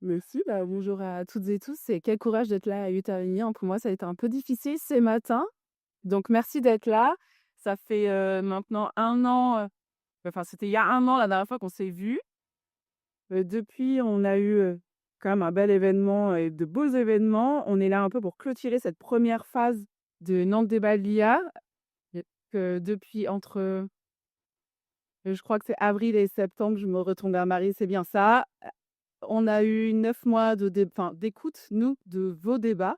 Merci, bonjour à toutes et tous et quel courage d'être là à 8h30, hein. Pour moi, ça a été un peu difficile ce matin, donc merci d'être là. Ça fait, maintenant 1 an, enfin, c'était il y a 1 an la dernière fois qu'on s'est vus. Depuis, on a eu, quand même un bel événement et de beaux événements. On est là un peu pour clôturer cette première phase de Nantes Débat de l'IA, depuis entre, je crois que c'est avril et septembre, je me retourne vers Marie, c'est bien ça. On a eu 9 mois d'écoute, nous, de vos débats.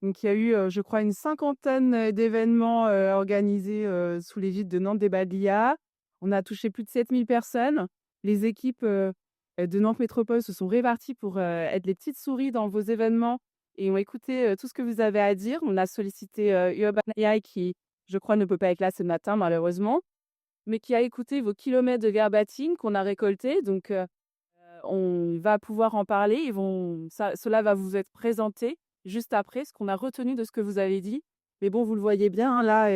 Donc il y a eu, je crois une cinquantaine, d'événements, organisés, sous l'égide de Nantes Débat de l'IA. On a touché plus de 7 000 personnes. Les équipes, de Nantes Métropole se sont réparties pour, être les petites souris dans vos événements et ont écouté, tout ce que vous avez à dire. On a sollicité, Urban AI qui, je crois, ne peut pas être là ce matin malheureusement, mais qui a écouté vos kilomètres de verbatim qu'on a récoltés. Donc on va pouvoir en parler. Cela va vous être présenté juste après, ce qu'on a retenu de ce que vous avez dit. Mais bon, vous le voyez bien, hein, là,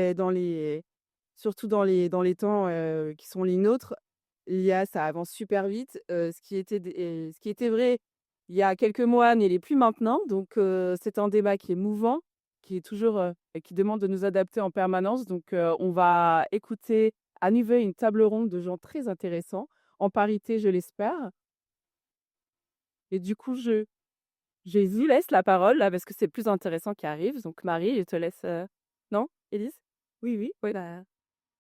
surtout dans les temps qui sont les nôtres, l'IA, ça avance super vite. Ce qui était vrai il y a quelques mois n'est plus maintenant. Donc, c'est un débat qui est mouvant, qui est toujours, qui demande de nous adapter en permanence. Donc, on va écouter à nouveau une table ronde de gens très intéressants, en parité, je l'espère. Et du coup, je vous laisse la parole là parce que c'est le plus intéressant qui arrive. Donc Marie, je te laisse, non? Élise? Oui, oui, oui.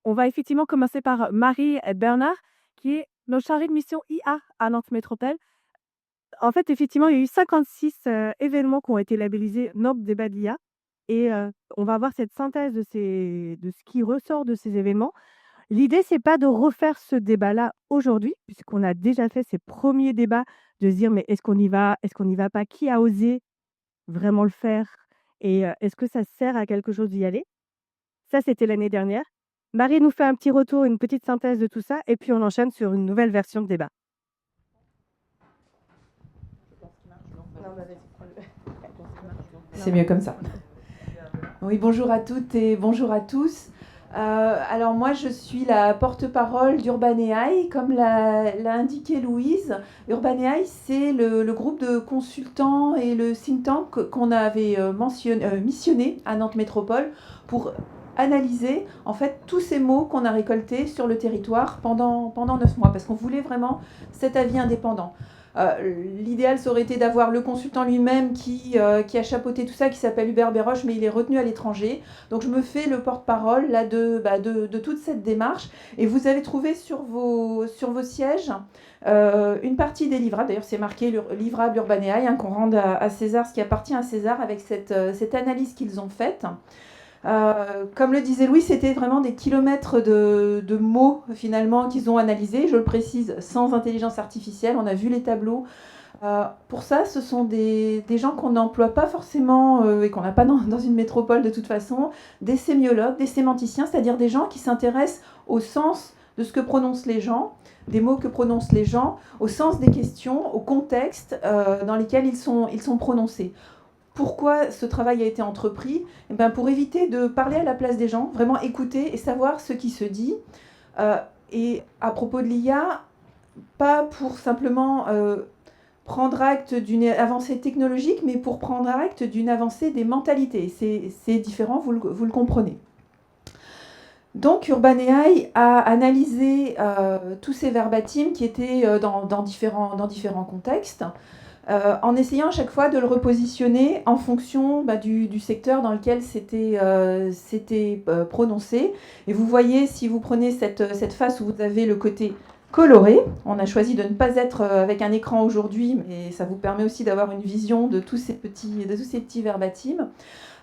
On va effectivement commencer par Marie Bernard, qui est notre chargée de mission IA à Nantes Métropole. En fait, effectivement, il y a eu 56 événements qui ont été labellisés Nantes Débat de l'IA et on va avoir cette synthèse de ce qui ressort de ces événements. L'idée, c'est pas de refaire ce débat-là aujourd'hui, puisqu'on a déjà fait ces premiers débats, de se dire: «Mais est-ce qu'on y va? Est-ce qu'on n'y va pas? Qui a osé vraiment le faire? Et est-ce que ça sert à quelque chose d'y aller?» Ça, c'était l'année dernière. Marie nous fait un petit retour, une petite synthèse de tout ça et puis on enchaîne sur une nouvelle version de débat. C'est mieux comme ça. Oui, bonjour à toutes et bonjour à tous. Alors moi, je suis la porte-parole d'Urban AI, comme l'a indiqué Louise. Urban AI, c'est le groupe de consultants et le think tank qu'on avait missionné à Nantes Métropole pour analyser en fait tous ces mots qu'on a récoltés sur le territoire pendant 9 mois, parce qu'on voulait vraiment cet avis indépendant. L'idéal, ça aurait été d'avoir le consultant lui-même qui a chapeauté tout ça, qui s'appelle Hubert Béroche, mais il est retenu à l'étranger. Donc je me fais le porte-parole là, de toute cette démarche. Et vous avez trouvé sur vos sièges une partie des livrables. D'ailleurs, c'est marqué livrable Urban AI, hein, qu'on rende à César ce qui appartient à César, avec cette analyse qu'ils ont faite. Comme le disait Louis, c'était vraiment des kilomètres de mots finalement qu'ils ont analysés, je le précise, sans intelligence artificielle. On a vu les tableaux. Pour ça, ce sont des gens qu'on n'emploie pas forcément et qu'on n'a pas dans une métropole de toute façon, des sémiologues, des sémanticiens, c'est-à-dire des gens qui s'intéressent au sens de ce que prononcent les gens, des mots que prononcent les gens, au sens des questions, au contexte dans lesquels ils sont prononcés. Pourquoi ce travail a été entrepris? Eh bien, pour éviter de parler à la place des gens, vraiment écouter et savoir ce qui se dit. Et à propos de l'IA, pas pour simplement prendre acte d'une avancée technologique, mais pour prendre acte d'une avancée des mentalités. C'est différent, vous le comprenez. Donc Urban AI a analysé tous ces verbatims qui étaient dans différents contextes, en essayant à chaque fois de le repositionner en fonction du secteur dans lequel c'était prononcé. Et vous voyez, si vous prenez cette face où vous avez le côté coloré, on a choisi de ne pas être avec un écran aujourd'hui, mais ça vous permet aussi d'avoir une vision de tous ces petits verbatims.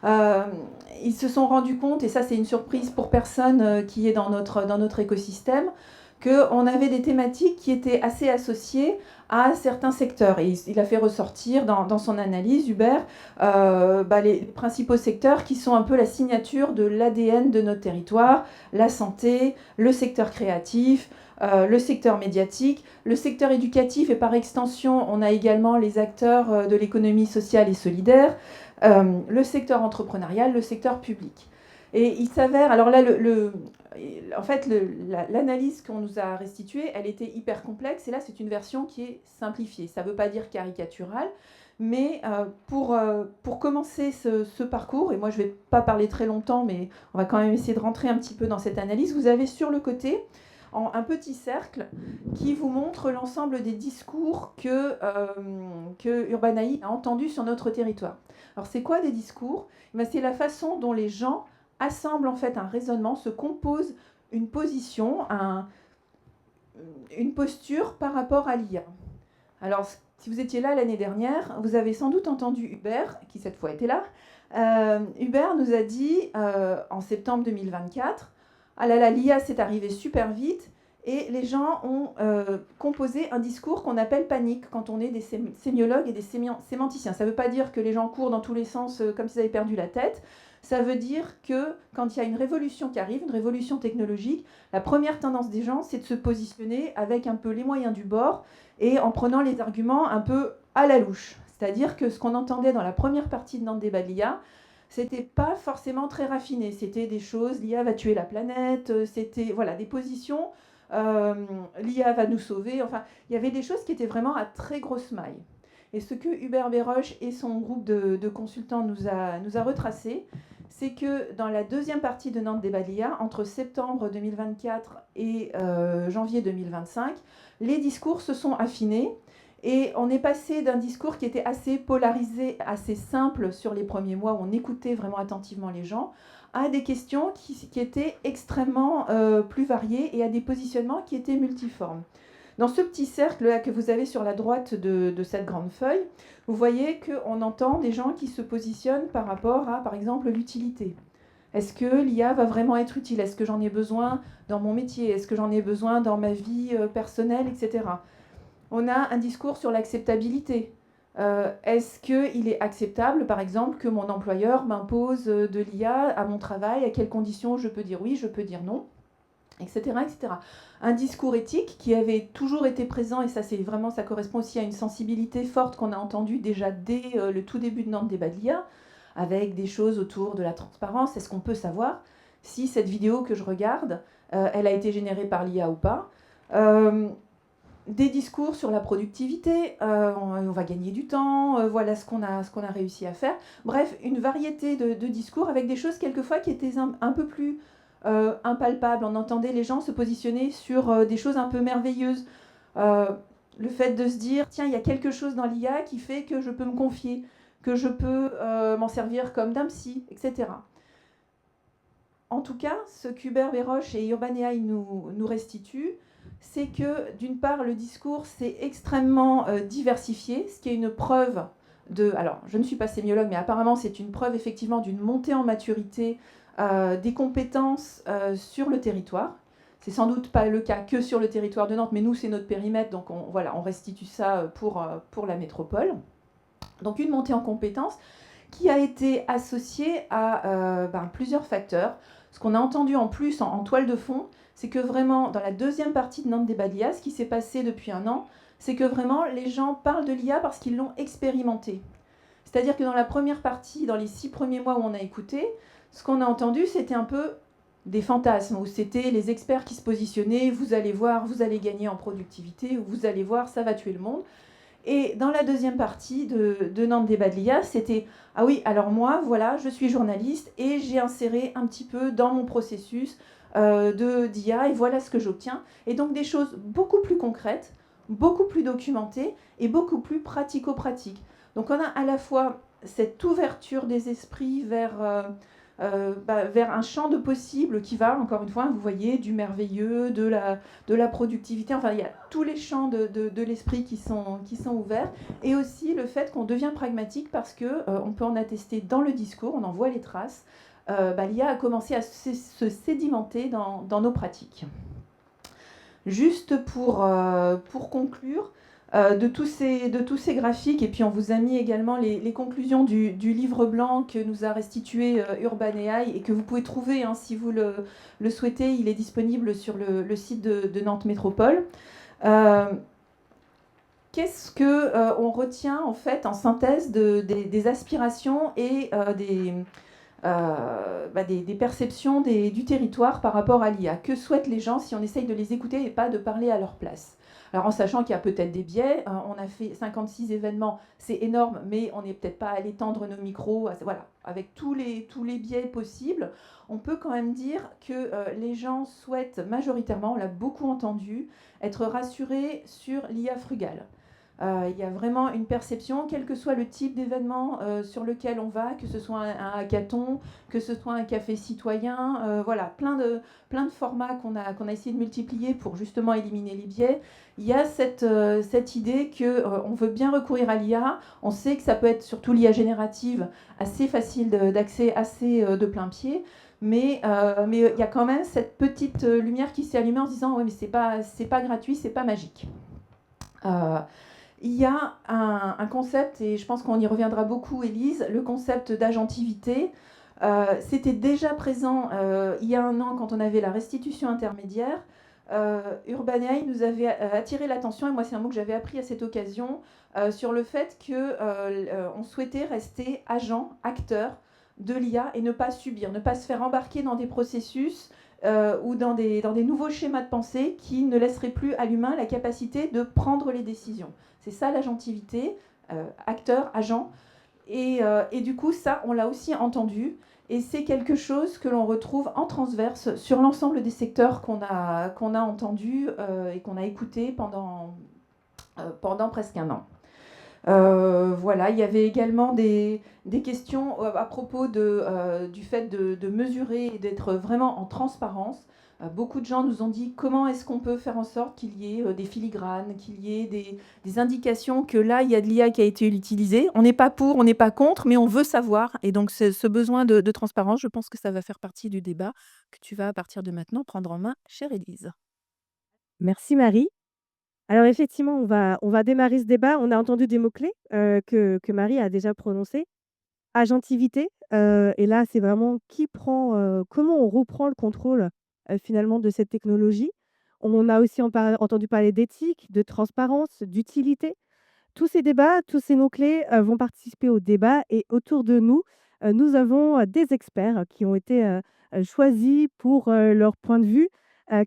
Ils se sont rendus compte, et ça c'est une surprise pour personne qui est dans notre écosystème, qu'on avait des thématiques qui étaient assez associées à certains secteurs. Et il a fait ressortir dans son analyse, Hubert, les principaux secteurs qui sont un peu la signature de l'ADN de notre territoire: la santé, le secteur créatif, le secteur médiatique, le secteur éducatif, et par extension, on a également les acteurs de l'économie sociale et solidaire, le secteur entrepreneurial, le secteur public. Et il s'avère, alors là, en fait, l'analyse qu'on nous a restituée, elle était hyper complexe, et là, c'est une version qui est simplifiée. Ça ne veut pas dire caricaturale, mais pour commencer ce parcours, et moi, je ne vais pas parler très longtemps, mais on va quand même essayer de rentrer un petit peu dans cette analyse, vous avez sur le côté un petit cercle qui vous montre l'ensemble des discours que Urbanaï a entendus sur notre territoire. Alors, c'est quoi des discours? C'est la façon dont les gens assemblent en fait un raisonnement, se composent une position, une posture par rapport à l'IA. Alors, si vous étiez là l'année dernière, vous avez sans doute entendu Hubert, qui cette fois était là. Hubert nous a dit en septembre 2024, ah là là, l'IA c'est arrivé super vite, et les gens ont composé un discours qu'on appelle panique quand on est des sémiologues et des sémanticiens. Ça ne veut pas dire que les gens courent dans tous les sens comme s'ils avaient perdu la tête. Ça veut dire que quand il y a une révolution qui arrive, une révolution technologique, la première tendance des gens, c'est de se positionner avec un peu les moyens du bord et en prenant les arguments un peu à la louche. C'est-à-dire que ce qu'on entendait dans la première partie de notre débat de l'IA, c'était pas forcément très raffiné. C'était des choses, l'IA va tuer la planète, c'était voilà, des positions, l'IA va nous sauver. Enfin, il y avait des choses qui étaient vraiment à très grosse maille. Et ce que Hubert Béroche et son groupe de consultants nous a retracé, c'est que dans la deuxième partie de Nantes Débat de l'IA, entre septembre 2024 et janvier 2025, les discours se sont affinés. Et on est passé d'un discours qui était assez polarisé, assez simple sur les premiers mois, où on écoutait vraiment attentivement les gens, à des questions qui étaient extrêmement plus variées et à des positionnements qui étaient multiformes. Dans ce petit cercle-là que vous avez sur la droite de cette grande feuille, vous voyez qu'on entend des gens qui se positionnent par rapport à, par exemple, l'utilité. Est-ce que l'IA va vraiment être utile? Est-ce que j'en ai besoin dans mon métier? Est-ce que j'en ai besoin dans ma vie personnelle, etc. On a un discours sur l'acceptabilité. Est-ce qu'il est acceptable, par exemple, que mon employeur m'impose de l'IA à mon travail? À quelles conditions je peux dire oui, je peux dire non, etc., etc. Un discours éthique qui avait toujours été présent, et ça, ça correspond aussi à une sensibilité forte qu'on a entendue déjà dès le tout début de Nantes Débat de l'IA, avec des choses autour de la transparence. Est-ce qu'on peut savoir si cette vidéo que je regarde, elle a été générée par l'IA ou pas? Des discours sur la productivité, on va gagner du temps, voilà ce qu'on a réussi à faire. Bref, une variété de discours avec des choses quelquefois qui étaient un peu plus impalpables. On entendait les gens se positionner sur des choses un peu merveilleuses. Le fait de se dire, tiens, il y a quelque chose dans l'IA qui fait que je peux me confier, que je peux m'en servir comme d'un psy, etc. En tout cas, ce qu'Hubert Béroche et Urban AI nous restituent, c'est que, d'une part, le discours s'est extrêmement diversifié, ce qui est une preuve de... Alors, je ne suis pas sémiologue, mais apparemment, c'est une preuve, effectivement, d'une montée en maturité des compétences sur le territoire. C'est sans doute pas le cas que sur le territoire de Nantes, mais nous, c'est notre périmètre, donc on restitue ça pour la métropole. Donc, une montée en compétences qui a été associée à plusieurs facteurs. Ce qu'on a entendu en plus en toile de fond, c'est que vraiment, dans la deuxième partie de Nantes Débat de l'IA, ce qui s'est passé depuis un an, c'est que vraiment, les gens parlent de l'IA parce qu'ils l'ont expérimenté. C'est-à-dire que dans la première partie, dans les 6 premiers mois où on a écouté, ce qu'on a entendu, c'était un peu des fantasmes, où c'était les experts qui se positionnaient, vous allez voir, vous allez gagner en productivité, ou vous allez voir, ça va tuer le monde. Et dans la deuxième partie de Nantes Débat de l'IA, c'était « Ah oui, alors moi, voilà, je suis journaliste et j'ai inséré un petit peu dans mon processus d'IA et voilà ce que j'obtiens. » Et donc des choses beaucoup plus concrètes, beaucoup plus documentées et beaucoup plus pratico-pratiques. Donc on a à la fois cette ouverture des esprits vers un champ de possibles qui va, encore une fois, vous voyez, du merveilleux, de la productivité, enfin il y a tous les champs de l'esprit qui sont ouverts, et aussi le fait qu'on devient pragmatique parce qu'on peut en attester dans le discours, on en voit les traces, l'IA a commencé à se sédimenter dans nos pratiques. Juste pour conclure, de tous ces graphiques, et puis on vous a mis également les conclusions du livre blanc que nous a restitué Urban AI et que vous pouvez trouver si vous le souhaitez, il est disponible sur le site de Nantes Métropole. Qu'est-ce qu'on retient en fait en synthèse des aspirations et des perceptions du territoire par rapport à l'IA. Que souhaitent les gens si on essaye de les écouter et pas de parler à leur place? Alors en sachant qu'il y a peut-être des biais, on a fait 56 événements, c'est énorme, mais on n'est peut-être pas allé tendre nos micros. Voilà, avec tous les biais possibles, on peut quand même dire que les gens souhaitent majoritairement, on l'a beaucoup entendu, être rassurés sur l'IA frugale. Il y a vraiment une perception, quel que soit le type d'événement sur lequel on va, que ce soit un hackathon, que ce soit un café citoyen, voilà, plein de formats qu'on a essayé de multiplier pour justement éliminer les biais. Il y a cette idée qu'on veut bien recourir à l'IA. On sait que ça peut être, surtout l'IA générative, assez facile d'accès, assez de plein pied. Mais il y a quand même cette petite lumière qui s'est allumée en se disant oui, mais c'est pas gratuit, c'est pas magique. Il y a un concept, et je pense qu'on y reviendra beaucoup, Élise, le concept d'agentivité. C'était déjà présent il y a un an quand on avait la restitution intermédiaire. Urban AI nous avait attiré l'attention, et moi c'est un mot que j'avais appris à cette occasion, sur le fait qu'on souhaitait rester agent, acteur de l'IA et ne pas subir, ne pas se faire embarquer dans des processus ou dans des nouveaux schémas de pensée qui ne laisseraient plus à l'humain la capacité de prendre les décisions. C'est ça l'agentivité, acteur, agent. Et du coup, ça, on l'a aussi entendu. Et c'est quelque chose que l'on retrouve en transverse sur l'ensemble des secteurs qu'on a entendus et qu'on a écoutés pendant presque un an. Voilà, il y avait également des questions à propos du fait de mesurer et d'être vraiment en transparence. Beaucoup de gens nous ont dit comment est-ce qu'on peut faire en sorte qu'il y ait des filigranes, qu'il y ait des indications que là, il y a de l'IA qui a été utilisée. On n'est pas pour, on n'est pas contre, mais on veut savoir. Et donc, ce besoin de transparence, je pense que ça va faire partie du débat que tu vas, à partir de maintenant, prendre en main, chère Élise. Merci Marie. Alors effectivement, on va démarrer ce débat. On a entendu des mots-clés, que Marie a déjà prononcés. Agentivité, et là, c'est vraiment comment on reprend le contrôle, finalement de cette technologie. On a aussi entendu parler d'éthique, de transparence, d'utilité. Tous ces débats, tous ces mots-clés, vont participer au débat et autour de nous, nous avons, des experts qui ont été, choisis pour, leur point de vue,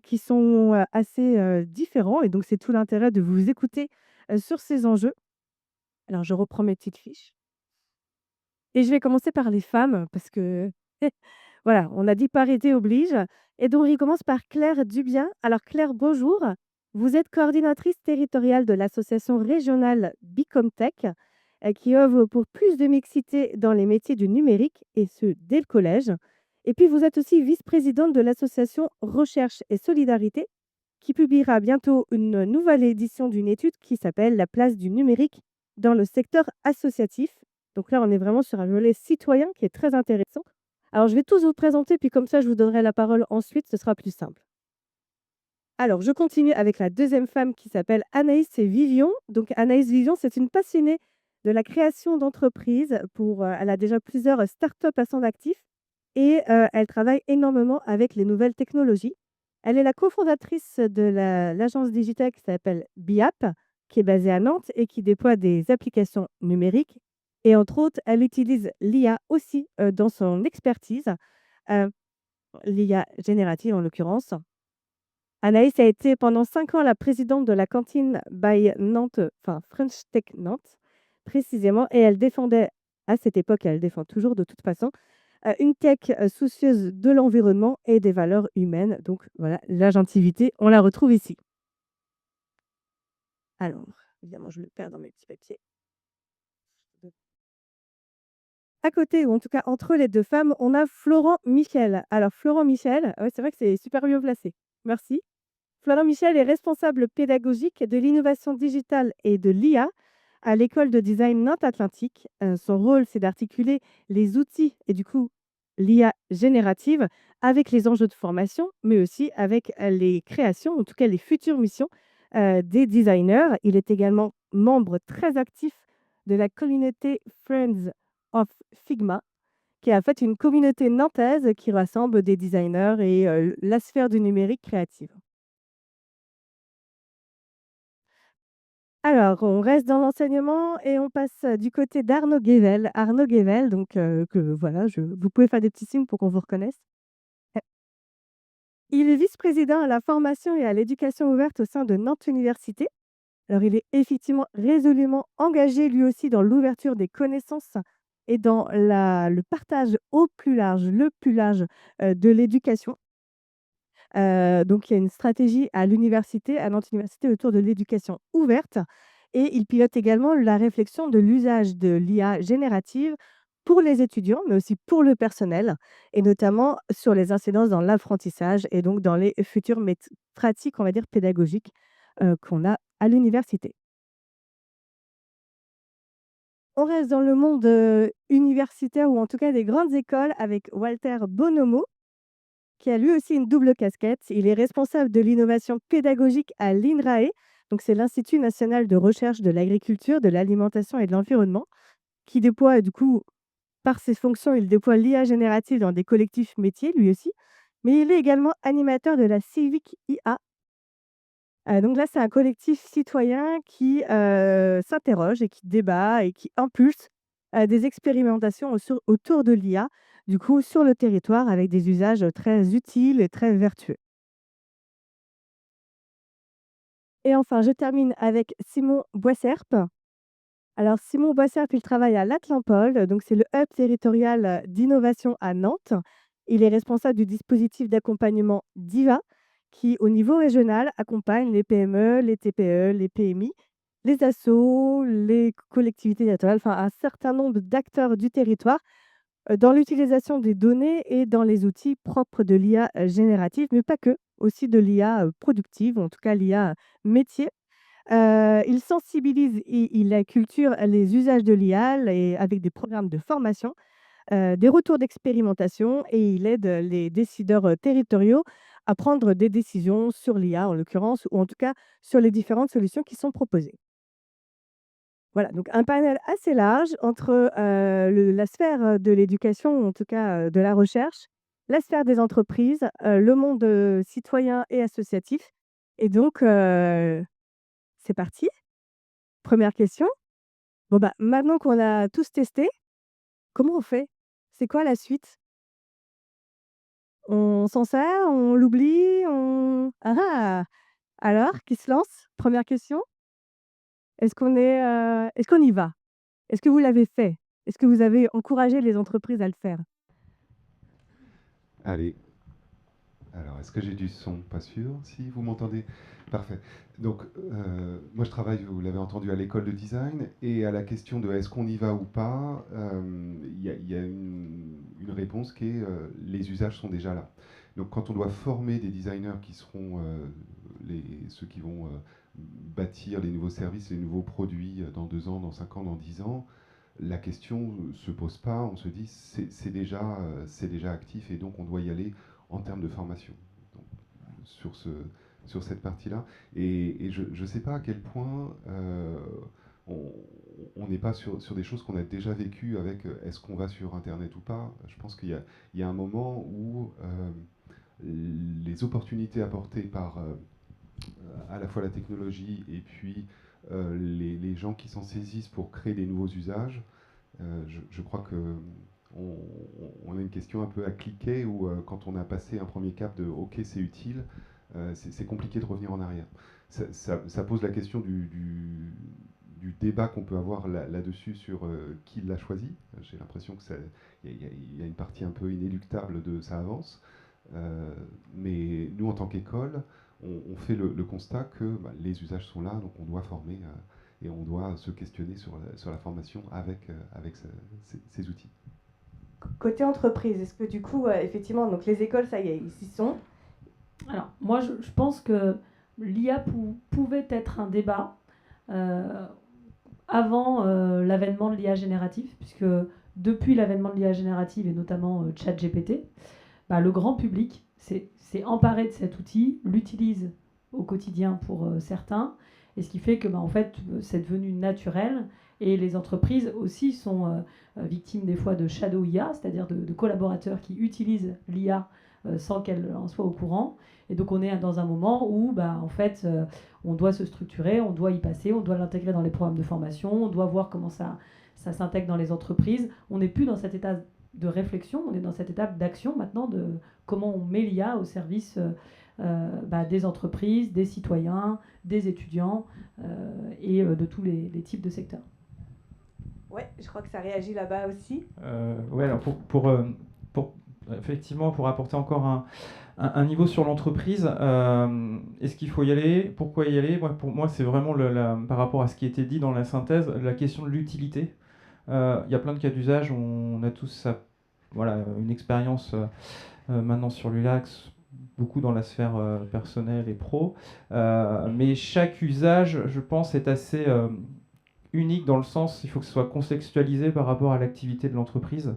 qui sont, assez, différents et donc c'est tout l'intérêt de vous écouter, sur ces enjeux. Alors je reprends mes petites fiches et je vais commencer par les femmes parce que voilà, on a dit parité oblige et donc il commence par Claire Dubien. Alors Claire, bonjour. Vous êtes coordinatrice territoriale de l'association régionale Bicomtech qui œuvre pour plus de mixité dans les métiers du numérique et ce dès le collège. Et puis vous êtes aussi vice-présidente de l'association Recherche et Solidarité qui publiera bientôt une nouvelle édition d'une étude qui s'appelle La place du numérique dans le secteur associatif. Donc là, on est vraiment sur un volet citoyen qui est très intéressant. Alors, je vais tous vous présenter, puis comme ça, je vous donnerai la parole ensuite, ce sera plus simple. Alors, je continue avec la deuxième femme qui s'appelle Anaïs Vivion. Donc, Anaïs Vivion, c'est une passionnée de la création d'entreprises. Elle a déjà plusieurs startups à son actif et elle travaille énormément avec les nouvelles technologies. Elle est la cofondatrice de l'agence digitale qui s'appelle BIAP, qui est basée à Nantes et qui déploie des applications numériques. Et entre autres, elle utilise l'IA aussi dans son expertise, euh, l'IA générative en l'occurrence. Anaïs a été pendant 5 ans la présidente de la cantine by Nantes, enfin French Tech Nantes, précisément, et elle défendait, à cette époque, elle défend toujours de toute façon, une tech soucieuse de l'environnement et des valeurs humaines. Donc voilà, l'agentivité, on la retrouve ici. Alors, évidemment, je le perds dans mes petits papiers. À côté, ou en tout cas entre les deux femmes, on a Florent Michel. Alors Florent Michel, ouais, c'est vrai que c'est super bien placé. Merci. Florent Michel est responsable pédagogique de l'innovation digitale et de l'IA à l'école de design Nantes Atlantique. Son rôle, c'est d'articuler les outils et du coup l'IA générative avec les enjeux de formation, mais aussi avec les créations, en tout cas les futures missions des designers. Il est également membre très actif de la communauté Friends of Figma, qui est en fait une communauté nantaise qui rassemble des designers et la sphère du numérique créative. Alors, on reste dans l'enseignement et on passe, du côté d'Arnaud Guével. Arnaud Guével, donc que voilà, vous pouvez faire des petits signes pour qu'on vous reconnaisse. Heu, il est vice-président à la formation et à l'éducation ouverte au sein de Nantes Université. Alors, il est effectivement résolument engagé lui aussi dans l'ouverture des connaissances et dans le partage au plus large, le plus large, de l'éducation. Donc il y a une stratégie à l'université, à Nantes Université, autour de l'éducation ouverte et il pilote également la réflexion de l'usage de l'IA générative pour les étudiants, mais aussi pour le personnel et notamment sur les incidences dans l'apprentissage et donc dans les futures pratiques, on va dire pédagogiques, qu'on a à l'université. On reste dans le monde, universitaire ou en tout cas des grandes écoles avec Walter Bonomo, qui a lui aussi une double casquette. Il est responsable de l'innovation pédagogique à l'INRAE, donc c'est l'Institut national de recherche de l'agriculture, de l'alimentation et de l'environnement, qui déploie du coup, par ses fonctions, il déploie l'IA générative dans des collectifs métiers lui aussi, mais il est également animateur de la Civic IA. Donc là, c'est un collectif citoyen qui, s'interroge et qui débat et qui impulse, des expérimentations autour de l'IA, du coup, sur le territoire avec des usages, très utiles et très vertueux. Et enfin, je termine avec Simon Boisserp. Alors Simon Boisserp, il travaille à l'Atlampol, donc c'est le hub territorial, d'innovation à Nantes. Il est responsable du dispositif d'accompagnement DIVA, qui au niveau régional accompagne les PME, les TPE, les PMI, les assos, les collectivités territoriales, enfin un certain nombre d'acteurs du territoire, dans l'utilisation des données et dans les outils propres de l'IA, générative, mais pas que, aussi de l'IA, productive, ou en tout cas l'IA métier. Il sensibilise et il acculture les usages de l'IA et avec des programmes de formation, des retours d'expérimentation et il aide, les décideurs, territoriaux à prendre des décisions sur l'IA en l'occurrence ou en tout cas sur les différentes solutions qui sont proposées. Voilà, donc un panel assez large entre, la sphère, de l'éducation, ou en tout cas, de la recherche, la sphère des entreprises, le monde, citoyen et associatif et donc c'est parti. Première question. Bon, bah, maintenant qu'on a tous testé, comment on fait? C'est quoi la suite? On s'en sert? On l'oublie? Ah ah! Alors, qui se lance? Première question. Est-ce qu'on y va? Est-ce que vous l'avez fait? Est-ce que vous avez encouragé les entreprises à le faire? Allez, alors est-ce que j'ai du son? Pas sûr. Si, vous m'entendez? Parfait. Donc, moi je travaille, vous l'avez entendu, à l'école de design, et à la question de est-ce qu'on y va ou pas, il y a une réponse qui est les usages sont déjà là. Donc quand on doit former des designers qui seront ceux qui vont bâtir les nouveaux services, les nouveaux produits dans 2 ans, dans 5 ans, dans 10 ans, la question ne se pose pas, on se dit c'est déjà actif et donc on doit y aller en termes de formation. Donc, sur cette partie-là. Et je ne sais pas à quel point on n'est pas sur des choses qu'on a déjà vécues avec est-ce qu'on va sur Internet ou pas. Je pense qu'il y a un moment où les opportunités apportées par à la fois la technologie et puis les gens qui s'en saisissent pour créer des nouveaux usages, je crois que on a une question un peu à cliquer où quand on a passé un premier cap de OK c'est utile, c'est compliqué de revenir en arrière. Ça pose la question du débat qu'on peut avoir là-dessus sur qui l'a choisi. J'ai l'impression qu'il y a une partie un peu inéluctable de ça avance. Mais nous, en tant qu'école, on fait le constat que les usages sont là, donc on doit former et on doit se questionner sur la formation avec ces outils. Côté entreprise, est-ce que du coup, effectivement, donc les écoles, ça y est, ils y sont? Alors, moi, je pense que l'IA pouvait être un débat avant l'avènement de l'IA générative, puisque depuis l'avènement de l'IA générative, et notamment ChatGPT, le grand public s'est emparé de cet outil, l'utilise au quotidien pour certains, et ce qui fait que en fait, c'est devenu naturel, et les entreprises aussi sont victimes des fois de shadow IA, c'est-à-dire de collaborateurs qui utilisent l'IA sans qu'elle en soit au courant. Et donc on est dans un moment où en fait, on doit se structurer, on doit y passer, on doit l'intégrer dans les programmes de formation, on doit voir comment ça s'intègre dans les entreprises. On n'est plus dans cet état de réflexion, on est dans cette étape d'action maintenant de comment on met l'IA au service des entreprises, des citoyens, des étudiants et de tous les types de secteurs. Ouais, je crois que ça réagit là-bas aussi. Ouais, alors effectivement, pour apporter encore un niveau sur l'entreprise, est-ce qu'il faut y aller? Pourquoi y aller? Pour moi, c'est vraiment par rapport à ce qui était dit dans la synthèse, la question de l'utilité. Il y a plein de cas d'usage, on a tous une expérience maintenant sur l'ULAX, beaucoup dans la sphère personnelle et pro, mais chaque usage, je pense, est assez unique dans le sens, il faut que ce soit contextualisé par rapport à l'activité de l'entreprise.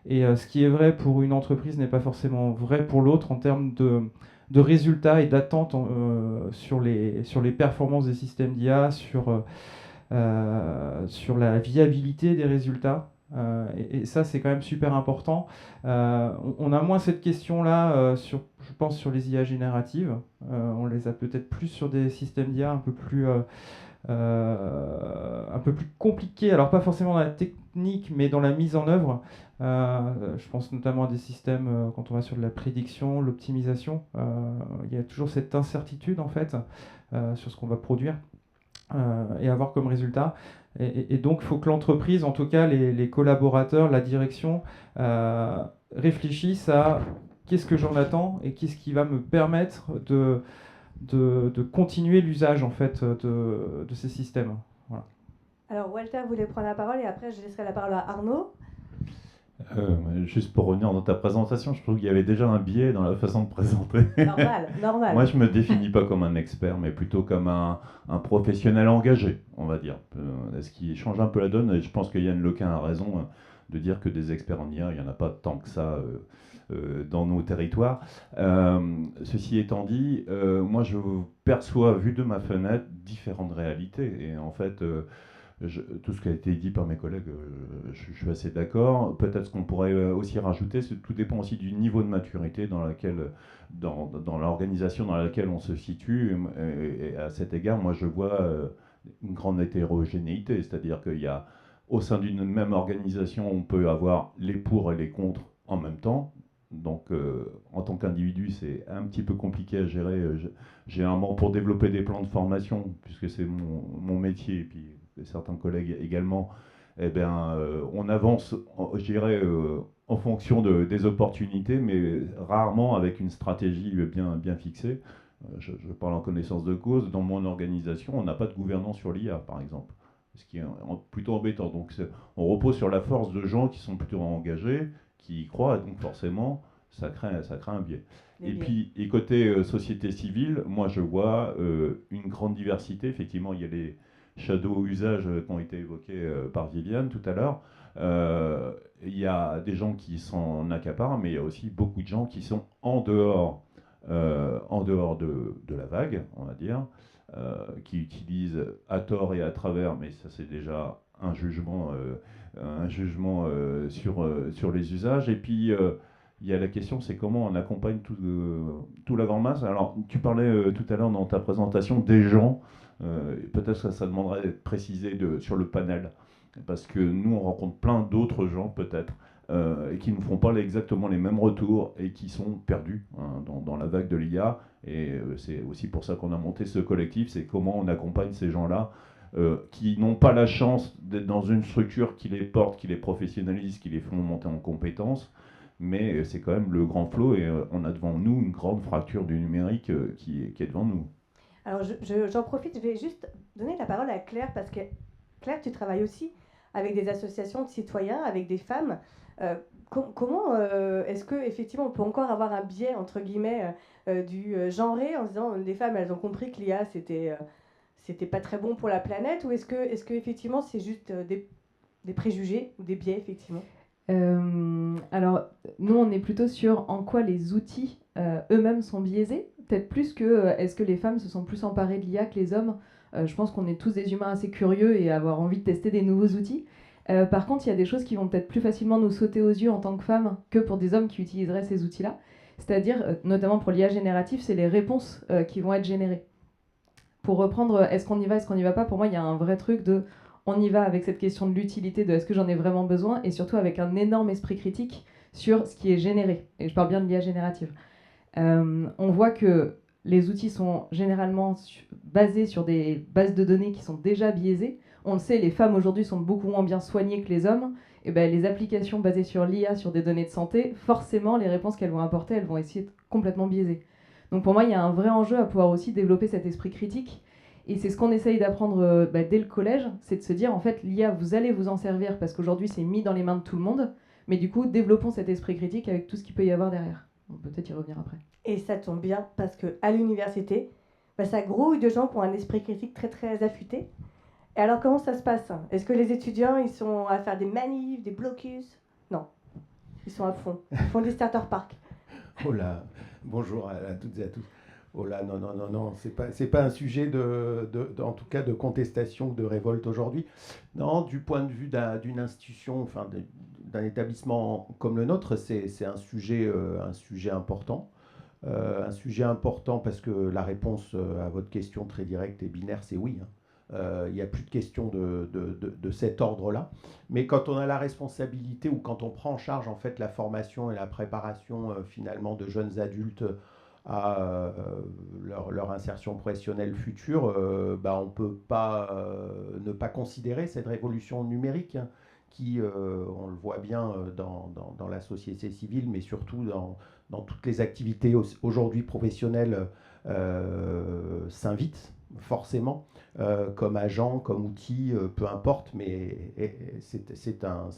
Et ce qui est vrai pour une entreprise n'est pas forcément vrai pour l'autre en termes de résultats et d'attentes sur les performances des systèmes d'IA, sur la viabilité des résultats. Et ça, c'est quand même super important. On a moins cette question-là, je pense, sur les IA génératives. On les a peut-être plus sur des systèmes d'IA un peu plus compliqués. Alors, pas forcément dans la technique, mais dans la mise en œuvre. Je pense notamment à des systèmes, quand on va sur de la prédiction, l'optimisation. Il y a toujours cette incertitude, en fait, sur ce qu'on va produire. Et avoir comme résultat. Et donc, il faut que l'entreprise, en tout cas les collaborateurs, la direction, réfléchissent à qu'est-ce que j'en attends et qu'est-ce qui va me permettre de continuer l'usage en fait, de ces systèmes. Voilà. Alors, Walter voulait prendre la parole et après, je laisserai la parole à Arnaud. Juste pour revenir dans ta présentation, je trouve qu'il y avait déjà un biais dans la façon de présenter. Normal. Moi, je ne me définis pas comme un expert, mais plutôt comme un professionnel engagé, on va dire. Ce qui change un peu la donne, et je pense que Yann Lequin a raison de dire que des experts en IA, il n'y en a pas tant que ça dans nos territoires. Ceci étant dit, moi, je perçois, vu de ma fenêtre, différentes réalités. Et en fait... tout ce qui a été dit par mes collègues, je suis assez d'accord. Peut-être ce qu'on pourrait aussi rajouter, tout dépend aussi du niveau de maturité dans l'organisation dans laquelle on se situe. Et à cet égard, moi, je vois une grande hétérogénéité. C'est-à-dire qu'il y a, au sein d'une même organisation, on peut avoir les pour et les contre en même temps. Donc, en tant qu'individu, c'est un petit peu compliqué à gérer. J'ai un moment pour développer des plans de formation, puisque c'est mon métier, et puis certains collègues également. On avance, je dirais, en fonction des opportunités, mais rarement avec une stratégie bien fixée. Je parle en connaissance de cause. Dans mon organisation, on n'a pas de gouvernance sur l'IA, par exemple, ce qui est plutôt embêtant. Donc, on repose sur la force de gens qui sont plutôt engagés, qui y croient, et donc forcément, ça crée un biais. Puis, côté société civile, moi, je vois une grande diversité. Effectivement, il y a les shadow usages qui ont été évoqués par Viviane tout à l'heure. Il y a des gens qui s'en accaparent, mais il y a aussi beaucoup de gens qui sont en dehors de la vague, on va dire, qui utilisent à tort et à travers, mais ça c'est déjà un jugement sur les usages. Et puis il y a la question, c'est comment on accompagne tout la grande masse. Alors tu parlais tout à l'heure dans ta présentation des gens. Peut-être que ça demanderait d'être précisé sur le panel, parce que nous on rencontre plein d'autres gens peut-être et qui ne font pas exactement les mêmes retours et qui sont perdus dans la vague de l'IA. Et c'est aussi pour ça qu'on a monté ce collectif, c'est comment on accompagne ces gens-là qui n'ont pas la chance d'être dans une structure qui les porte, qui les professionnalise, qui les font monter en compétences. Mais c'est quand même le grand flot et on a devant nous une grande fracture du numérique qui est devant nous. Alors j'en profite, je vais juste donner la parole à Claire, parce que Claire, tu travailles aussi avec des associations de citoyens, avec des femmes. Comment est-ce qu'effectivement on peut encore avoir un biais, entre guillemets, du genré, en se disant les femmes, elles ont compris que l'IA, c'était pas très bon pour la planète, ou est-ce que effectivement c'est juste des préjugés ou des biais, effectivement? Alors, nous, on est plutôt sur en quoi les outils eux-mêmes sont biaisés, peut-être plus que est-ce que les femmes se sont plus emparées de l'IA que les hommes. Je pense qu'on est tous des humains assez curieux et avoir envie de tester des nouveaux outils. Par contre, il y a des choses qui vont peut-être plus facilement nous sauter aux yeux en tant que femmes que pour des hommes qui utiliseraient ces outils-là. C'est-à-dire, notamment pour l'IA générative, c'est les réponses qui vont être générées. Pour reprendre, est-ce qu'on y va, est-ce qu'on n'y va pas, pour moi, il y a un vrai truc de on y va avec cette question de l'utilité, de est-ce que j'en ai vraiment besoin, et surtout avec un énorme esprit critique sur ce qui est généré. Et je parle bien de l'IA générative. On voit que les outils sont généralement basés sur des bases de données qui sont déjà biaisées. On le sait, les femmes aujourd'hui sont beaucoup moins bien soignées que les hommes. Et ben, les applications basées sur l'IA, sur des données de santé, forcément, les réponses qu'elles vont apporter, elles vont essayer d'être complètement biaisées. Donc pour moi, il y a un vrai enjeu à pouvoir aussi développer cet esprit critique. Et c'est ce qu'on essaye d'apprendre dès le collège, c'est de se dire, en fait, l'IA, vous allez vous en servir parce qu'aujourd'hui, c'est mis dans les mains de tout le monde. Mais du coup, développons cet esprit critique avec tout ce qu'il peut y avoir derrière. On peut peut-être y revenir après. Et ça tombe bien parce qu'à l'université, ça grouille de gens qui ont un esprit critique très très affûté. Et alors comment ça se passe? Est-ce que les étudiants, ils sont à faire des manifs, des blocus? Non, ils sont à fond. Ils font des starter parks. Oh là, bonjour à toutes et à tous. Oh là, non, c'est pas un sujet en tout cas de contestation ou de révolte aujourd'hui. Non, du point de vue d'une institution, enfin d'un établissement comme le nôtre, c'est un sujet important. Un sujet important parce que la réponse à votre question très directe et binaire, c'est oui. Il n'y a plus de questions de cet ordre-là. Mais quand on a la responsabilité ou quand on prend en charge en fait la formation et la préparation finalement de jeunes adultes à leur insertion professionnelle future, on ne peut pas ne pas considérer cette révolution numérique qui, on le voit bien dans la société civile, mais surtout dans toutes les activités aujourd'hui professionnelles, s'invite forcément comme agent, comme outil, peu importe, mais c'est un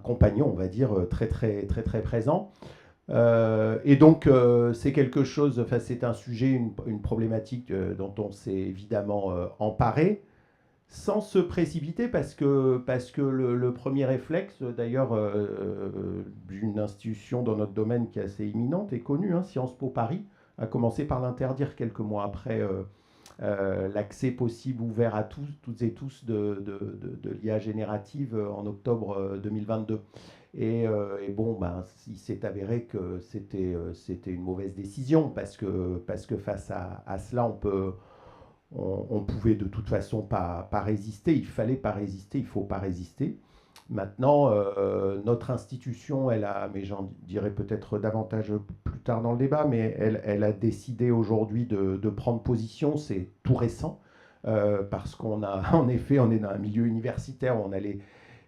compagnon, on va dire, très présent. Et donc, c'est quelque chose, enfin, c'est un sujet, une problématique dont on s'est évidemment emparé, sans se précipiter, parce que le premier réflexe, d'ailleurs, d'une institution dans notre domaine qui est assez imminente et connue, Sciences Po Paris, a commencé par l'interdire quelques mois après l'accès possible ouvert à toutes et tous de l'IA générative en octobre 2022. Et bon, il s'est avéré que c'était une mauvaise décision parce que face à cela, on pouvait de toute façon pas résister. Il fallait pas résister, il faut pas résister. Maintenant, notre institution, mais j'en dirai peut-être davantage plus tard dans le débat, mais elle a décidé aujourd'hui de prendre position. C'est tout récent parce qu'on a, en effet, on est dans un milieu universitaire où on a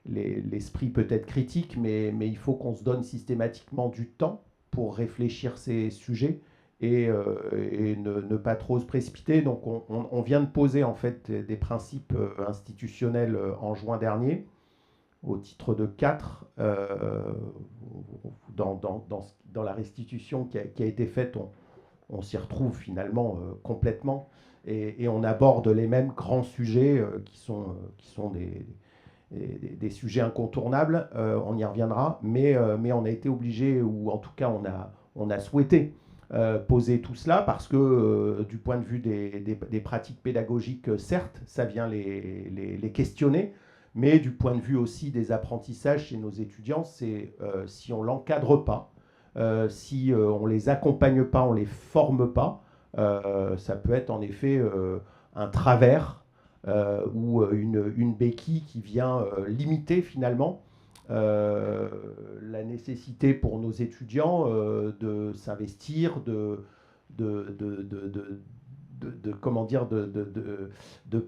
l'esprit peut-être critique, mais il faut qu'on se donne systématiquement du temps pour réfléchir ces sujets et ne pas trop se précipiter. Donc on vient de poser en fait des principes institutionnels en juin dernier, au titre de 4, dans la restitution qui a été faite, on s'y retrouve finalement complètement, et on aborde les mêmes grands sujets qui sont des sujets incontournables. On y reviendra, mais on a été obligé, ou en tout cas on a souhaité poser tout cela parce que du point de vue des pratiques pédagogiques, certes, ça vient les questionner, mais du point de vue aussi des apprentissages chez nos étudiants, c'est si on ne l'encadre pas, si on ne les accompagne pas, on ne les forme pas, ça peut être en effet un travers ou une béquille qui vient limiter finalement la nécessité pour nos étudiants de s'investir, de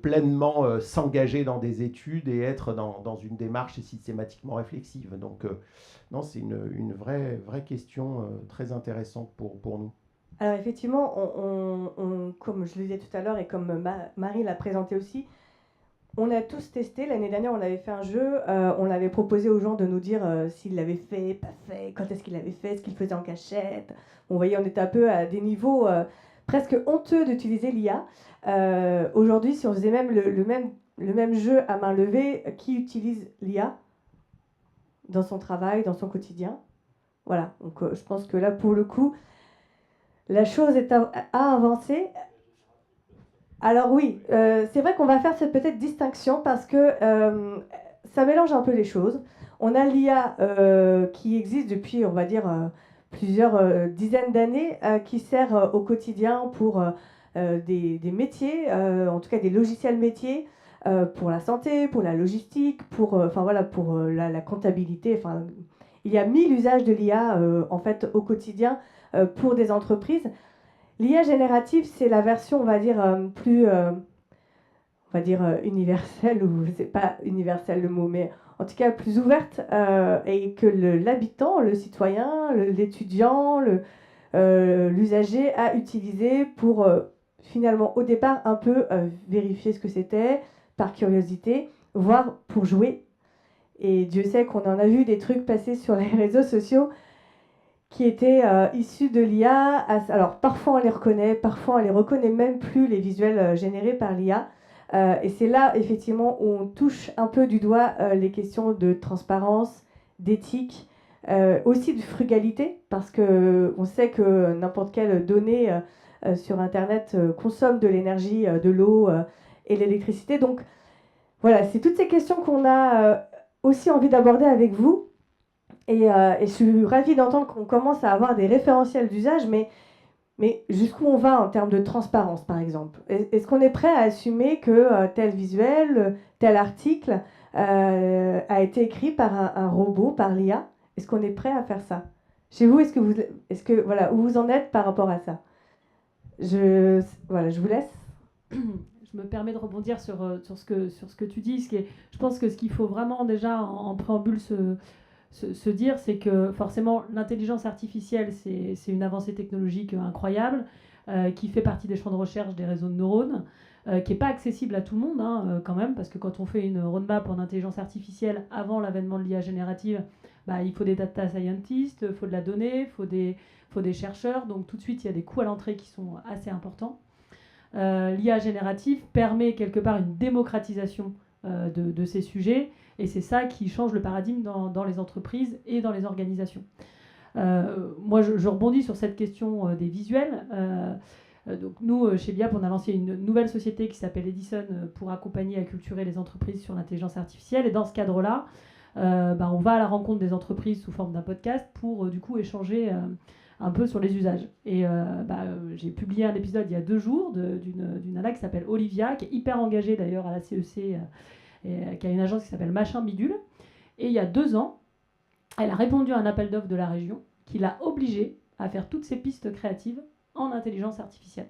pleinement s'engager dans des études et être dans une démarche systématiquement réflexive. Donc, non, c'est une vraie question très intéressante pour nous. Alors effectivement, comme je le disais tout à l'heure et comme Marie l'a présenté aussi, on a tous testé. L'année dernière, on avait fait un jeu. On avait proposé aux gens de nous dire s'ils l'avaient fait, pas fait, quand est-ce qu'ils l'avaient fait, ce qu'ils faisaient en cachette. Vous voyez, on était un peu à des niveaux presque honteux d'utiliser l'IA. Aujourd'hui, si on faisait même le même jeu à main levée, qui utilise l'IA dans son travail, dans son quotidien? Voilà. Donc, je pense que là, pour le coup, la chose est à avancer. Alors oui, c'est vrai qu'on va faire cette petite distinction parce que ça mélange un peu les choses. On a l'IA qui existe depuis, on va dire, plusieurs dizaines d'années, qui sert au quotidien pour des métiers, en tout cas des logiciels métiers, pour la santé, pour la logistique, pour la comptabilité. Il y a 1000 usages de l'IA en fait au quotidien pour des entreprises. L'IA générative, c'est la version, on va dire, plus universelle, ou c'est pas universel le mot, mais en tout cas plus ouverte, et que l'habitant, le citoyen, l'étudiant, l'usager a utilisé pour finalement au départ un peu vérifier ce que c'était, par curiosité, voire pour jouer. Et Dieu sait qu'on en a vu des trucs passer sur les réseaux sociaux qui étaient issus de l'IA. Alors parfois on les reconnaît, parfois on les reconnaît même plus, les visuels générés par l'IA. Et c'est là effectivement où on touche un peu du doigt les questions de transparence, d'éthique, aussi de frugalité, parce qu'on sait que n'importe quelle donnée sur Internet consomme de l'énergie, de l'eau et l'électricité. Donc voilà, c'est toutes ces questions qu'on a aussi envie d'aborder avec vous. Et je suis ravie d'entendre qu'on commence à avoir des référentiels d'usage, mais jusqu'où on va en termes de transparence, par exemple? Est-ce qu'on est prêt à assumer que tel visuel, tel article a été écrit par un robot, par l'IA? Est-ce qu'on est prêt à faire ça? Chez vous, voilà, où vous en êtes par rapport à ça? Je vous laisse. Je me permets de rebondir sur ce que tu dis. Je pense que ce qu'il faut vraiment déjà en préambule se dire, c'est que forcément l'intelligence artificielle, c'est une avancée technologique incroyable, qui fait partie des champs de recherche des réseaux de neurones, qui n'est pas accessible à tout le monde quand même, parce que quand on fait une roadmap en intelligence artificielle avant l'avènement de l'IA générative, il faut des data scientists, il faut de la donnée, il faut des chercheurs, donc tout de suite il y a des coûts à l'entrée qui sont assez importants. L'IA générative permet quelque part une démocratisation de ces sujets, et c'est ça qui change le paradigme dans les entreprises et dans les organisations. Moi, je rebondis sur cette question des visuels. Donc nous, chez BIAP, on a lancé une nouvelle société qui s'appelle Edison pour accompagner et acculturer les entreprises sur l'intelligence artificielle. Et dans ce cadre-là, on va à la rencontre des entreprises sous forme d'un podcast pour du coup échanger un peu sur les usages. Et j'ai publié un épisode il y a 2 jours d'une nana qui s'appelle Olivia, qui est hyper engagée d'ailleurs à la CEC, et qui a une agence qui s'appelle Machin Bidule. Et il y a 2 ans, elle a répondu à un appel d'offres de la région qui l'a obligée à faire toutes ses pistes créatives en intelligence artificielle.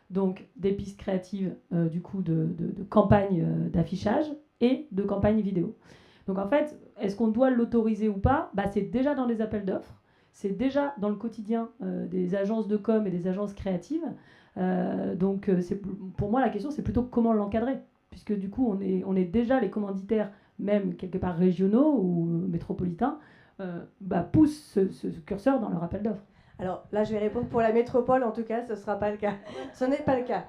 Donc des pistes créatives du coup de campagne d'affichage et de campagne vidéo. Donc en fait, est-ce qu'on doit l'autoriser ou pas? C'est déjà dans les appels d'offres, c'est déjà dans le quotidien des agences de com et des agences créatives. Donc pour moi, la question, c'est plutôt comment l'encadrer, puisque du coup, on est déjà les commanditaires, même quelque part régionaux ou métropolitains, poussent ce curseur dans leur appel d'offres. Alors là, je vais répondre pour la métropole, en tout cas, ce ne sera pas le cas. Ce n'est pas le cas.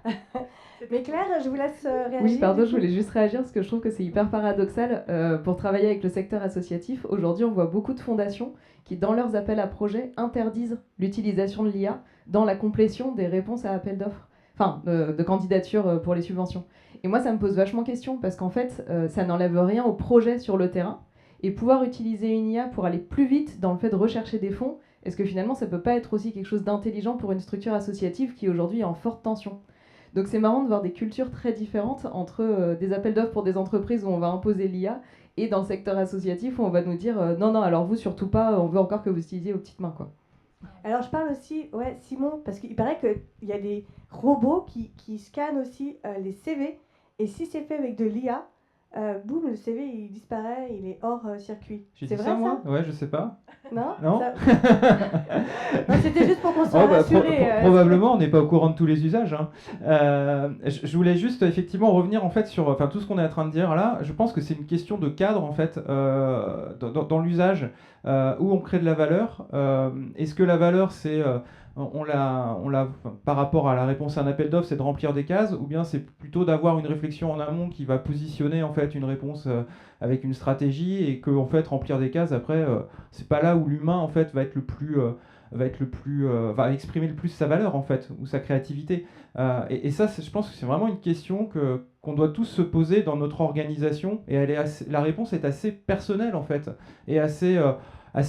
Mais Claire, je vous laisse réagir. Oui, pardon, je voulais juste réagir parce que je trouve que c'est hyper paradoxal. Pour travailler avec le secteur associatif, aujourd'hui, on voit beaucoup de fondations qui, dans leurs appels à projets, interdisent l'utilisation de l'IA dans la complétion des réponses à appels d'offres, de candidatures pour les subventions. Et moi, ça me pose vachement question parce qu'en fait, ça n'enlève rien au projet sur le terrain. Et pouvoir utiliser une IA pour aller plus vite dans le fait de rechercher des fonds, est-ce que finalement, ça ne peut pas être aussi quelque chose d'intelligent pour une structure associative qui aujourd'hui est en forte tension? Donc c'est marrant de voir des cultures très différentes entre des appels d'offres pour des entreprises où on va imposer l'IA et dans le secteur associatif où on va nous dire non, alors vous surtout pas, on veut encore que vous utilisiez vos petites mains, quoi. Alors je parle aussi, Simon, parce qu'il paraît qu'il y a des robots qui scannent aussi les CV, et si c'est fait avec de l'IA, boum, le CV il disparaît, il est hors circuit. J'ai C'est dit vrai ça, moi? Ouais, je sais pas. Non, non. Non, c'était juste pour qu'on soit rassurés. Probablement, on n'est pas au courant de tous les usages. Je voulais juste effectivement revenir en fait sur tout ce qu'on est en train de dire là. Je pense que c'est une question de cadre en fait dans l'usage où on crée de la valeur. Est-ce que la valeur c'est par rapport à la réponse à un appel d'offres, c'est de remplir des cases, ou bien c'est plutôt d'avoir une réflexion en amont qui va positionner en fait une réponse avec une stratégie, et que en fait remplir des cases après c'est pas là où l'humain en fait va être le plus va être le plus, va exprimer le plus sa valeur en fait, ou sa créativité. Et ça, je pense que c'est vraiment une question qu'on doit tous se poser dans notre organisation, et la réponse est assez personnelle en fait, et assez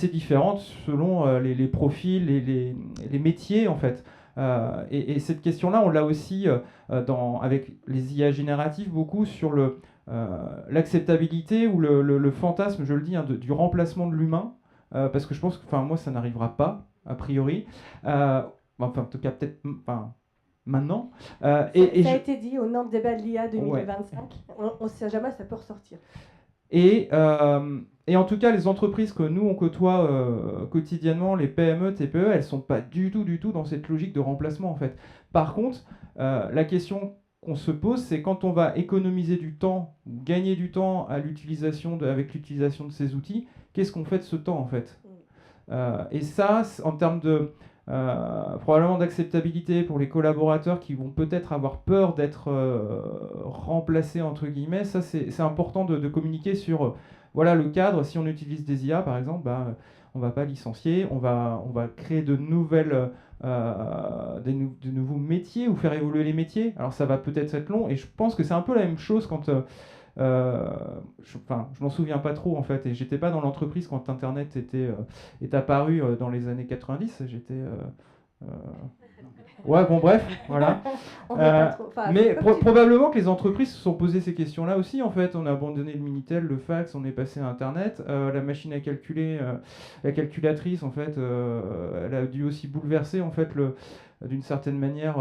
différente selon les profils, les métiers en fait. Et cette question-là, on l'a aussi avec les IA génératives beaucoup sur l'acceptabilité ou le fantasme, je le dis, hein, du remplacement de l'humain, parce que je pense que, enfin, moi, ça n'arrivera pas, a priori. Enfin, en tout cas, peut-être maintenant. Ça a été dit au Nantes Débat de l'IA 2025. Ouais. On ne sait jamais, ça peut ressortir. Et en tout cas, les entreprises que nous, on côtoie quotidiennement, les PME, TPE, elles ne sont pas du tout dans cette logique de remplacement, en fait. Par contre, la question qu'on se pose, c'est quand on va économiser du temps, ou gagner du temps avec l'utilisation de ces outils, qu'est-ce qu'on fait de ce temps, en fait? Et ça, en termes de probablement d'acceptabilité pour les collaborateurs qui vont peut-être avoir peur d'être remplacés, entre guillemets, ça c'est important de communiquer sur voilà le cadre. Si on utilise des IA par exemple, on ne va pas licencier, on va créer de nouvelles de nouveaux métiers ou faire évoluer les métiers. Alors ça va peut-être être long, et je pense que c'est un peu la même chose quand je m'en souviens pas trop en fait, et j'étais pas dans l'entreprise quand Internet est apparu dans les années 90. Ouais, bon, bref, voilà. Mais probablement que les entreprises se sont posées ces questions-là aussi, en fait. On a abandonné le Minitel, le fax, on est passé à Internet. La machine à calculer, la calculatrice, en fait, elle a dû aussi bouleverser, en fait, d'une certaine manière,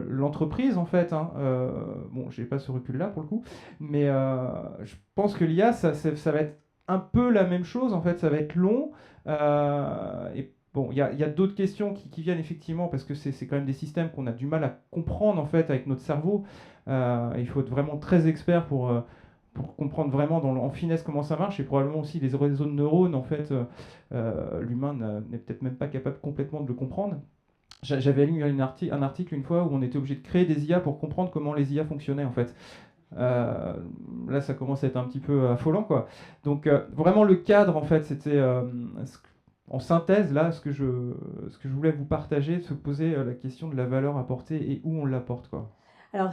l'entreprise, en fait. Hein. Bon, j'ai pas ce recul-là, pour le coup. Mais je pense que l'IA, ça va être un peu la même chose, en fait. Ça va être long. Et bon, il y a d'autres questions qui viennent effectivement, parce que c'est quand même des systèmes qu'on a du mal à comprendre en fait avec notre cerveau. Il faut être vraiment très expert pour comprendre vraiment en finesse comment ça marche, et probablement aussi les réseaux de neurones en fait. L'humain n'est peut-être même pas capable complètement de le comprendre. J'avais lu un article une fois où on était obligé de créer des IA pour comprendre comment les IA fonctionnaient en fait. Là, ça commence à être un petit peu affolant, quoi. Donc, vraiment, le cadre, en fait, c'était en synthèse, là, ce que je voulais vous partager, se poser la question de la valeur apportée et où on l'apporte, quoi. Alors,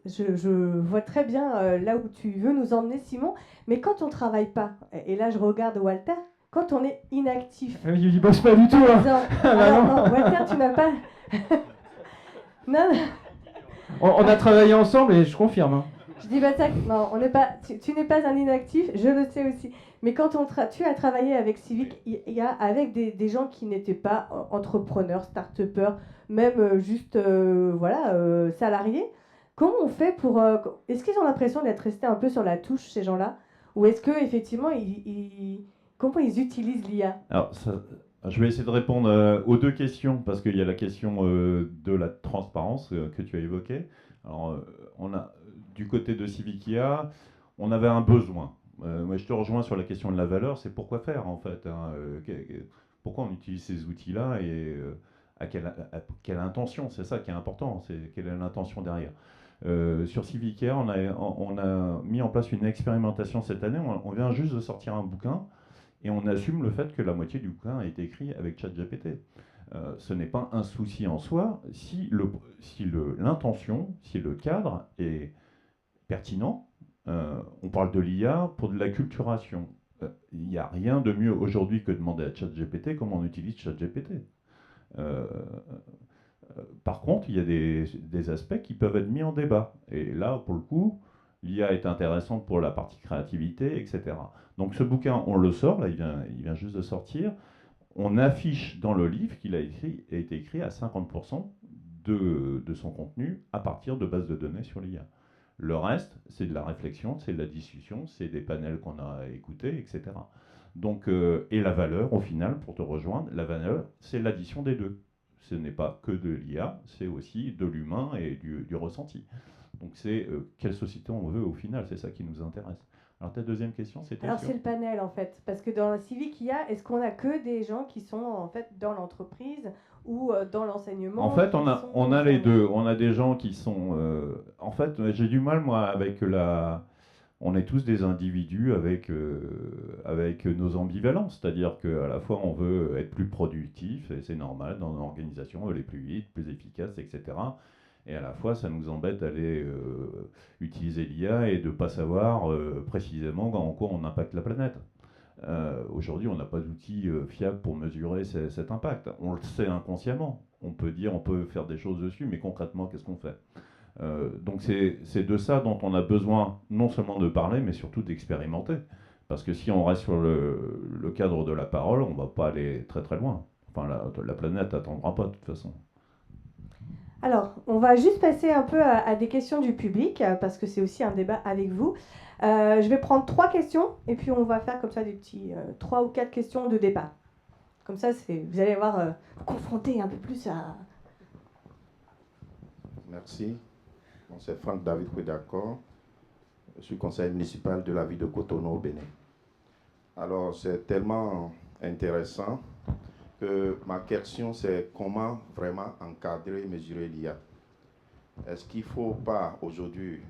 je vois très bien là où tu veux nous emmener, Simon, mais quand on ne travaille pas, et là je regarde Walter, quand on est inactif... Il ne bosse pas du tout, hein. Non, Walter, tu n'as pas... Non. On a travaillé ensemble et je confirme. Hein. Je dis ça, non, on n'est pas, tu n'es pas un inactif, je le sais aussi. Mais quand tu as travaillé avec Civic IA, avec des gens qui n'étaient pas entrepreneurs, start-upers, même juste salariés, comment on fait pour... est-ce qu'ils ont l'impression d'être restés un peu sur la touche, ces gens-là? Ou est-ce qu'effectivement, comment ils utilisent l'IA? Alors, je vais essayer de répondre aux deux questions, parce qu'il y a la question de la transparence que tu as évoquée. Alors, du côté de Civic IA, on avait un besoin. Moi, je te rejoins sur la question de la valeur, c'est pourquoi faire en fait. Hein, pourquoi on utilise ces outils-là et à quelle intention? C'est ça qui est important, c'est quelle est l'intention derrière. Sur Civic IA, on a mis en place une expérimentation cette année. On vient juste de sortir un bouquin et on assume le fait que la moitié du bouquin a été écrit avec ChatGPT. Ce n'est pas un souci en soi si l'intention, si le cadre est pertinent. On parle de l'IA pour de l'acculturation. Il n'y a rien de mieux aujourd'hui que de demander à ChatGPT comment on utilise ChatGPT. Par contre, il y a des aspects qui peuvent être mis en débat. Et là, pour le coup, l'IA est intéressante pour la partie créativité, etc. Donc ce bouquin, on le sort, là, il vient juste de sortir. On affiche dans le livre qu'il a été écrit à 50% de son contenu à partir de bases de données sur l'IA. Le reste, c'est de la réflexion, c'est de la discussion, c'est des panels qu'on a écoutés, etc. Donc, et la valeur, au final, pour te rejoindre, la valeur, c'est l'addition des deux. Ce n'est pas que de l'IA, c'est aussi de l'humain et du ressenti. Donc c'est quelle société on veut au final, c'est ça qui nous intéresse. Alors ta deuxième question, c'était... Alors c'est le panel en fait, parce que dans la Civic IA, est-ce qu'on a que des gens qui sont en fait dans l'entreprise ou dans l'enseignement? En fait, on a les deux. On a des gens qui sont... en fait, j'ai du mal, moi, avec on est tous des individus avec nos ambivalences, c'est-à-dire qu'à la fois on veut être plus productif, et c'est normal dans une organisation, on veut aller plus vite, plus efficace, etc. Et à la fois ça nous embête d'aller utiliser l'IA et de ne pas savoir précisément en quoi on impacte la planète. Aujourd'hui, on n'a pas d'outils fiables pour mesurer cet impact. On le sait inconsciemment. On peut dire, on peut faire des choses dessus, mais concrètement, qu'est-ce qu'on fait? Donc c'est de ça dont on a besoin, non seulement de parler, mais surtout d'expérimenter. Parce que si on reste sur le cadre de la parole, on ne va pas aller très très loin. Enfin, la planète n'attendra pas de toute façon. Alors, on va juste passer un peu à des questions du public, parce que c'est aussi un débat avec vous. Je vais prendre 3 questions, et puis on va faire comme ça des petits 3 ou 4 questions de débat. Comme ça, vous allez voir, vous confronter un peu plus à... Merci. Bon, c'est Franck David Pédacor. Je suis conseiller municipal de la ville de Cotonou au Bénin. Alors, c'est tellement intéressant que ma question, c'est comment vraiment encadrer et mesurer l'IA. Est-ce qu'il ne faut pas aujourd'hui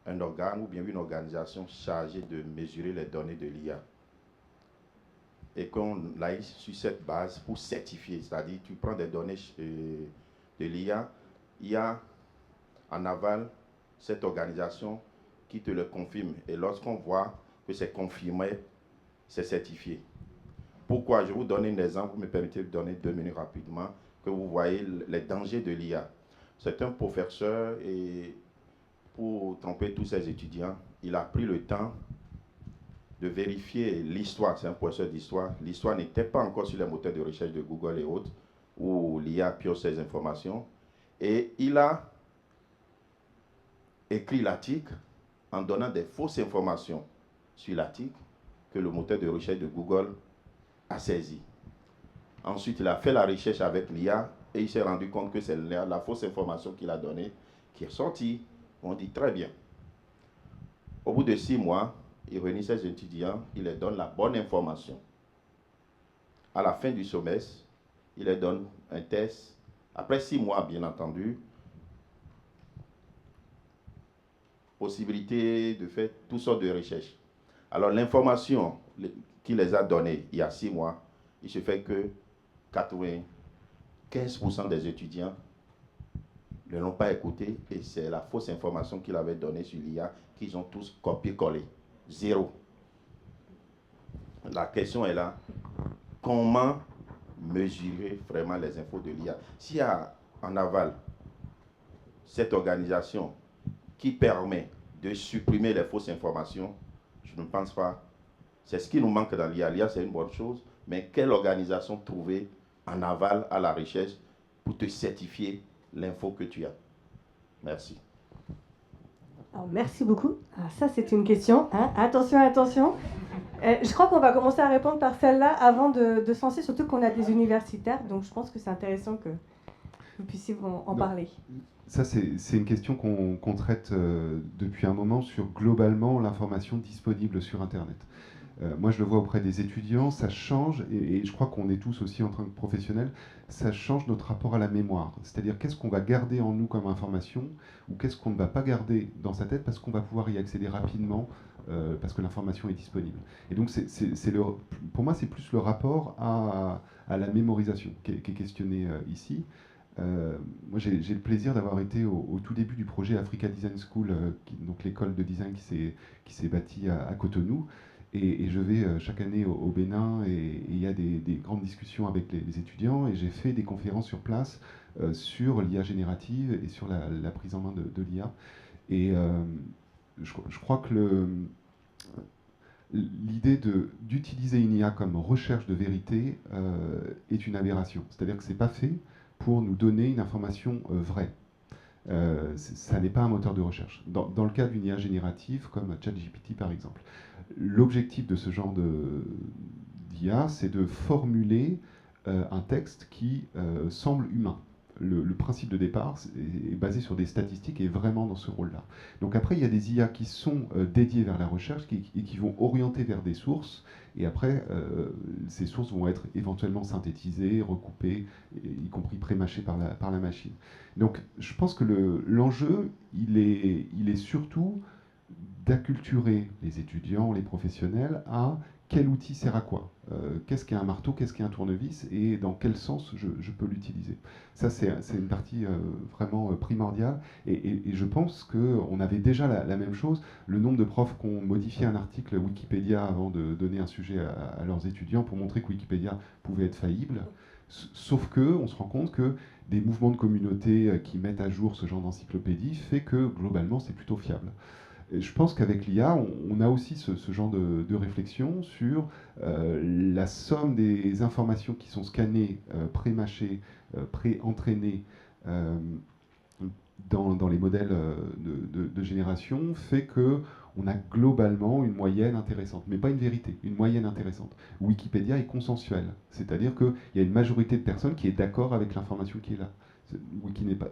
un organe ou bien une organisation chargée de mesurer les données de l'IA et qu'on aille sur cette base pour certifier, c'est-à-dire tu prends des données de l'IA, il y a en aval cette organisation qui te le confirme. Et lorsqu'on voit que c'est confirmé, c'est certifié. Pourquoi? Je vous donne un exemple, vous me permettez de donner 2 minutes rapidement, que vous voyez les dangers de l'IA. C'est un professeur et pour tromper tous ses étudiants, il a pris le temps de vérifier l'histoire. C'est un professeur d'histoire. L'histoire n'était pas encore sur les moteurs de recherche de Google et autres, où l'IA pioche ses informations. Et il a écrit l'article en donnant des fausses informations sur l'article que le moteur de recherche de Google a saisi. Ensuite, il a fait la recherche avec l'IA et il s'est rendu compte que c'est la fausse information qu'il a donnée qui est sortie. On dit très bien. Au bout de 6 mois, il réunit ses étudiants, il leur donne la bonne information. À la fin du semestre, il leur donne un test. Après 6 mois, bien entendu, possibilité de faire toutes sortes de recherches. Alors l'information qu'il les a donnée il y a 6 mois, il se fait que 95% des étudiants ne l'ont pas écouté et c'est la fausse information qu'il avait donnée sur l'IA qu'ils ont tous copié-collé. 0. La question est là, comment mesurer vraiment les infos de l'IA? S'il y a en aval cette organisation qui permet de supprimer les fausses informations, je ne pense pas. C'est ce qui nous manque dans l'IA. L'IA, c'est une bonne chose, mais quelle organisation trouver en aval à la recherche pour te certifier l'info que tu as? Merci. Alors, merci beaucoup. Alors, ça, c'est une question. Hein. Attention, attention. Je crois qu'on va commencer à répondre par celle-là avant de se lancer, surtout qu'on a des universitaires. Donc, je pense que c'est intéressant que vous puissiez en parler. Ça, c'est une question qu'on traite depuis un moment sur globalement l'information disponible sur Internet. Moi, je le vois auprès des étudiants, ça change, et je crois qu'on est tous aussi en tant que professionnels, ça change notre rapport à la mémoire. C'est-à-dire qu'est-ce qu'on va garder en nous comme information, ou qu'est-ce qu'on ne va pas garder dans sa tête parce qu'on va pouvoir y accéder rapidement, parce que l'information est disponible. Et donc, pour moi, c'est plus le rapport à la mémorisation qui est questionné ici. Moi, j'ai le plaisir d'avoir été au tout début du projet Africa Design School, donc l'école de design qui s'est bâtie à Cotonou. Et je vais chaque année au Bénin et il y a des grandes discussions avec les étudiants et j'ai fait des conférences sur place sur l'IA générative et sur la prise en main de l'IA. Et je crois que l'idée d'utiliser une IA comme recherche de vérité est une aberration. C'est-à-dire que ce n'est pas fait pour nous donner une information vraie. Ça n'est pas un moteur de recherche. Dans le cas d'une IA générative, comme ChatGPT par exemple, l'objectif de ce genre d'IA, c'est de formuler un texte qui semble humain. Le principe de départ est basé sur des statistiques et est vraiment dans ce rôle-là. Donc après, il y a des IA qui sont dédiées vers la recherche et qui vont orienter vers des sources. Et après, ces sources vont être éventuellement synthétisées, recoupées, y compris pré-mâchées par la machine. Donc je pense que l'enjeu, il est surtout d'acculturer les étudiants, les professionnels à quel outil sert à quoi, qu'est-ce qu'est un marteau, qu'est-ce qu'est un tournevis et dans quel sens je peux l'utiliser. Ça, c'est une partie vraiment primordiale et je pense qu'on avait déjà la même chose. Le nombre de profs qui ont modifié un article Wikipédia avant de donner un sujet à leurs étudiants pour montrer que Wikipédia pouvait être faillible. Sauf qu'on se rend compte que des mouvements de communauté qui mettent à jour ce genre d'encyclopédie fait que globalement c'est plutôt fiable. Et je pense qu'avec l'IA, on a aussi ce genre de réflexion sur la somme des informations qui sont scannées, pré-mâchées, pré-entraînées dans les modèles de génération, fait qu'on a globalement une moyenne intéressante, mais pas une vérité, une moyenne intéressante. Wikipédia est consensuel, c'est-à-dire qu'il y a une majorité de personnes qui est d'accord avec l'information qui est là.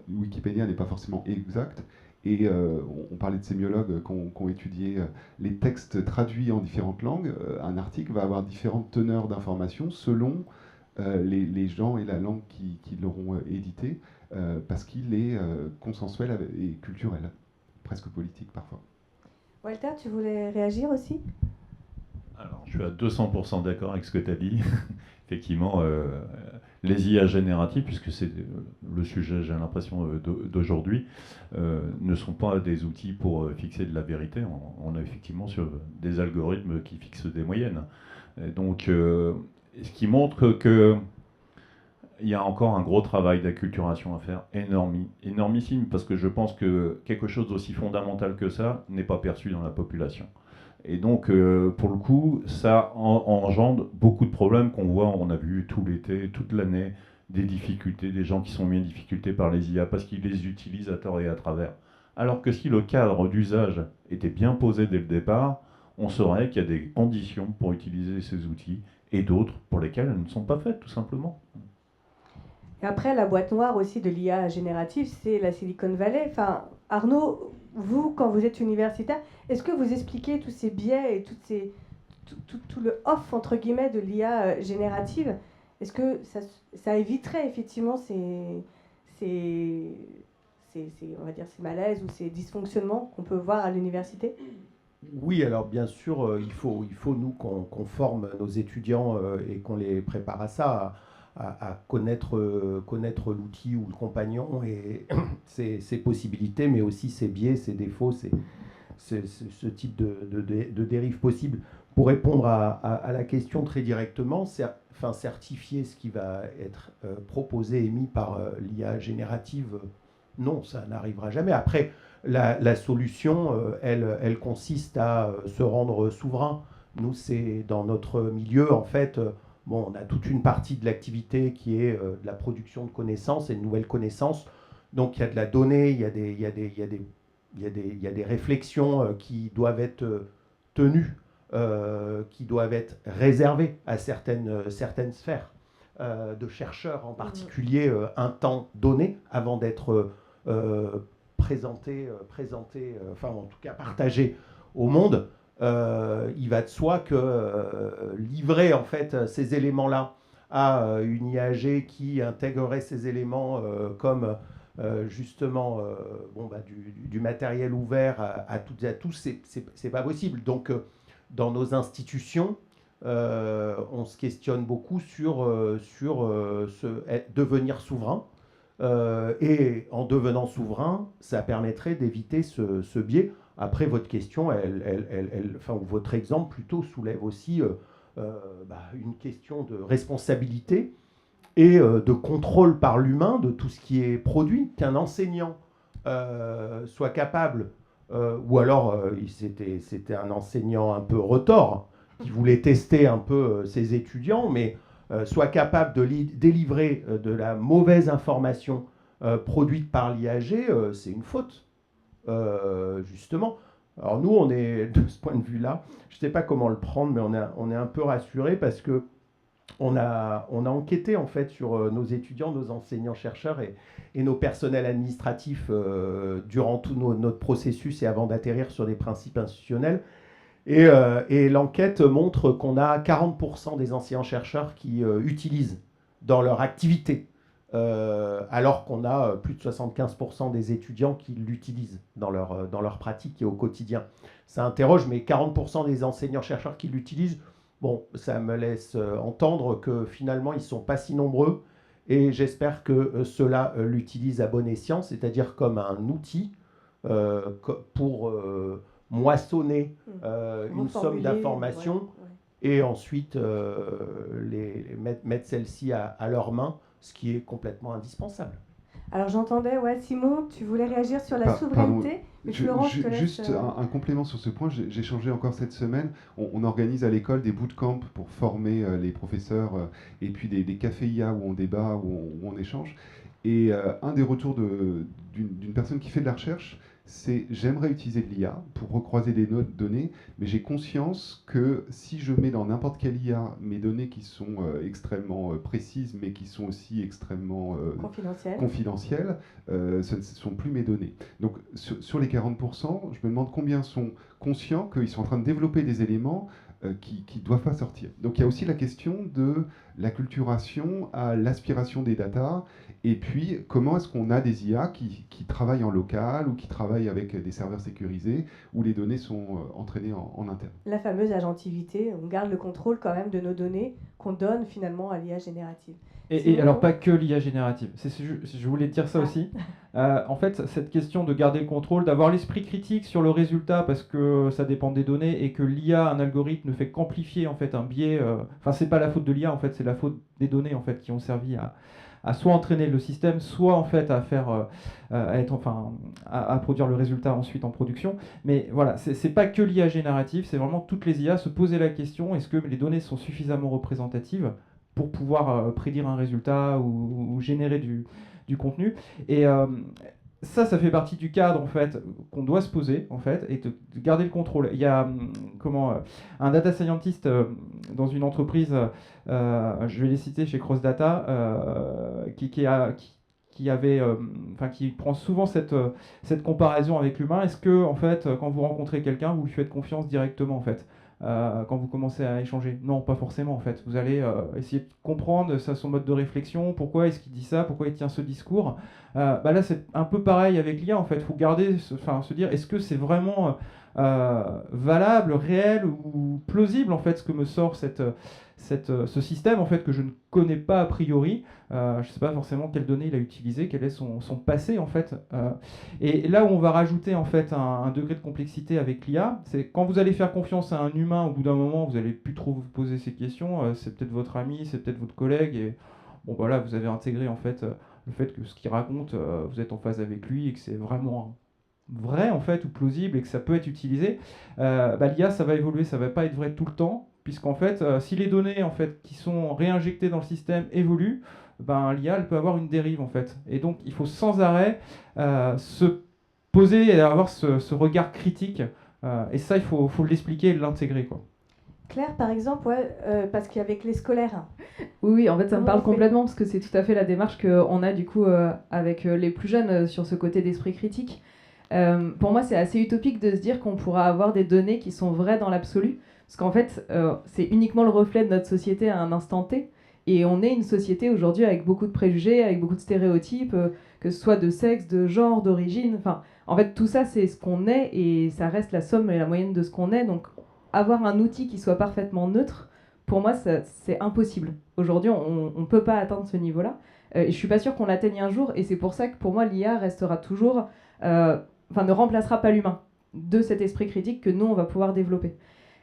Wikipédia n'est pas forcément exact. Et on parlait de sémiologues qui ont étudié les textes traduits en différentes langues. Un article va avoir différentes teneurs d'informations selon les gens et la langue qui l'auront édité, parce qu'il est consensuel et culturel, presque politique parfois. Walter, tu voulais réagir aussi ? Alors, je suis à 200% d'accord avec ce que tu as dit. Effectivement, les IA génératives, puisque c'est le sujet, j'ai l'impression, d'aujourd'hui, ne sont pas des outils pour fixer de la vérité. On a effectivement sur des algorithmes qui fixent des moyennes. Et donc, ce qui montre qu'il y a encore un gros travail d'acculturation à faire, énormissime, parce que je pense que quelque chose d'aussi fondamental que ça n'est pas perçu dans la population. Et donc, pour le coup, ça engendre beaucoup de problèmes qu'on voit, on a vu tout l'été, toute l'année, des difficultés, des gens qui sont mis en difficulté par les IA parce qu'ils les utilisent à tort et à travers. Alors que si le cadre d'usage était bien posé dès le départ, on saurait qu'il y a des conditions pour utiliser ces outils et d'autres pour lesquelles elles ne sont pas faites, tout simplement. Et après, la boîte noire aussi de l'IA générative, c'est la Silicon Valley. Enfin, Arnaud, vous, quand vous êtes universitaire, est-ce que vous expliquez tous ces biais et tout le off, entre guillemets, de l'IA générative? Est-ce que ça éviterait effectivement ces on va dire, ces malaises ou ces dysfonctionnements qu'on peut voir à l'université? Oui, alors bien sûr, il faut nous, qu'on forme nos étudiants et qu'on les prépare à ça, à connaître l'outil ou le compagnon et ses possibilités, mais aussi ses biais, ses défauts, ce type de dérive possible. Pour répondre à la question très directement, certifier ce qui va être proposé, émis par l'IA générative, non, ça n'arrivera jamais. Après, la solution, elle consiste à se rendre souverain. Nous, c'est dans notre milieu, en fait, on a toute une partie de l'activité qui est de la production de connaissances et de nouvelles connaissances. Donc, il y a de la donnée, il y a des réflexions qui doivent être tenues, qui doivent être réservées à certaines sphères de chercheurs, en particulier un temps donné, avant d'être présenté, enfin en tout cas partagé au monde. Il va de soi que livrer en fait ces éléments-là à une IAG qui intégrerait ces éléments comme justement du matériel ouvert à toutes et à tous, c'est pas possible. Donc dans nos institutions, on se questionne beaucoup sur devenir souverain. Et en devenant souverain, ça permettrait d'éviter ce biais. Après, votre question, ou votre exemple plutôt soulève aussi une question de responsabilité et de contrôle par l'humain de tout ce qui est produit. Qu'un enseignant soit capable, ou alors c'était un enseignant un peu retors, qui voulait tester un peu ses étudiants, mais soit capable de délivrer de la mauvaise information produite par l'IAG, c'est une faute, justement. Alors nous, on est, de ce point de vue-là, je ne sais pas comment le prendre, mais on est un peu rassurés parce que on a enquêté en fait sur nos étudiants, nos enseignants-chercheurs et nos personnels administratifs durant tout notre processus et avant d'atterrir sur des principes institutionnels. Et l'enquête montre qu'on a 40% des enseignants-chercheurs qui utilisent dans leur activité alors qu'on a plus de 75% des étudiants qui l'utilisent dans leur pratique et au quotidien. Ça interroge, mais 40% des enseignants-chercheurs qui l'utilisent, bon, ça me laisse entendre que finalement, ils ne sont pas si nombreux, et j'espère que ceux-là l'utilisent à bon escient, c'est-à-dire comme un outil pour moissonner une somme d'informations, et ensuite mettre celles-ci à leurs mains, ce qui est complètement indispensable. Alors j'entendais, Simon, tu voulais réagir sur la souveraineté. Mais Florence, je te laisse, juste un complément sur ce point. J'ai changé encore cette semaine. On organise à l'école des bootcamps pour former les professeurs et puis des cafés IA où on débat, où on échange. Et un des retours d'une personne qui fait de la recherche, c'est j'aimerais utiliser de l'IA pour recroiser des données, mais j'ai conscience que si je mets dans n'importe quelle IA mes données qui sont extrêmement précises, mais qui sont aussi extrêmement confidentielles, ce ne sont plus mes données. Donc sur les 40%, je me demande combien sont conscients qu'ils sont en train de développer des éléments qui ne doivent pas sortir. Donc il y a aussi la question de l'acculturation à l'aspiration des data, et puis comment est-ce qu'on a des IA qui travaillent en local ou qui travaillent avec des serveurs sécurisés où les données sont entraînées en interne. La fameuse agentivité, on garde le contrôle quand même de nos données qu'on donne finalement à l'IA générative. Et alors pas que l'IA générative, je voulais dire ça aussi. En fait, cette question de garder le contrôle, d'avoir l'esprit critique sur le résultat parce que ça dépend des données et que l'IA, un algorithme, ne fait qu'amplifier en fait un biais. Enfin, c'est pas la faute de l'IA en fait, c'est la faute des données en fait qui ont servi à soit entraîner le système, soit en fait à faire, à produire le résultat ensuite en production. Mais voilà, c'est pas que l'IA générative, c'est vraiment toutes les IA se poser la question est-ce que les données sont suffisamment représentatives pour pouvoir prédire un résultat ou générer du contenu. Et ça fait partie du cadre en fait qu'on doit se poser en fait et de garder le contrôle. Il y a un data scientist dans une entreprise, je vais les citer chez CrossData, qui prend souvent cette comparaison avec l'humain. Est-ce que en fait quand vous rencontrez quelqu'un, vous lui faites confiance directement en fait? Quand vous commencez à échanger. Non, pas forcément en fait. Vous allez essayer de comprendre son mode de réflexion, pourquoi est-ce qu'il dit ça, pourquoi il tient ce discours. Là, c'est un peu pareil avec l'IA en fait. Il faut se dire, est-ce que c'est vraiment valable, réel ou plausible en fait ce que me sort ce système en fait que je ne connais pas a priori. Je ne sais pas forcément quelles données il a utilisées, quel est son passé en fait. Et là où on va rajouter en fait un degré de complexité avec l'IA, c'est quand vous allez faire confiance à un humain, au bout d'un moment, vous n'allez plus trop vous poser ces questions. C'est peut-être votre ami, c'est peut-être votre collègue, et bon voilà, vous avez intégré en fait le fait que ce qu'il raconte, vous êtes en phase avec lui et que c'est vraiment vrai en fait ou plausible et que ça peut être utilisé. L'IA ça va évoluer, ça va pas être vrai tout le temps, puisqu'en fait si les données en fait qui sont réinjectées dans le système évoluent, l'IA elle peut avoir une dérive en fait, et donc il faut sans arrêt se poser et avoir ce regard critique, et ça il faut l'expliquer et l'intégrer quoi. Claire, par exemple, parce qu'avec les scolaires. Oui, en fait, ça me parle complètement parce que c'est tout à fait la démarche qu'on a du coup avec les plus jeunes sur ce côté d'esprit critique. Pour moi, c'est assez utopique de se dire qu'on pourra avoir des données qui sont vraies dans l'absolu, parce qu'en fait, c'est uniquement le reflet de notre société à un instant T, et on est une société aujourd'hui avec beaucoup de préjugés, avec beaucoup de stéréotypes, que ce soit de sexe, de genre, d'origine. Enfin, en fait, tout ça, c'est ce qu'on est, et ça reste la somme et la moyenne de ce qu'on est. Donc, avoir un outil qui soit parfaitement neutre, pour moi, c'est impossible. Aujourd'hui, on ne peut pas atteindre ce niveau-là. Et je suis pas sûre qu'on l'atteigne un jour, et c'est pour ça que pour moi, l'IA restera toujours... ne remplacera pas l'humain de cet esprit critique que nous, on va pouvoir développer.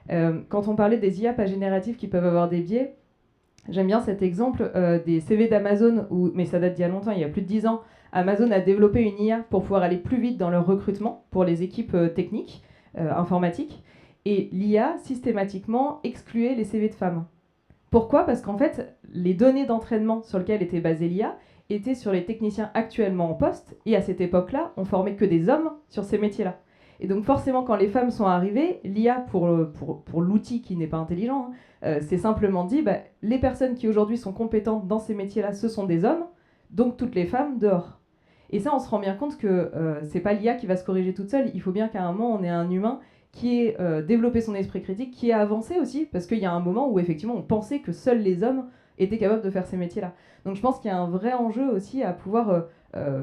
Quand on parlait des IA pas génératives qui peuvent avoir des biais, j'aime bien cet exemple des CV d'Amazon, mais ça date d'il y a longtemps, il y a plus de 10 ans. Amazon a développé une IA pour pouvoir aller plus vite dans leur recrutement pour les équipes techniques, informatiques, et l'IA, systématiquement, excluait les CV de femmes. Pourquoi ? Parce qu'en fait, les données d'entraînement sur lesquelles était basée l'IA étaient sur les techniciens actuellement en poste, et à cette époque-là, on formait que des hommes sur ces métiers-là. Et donc forcément, quand les femmes sont arrivées, l'IA, pour l'outil qui n'est pas intelligent, c'est simplement dit, les personnes qui aujourd'hui sont compétentes dans ces métiers-là, ce sont des hommes, donc toutes les femmes dehors. Et ça, on se rend bien compte que c'est pas l'IA qui va se corriger toute seule, il faut bien qu'à un moment, on ait un humain qui ait développé son esprit critique, qui ait avancé aussi, parce qu'il y a un moment où effectivement, on pensait que seuls les hommes étaient capables de faire ces métiers-là. Donc je pense qu'il y a un vrai enjeu aussi à pouvoir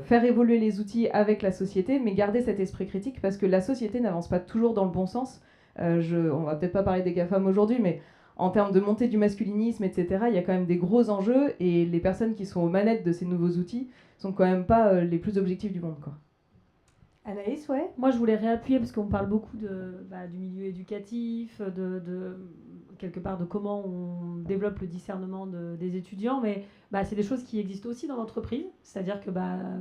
faire évoluer les outils avec la société, mais garder cet esprit critique, parce que la société n'avance pas toujours dans le bon sens. On va peut-être pas parler des GAFAM aujourd'hui, mais en termes de montée du masculinisme, etc., il y a quand même des gros enjeux, et les personnes qui sont aux manettes de ces nouveaux outils sont quand même pas les plus objectives du monde, quoi. Anaïs, ouais. Moi, je voulais réappuyer parce qu'on parle beaucoup du milieu éducatif, quelque part de comment on développe le discernement des étudiants, mais c'est des choses qui existent aussi dans l'entreprise. C'est-à-dire que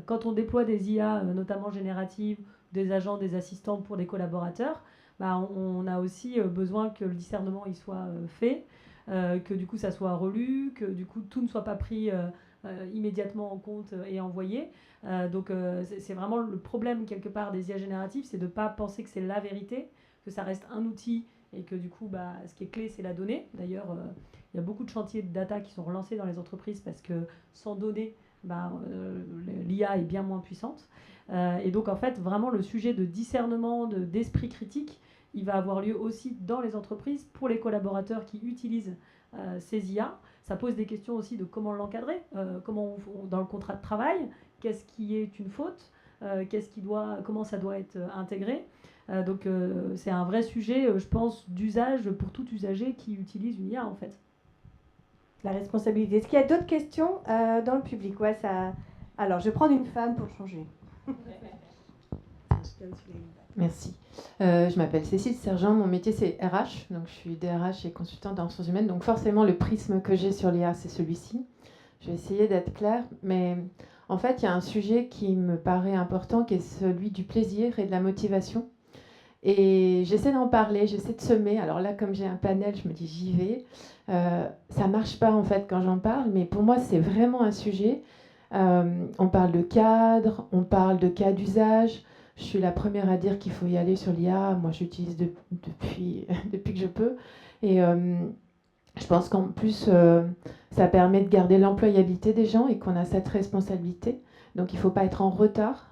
quand on déploie des IA, notamment génératives, des agents, des assistants pour des collaborateurs, on a aussi besoin que le discernement il soit fait, que du coup ça soit relu, que du coup tout ne soit pas pris immédiatement en compte et envoyé. Donc c'est vraiment le problème quelque part des IA génératives, c'est de ne pas penser que c'est la vérité, que ça reste un outil et que du coup ce qui est clé c'est la donnée. D'ailleurs il y a beaucoup de chantiers de data qui sont relancés dans les entreprises parce que sans données l'IA est bien moins puissante. Et donc en fait vraiment le sujet de discernement, d'esprit critique, il va avoir lieu aussi dans les entreprises pour les collaborateurs qui utilisent ces IA. Ça pose des questions aussi de comment l'encadrer, dans le contrat de travail, qu'est-ce qui est une faute, comment ça doit être intégré. Donc c'est un vrai sujet, je pense, d'usage pour tout usager qui utilise une IA en fait. La responsabilité. Est-ce qu'il y a d'autres questions dans le public? Ouais, ça... Alors, je vais prendre une femme pour changer. Merci. Je m'appelle Cécile Sergent, mon métier c'est RH, donc je suis DRH et consultante en ressources humaines, donc forcément le prisme que j'ai sur l'IA c'est celui-ci. Je vais essayer d'être claire, mais en fait il y a un sujet qui me paraît important qui est celui du plaisir et de la motivation. Et j'essaie d'en parler, j'essaie de semer. Alors là, comme j'ai un panel, je me dis j'y vais. Ça marche pas en fait quand j'en parle, mais pour moi c'est vraiment un sujet. On parle de cadre, on parle de cas d'usage. Je suis la première à dire qu'il faut y aller sur l'IA. Moi, j'utilise depuis que je peux. Et je pense qu'en plus, ça permet de garder l'employabilité des gens et qu'on a cette responsabilité. Donc, il ne faut pas être en retard.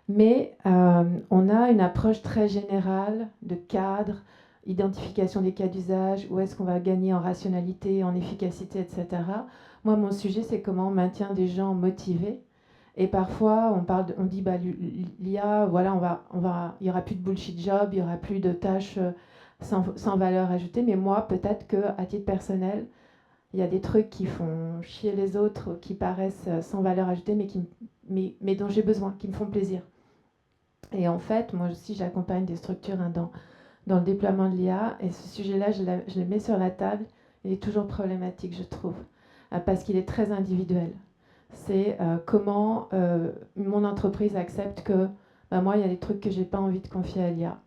Mais on a une approche très générale de cadre, identification des cas d'usage, où est-ce qu'on va gagner en rationalité, en efficacité, etc. Moi, mon sujet, c'est comment on maintient des gens motivés. Et parfois, on dit l'IA, voilà, il n'y aura plus de bullshit job, il n'y aura plus de tâches sans valeur ajoutée. Mais moi, peut-être qu'à titre personnel, il y a des trucs qui font chier les autres, qui paraissent sans valeur ajoutée, mais dont j'ai besoin, qui me font plaisir. Et en fait, moi aussi, j'accompagne des structures dans le déploiement de l'IA. Et ce sujet-là, je le mets sur la table. Il est toujours problématique, je trouve, parce qu'il est très individuel. C'est comment mon entreprise accepte que moi, il y a des trucs que je n'ai pas envie de confier à l'IA.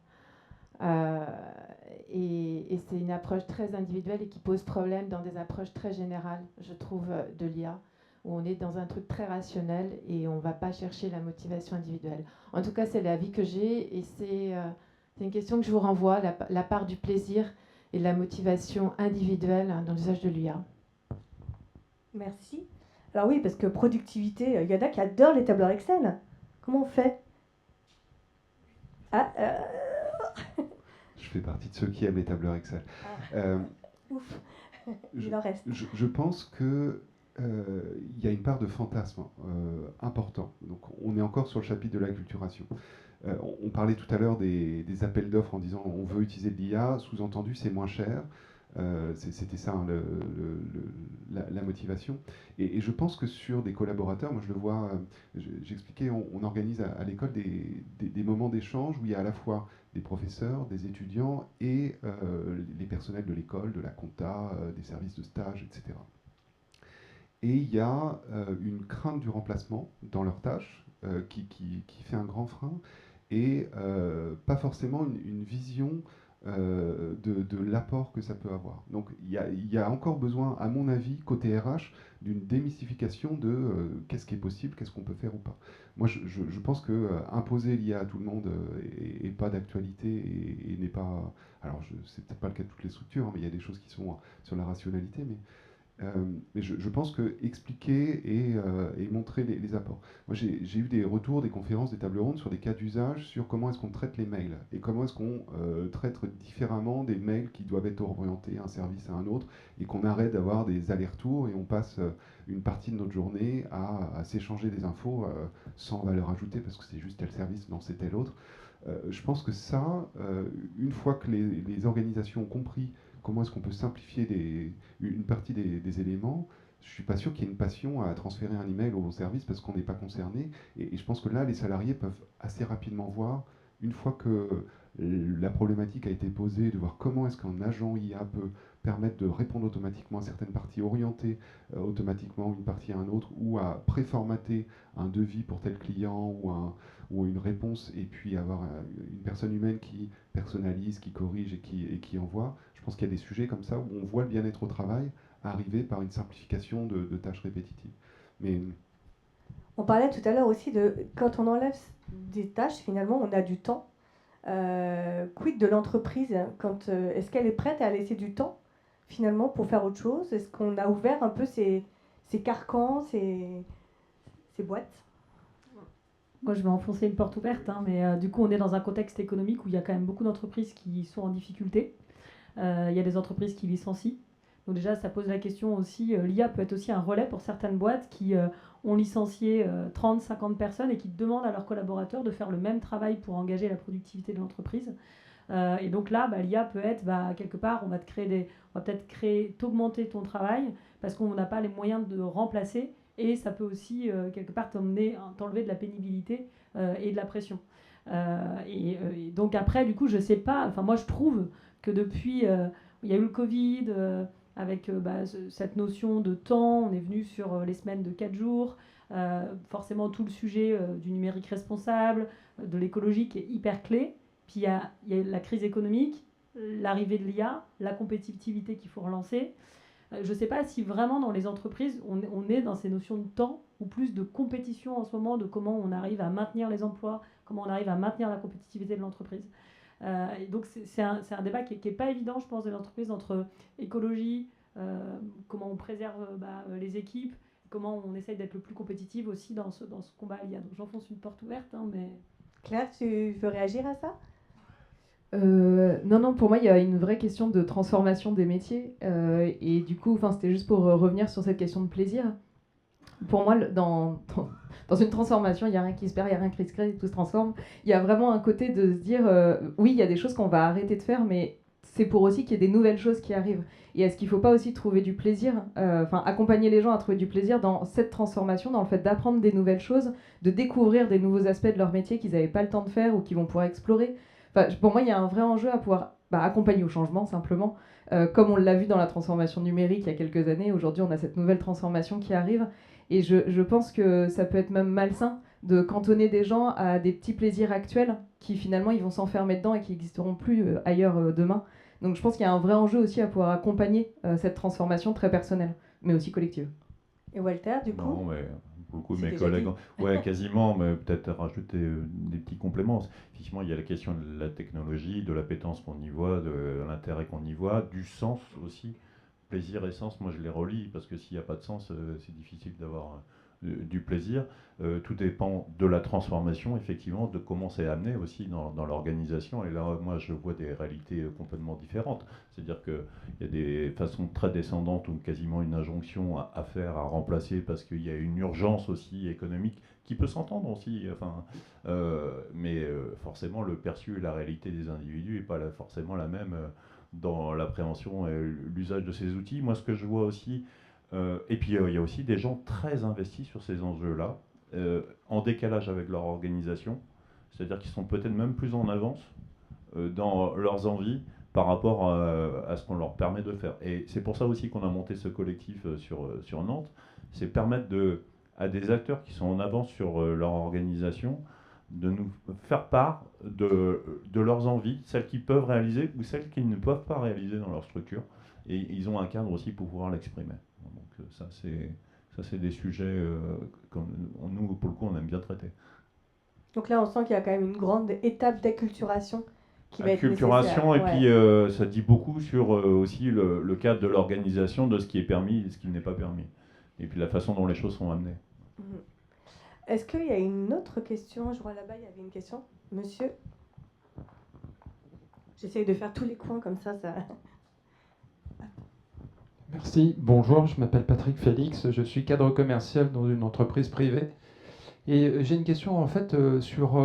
Et c'est une approche très individuelle et qui pose problème dans des approches très générales, je trouve, de l'IA, où on est dans un truc très rationnel et on ne va pas chercher la motivation individuelle. En tout cas, c'est l'avis que j'ai et c'est une question que je vous renvoie, la part du plaisir et de la motivation individuelle dans l'usage de l'IA. Merci. Alors oui, parce que productivité, il y en a qui adorent les tableurs Excel. Comment on fait? Je fais partie de ceux qui aiment les tableurs Excel. Ouf, il en reste. Je pense qu'il y a une part de fantasme important. Donc on est encore sur le chapitre de l'acculturation. On parlait tout à l'heure des appels d'offres en disant on veut utiliser de l'IA, sous-entendu c'est moins cher. C'était ça hein, la motivation. Et je pense que sur des collaborateurs, moi je le vois, j'expliquais, on organise à l'école des moments d'échange où il y a à la fois des professeurs, des étudiants et les personnels de l'école, de la compta, des services de stage, etc. Et il y a une crainte du remplacement dans leurs tâches qui fait un grand frein et pas forcément une vision de l'apport que ça peut avoir. Donc il y a encore besoin, à mon avis, côté RH, d'une démystification de qu'est-ce qui est possible, qu'est-ce qu'on peut faire ou pas. Moi, je pense que imposer l'IA à tout le monde est pas d'actualité et n'est pas... Alors, c'est peut-être pas le cas de toutes les structures, hein, mais il y a des choses qui sont sur la rationalité. Mais je pense que expliquer et montrer les apports. Moi, j'ai eu des retours, des conférences, des tables rondes sur des cas d'usage, sur comment est-ce qu'on traite les mails et comment est-ce qu'on traite différemment des mails qui doivent être orientés un service à un autre et qu'on arrête d'avoir des allers-retours et on passe une partie de notre journée à s'échanger des infos sans valeur ajoutée parce que c'est juste tel service, non c'est tel autre. Je pense que ça, une fois que les organisations ont compris comment est-ce qu'on peut simplifier une partie des éléments, je ne suis pas sûr qu'il y ait une passion à transférer un email au service parce qu'on n'est pas concerné. Et je pense que là, les salariés peuvent assez rapidement voir, une fois que la problématique a été posée, de voir comment est-ce qu'un agent IA peut permettre de répondre automatiquement à certaines parties, orienter automatiquement une partie à un autre, ou à préformater un devis pour tel client ou une réponse, et puis avoir une personne humaine qui personnalise, qui corrige et qui envoie. Je pense qu'il y a des sujets comme ça où on voit le bien-être au travail arriver par une simplification de tâches répétitives. Mais on parlait tout à l'heure aussi de quand on enlève des tâches, finalement, on a du temps. Quid de l'entreprise est-ce qu'elle est prête à laisser du temps, finalement, pour faire autre chose? Est-ce qu'on a ouvert un peu ces carcans, ces boîtes? Moi, je vais enfoncer une porte ouverte, hein, mais du coup, on est dans un contexte économique où il y a quand même beaucoup d'entreprises qui sont en difficulté. Il y a des entreprises qui licencient. Donc déjà, ça pose la question aussi, l'IA peut être aussi un relais pour certaines boîtes qui ont licencié 30, 50 personnes et qui demandent à leurs collaborateurs de faire le même travail pour engager la productivité de l'entreprise. Et donc là, l'IA peut être, quelque part, on va peut-être t'augmenter ton travail parce qu'on n'a pas les moyens de remplacer, et ça peut aussi, quelque part, t'enlever de la pénibilité et de la pression. Et donc après, du coup, je sais pas, enfin moi je trouve que depuis, il y a eu le Covid, avec cette notion de temps, on est venu sur les semaines de 4 jours, forcément tout le sujet du numérique responsable, de l'écologie qui est hyper clé, puis il y a la crise économique, l'arrivée de l'IA, la compétitivité qu'il faut relancer. Je ne sais pas si vraiment dans les entreprises, on est dans ces notions de temps ou plus de compétition en ce moment, de comment on arrive à maintenir les emplois, comment on arrive à maintenir la compétitivité de l'entreprise. Et donc c'est un débat qui n'est pas évident, je pense, de l'entreprise, entre écologie, comment on préserve les équipes, comment on essaye d'être le plus compétitif aussi dans ce combat à l'IA. Donc j'enfonce une porte ouverte, hein, mais... Claire, tu veux réagir à ça? Non, pour moi, il y a une vraie question de transformation des métiers. Et du coup, c'était juste pour revenir sur cette question de plaisir. Pour moi, dans une transformation, il n'y a rien qui se perd, il n'y a rien qui se crée, tout se transforme. Il y a vraiment un côté de se dire, oui, il y a des choses qu'on va arrêter de faire, mais c'est pour aussi qu'il y ait des nouvelles choses qui arrivent. Et est-ce qu'il ne faut pas aussi trouver du plaisir, accompagner les gens à trouver du plaisir dans cette transformation, dans le fait d'apprendre des nouvelles choses, de découvrir des nouveaux aspects de leur métier qu'ils n'avaient pas le temps de faire ou qu'ils vont pouvoir explorer. Pour moi, il y a un vrai enjeu à pouvoir accompagner au changement, simplement. Comme on l'a vu dans la transformation numérique il y a quelques années, aujourd'hui, on a cette nouvelle transformation qui arrive. Et je pense que ça peut être même malsain de cantonner des gens à des petits plaisirs actuels qui, finalement, ils vont s'enfermer dedans et qui n'existeront plus ailleurs demain. Donc je pense qu'il y a un vrai enjeu aussi à pouvoir accompagner cette transformation très personnelle, mais aussi collective. Et Walter, du coup? Non, mais pour le coup, mes collègues... Ouais, quasiment, mais peut-être rajouter des petits compléments. Effectivement, il y a la question de la technologie, de l'appétence qu'on y voit, de l'intérêt qu'on y voit, du sens aussi. Plaisir et sens, moi je les relie, parce que s'il n'y a pas de sens, c'est difficile d'avoir du plaisir. Tout dépend de la transformation, effectivement, de comment c'est amené aussi dans l'organisation. Et là, moi, je vois des réalités complètement différentes. C'est-à-dire qu'il y a des façons très descendantes ou quasiment une injonction à faire, à remplacer, parce qu'il y a une urgence aussi économique qui peut s'entendre aussi. Mais forcément, le perçu et la réalité des individus n'est pas forcément la même dans l'appréhension et l'usage de ces outils. Moi, ce que je vois aussi... et puis il y a aussi des gens très investis sur ces enjeux-là, en décalage avec leur organisation, c'est-à-dire qu'ils sont peut-être même plus en avance dans leurs envies par rapport à ce qu'on leur permet de faire. Et c'est pour ça aussi qu'on a monté ce collectif sur Nantes, c'est permettre à des acteurs qui sont en avance sur leur organisation de nous faire part de leurs envies, celles qu'ils peuvent réaliser ou celles qu'ils ne peuvent pas réaliser dans leur structure. Et ils ont un cadre aussi pour pouvoir l'exprimer. Donc ça, c'est des sujets que nous, pour le coup, on aime bien traiter. Donc là, on sent qu'il y a quand même une grande étape d'acculturation qui va être acculturation, nécessaire. et puis ça dit beaucoup sur aussi le cadre de l'organisation, de ce qui est permis et ce qui n'est pas permis. Et puis la façon dont les choses sont amenées. Est-ce qu'il y a une autre question? Je vois là-bas, il y avait une question. Monsieur? J'essaye de faire tous les coins comme ça. Merci. Bonjour, je m'appelle Patrick Félix, je suis cadre commercial dans une entreprise privée. Et j'ai une question en fait sur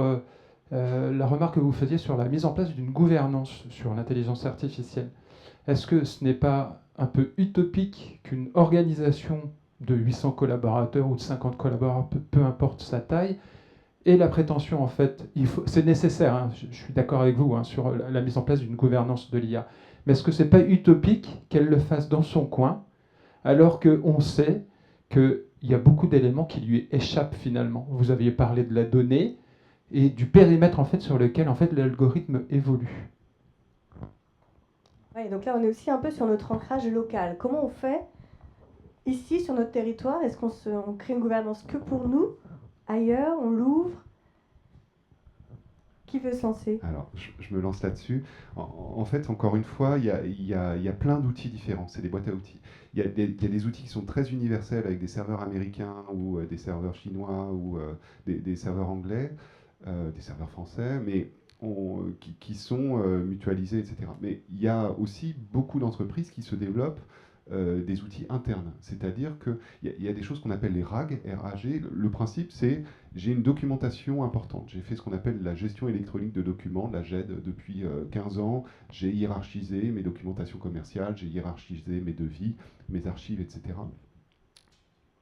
la remarque que vous faisiez sur la mise en place d'une gouvernance sur l'intelligence artificielle. Est-ce que ce n'est pas un peu utopique qu'une organisation de 800 collaborateurs ou de 50 collaborateurs, peu importe sa taille, ait la prétention, en fait, c'est nécessaire, hein, je suis d'accord avec vous, hein, sur la mise en place d'une gouvernance de l'IA, mais est-ce que ce n'est pas utopique qu'elle le fasse dans son coin, alors qu'on sait qu'il y a beaucoup d'éléments qui lui échappent finalement? Vous aviez parlé de la donnée et du périmètre en fait, sur lequel en fait, l'algorithme évolue. Ouais, donc là, on est aussi un peu sur notre ancrage local. Comment on fait ici, sur notre territoire? Est-ce qu'on crée une gouvernance que pour nous? Ailleurs, on l'ouvre? Qui veut se lancer? Alors, je me lance là-dessus. En fait, encore une fois, il y a plein d'outils différents. C'est des boîtes à outils. Il y a des outils qui sont très universels avec des serveurs américains ou des serveurs chinois ou des serveurs anglais, des serveurs français, mais qui sont mutualisés, etc. Mais il y a aussi beaucoup d'entreprises qui se développent des outils internes. C'est-à-dire qu'il y a des choses qu'on appelle les RAG, R-A-G. Le principe, c'est j'ai une documentation importante. J'ai fait ce qu'on appelle la gestion électronique de documents, la GED, depuis 15 ans. J'ai hiérarchisé mes documentations commerciales, j'ai hiérarchisé mes devis, mes archives, etc.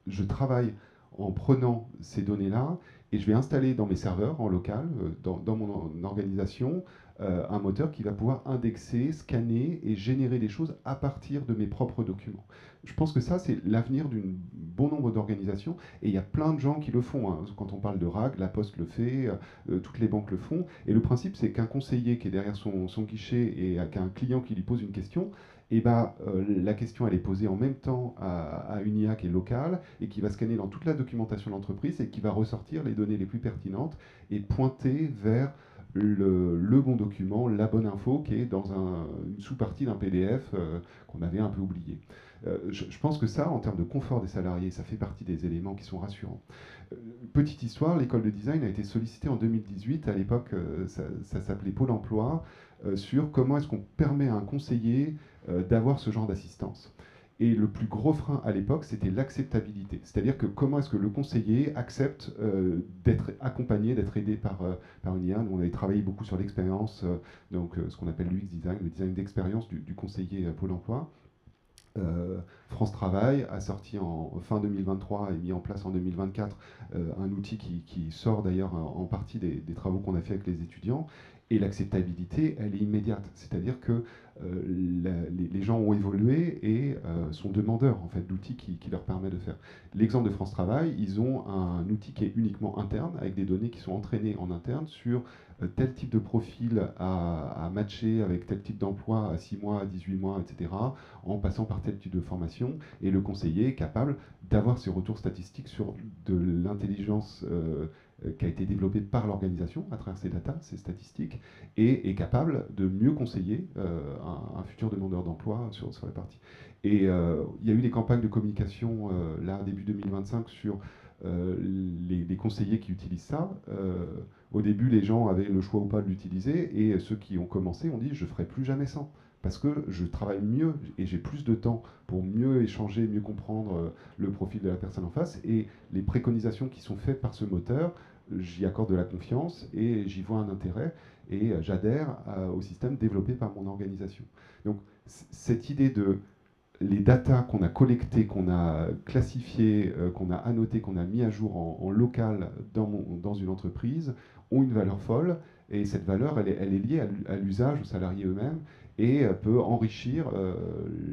Je travaille en prenant ces données-là et je vais installer dans mes serveurs en local, dans mon organisation, un moteur qui va pouvoir indexer, scanner et générer des choses à partir de mes propres documents. Je pense que ça, c'est l'avenir d'un bon nombre d'organisations, et il y a plein de gens qui le font. Hein. Quand on parle de RAG, La Poste le fait, toutes les banques le font, et le principe, c'est qu'un conseiller qui est derrière son guichet et qu'un client qui lui pose une question, et la question elle est posée en même temps à une IA qui est locale et qui va scanner dans toute la documentation de l'entreprise et qui va ressortir les données les plus pertinentes et pointer vers le bon document, la bonne info qui est dans une sous-partie d'un PDF qu'on avait un peu oublié. Je pense que ça, en termes de confort des salariés, ça fait partie des éléments qui sont rassurants. Petite histoire, l'école de design a été sollicitée en 2018, à l'époque ça s'appelait Pôle emploi, sur comment est-ce qu'on permet à un conseiller d'avoir ce genre d'assistance. Et le plus gros frein à l'époque, c'était l'acceptabilité. C'est-à-dire que comment est-ce que le conseiller accepte d'être accompagné, d'être aidé par une IA. Nous, on avait travaillé beaucoup sur l'expérience, donc ce qu'on appelle l'UX design, le design d'expérience du conseiller Pôle emploi. France Travail a sorti en fin 2023 et mis en place en 2024 un outil qui sort d'ailleurs en partie des travaux qu'on a fait avec les étudiants. Et l'acceptabilité, elle est immédiate. C'est-à-dire que les gens ont évolué et sont demandeurs en fait, d'outils qui leur permet de faire. L'exemple de France Travail, ils ont un outil qui est uniquement interne, avec des données qui sont entraînées en interne sur tel type de profil à matcher avec tel type d'emploi à 6 mois, à 18 mois, etc., en passant par tel type de formation. Et le conseiller est capable d'avoir ces retours statistiques sur de l'intelligence qui a été développée par l'organisation à travers ces datas, ces statistiques, et est capable de mieux conseiller un futur demandeur d'emploi sur la partie. Et il y a eu des campagnes de communication là, début 2025, sur les conseillers qui utilisent ça. Au début, les gens avaient le choix ou pas de l'utiliser, et ceux qui ont commencé ont dit « je ne ferai plus jamais ça ». Parce que je travaille mieux et j'ai plus de temps pour mieux échanger, mieux comprendre le profil de la personne en face. Et les préconisations qui sont faites par ce moteur, j'y accorde de la confiance et j'y vois un intérêt. Et j'adhère au système développé par mon organisation. Donc cette idée de les datas qu'on a collectées, qu'on a classifiées, qu'on a annotées, qu'on a mis à jour en local dans une entreprise, ont une valeur folle. Et cette valeur, elle est liée à l'usage, aux salariés eux-mêmes, et peut enrichir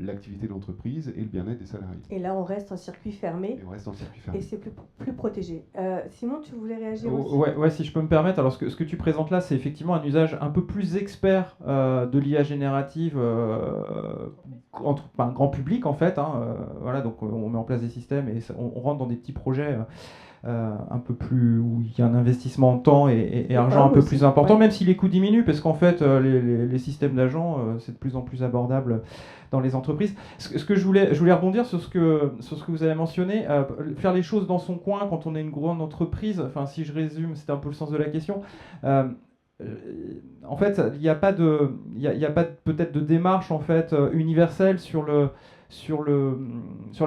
l'activité de l'entreprise et le bien-être des salariés. Et là, on reste en circuit fermé. Et on reste en circuit fermé. Et c'est plus protégé. Simon, tu voulais réagir aussi? Ouais, si je peux me permettre. Alors, ce que tu présentes là, c'est effectivement un usage un peu plus expert de l'IA générative grand public en fait. Voilà, donc on met en place des systèmes et on rentre dans des petits projets un peu plus où il y a un investissement en temps et argent un peu plus important, même si les coûts diminuent, parce qu'en fait les systèmes d'agents c'est de plus en plus abordable dans les entreprises. Ce que je voulais rebondir sur ce que vous avez mentionné, faire les choses dans son coin quand on est une grande entreprise. Enfin, si je résume, c'était un peu le sens de la question. En fait, il n'y a pas peut-être de démarche en fait universelle sur la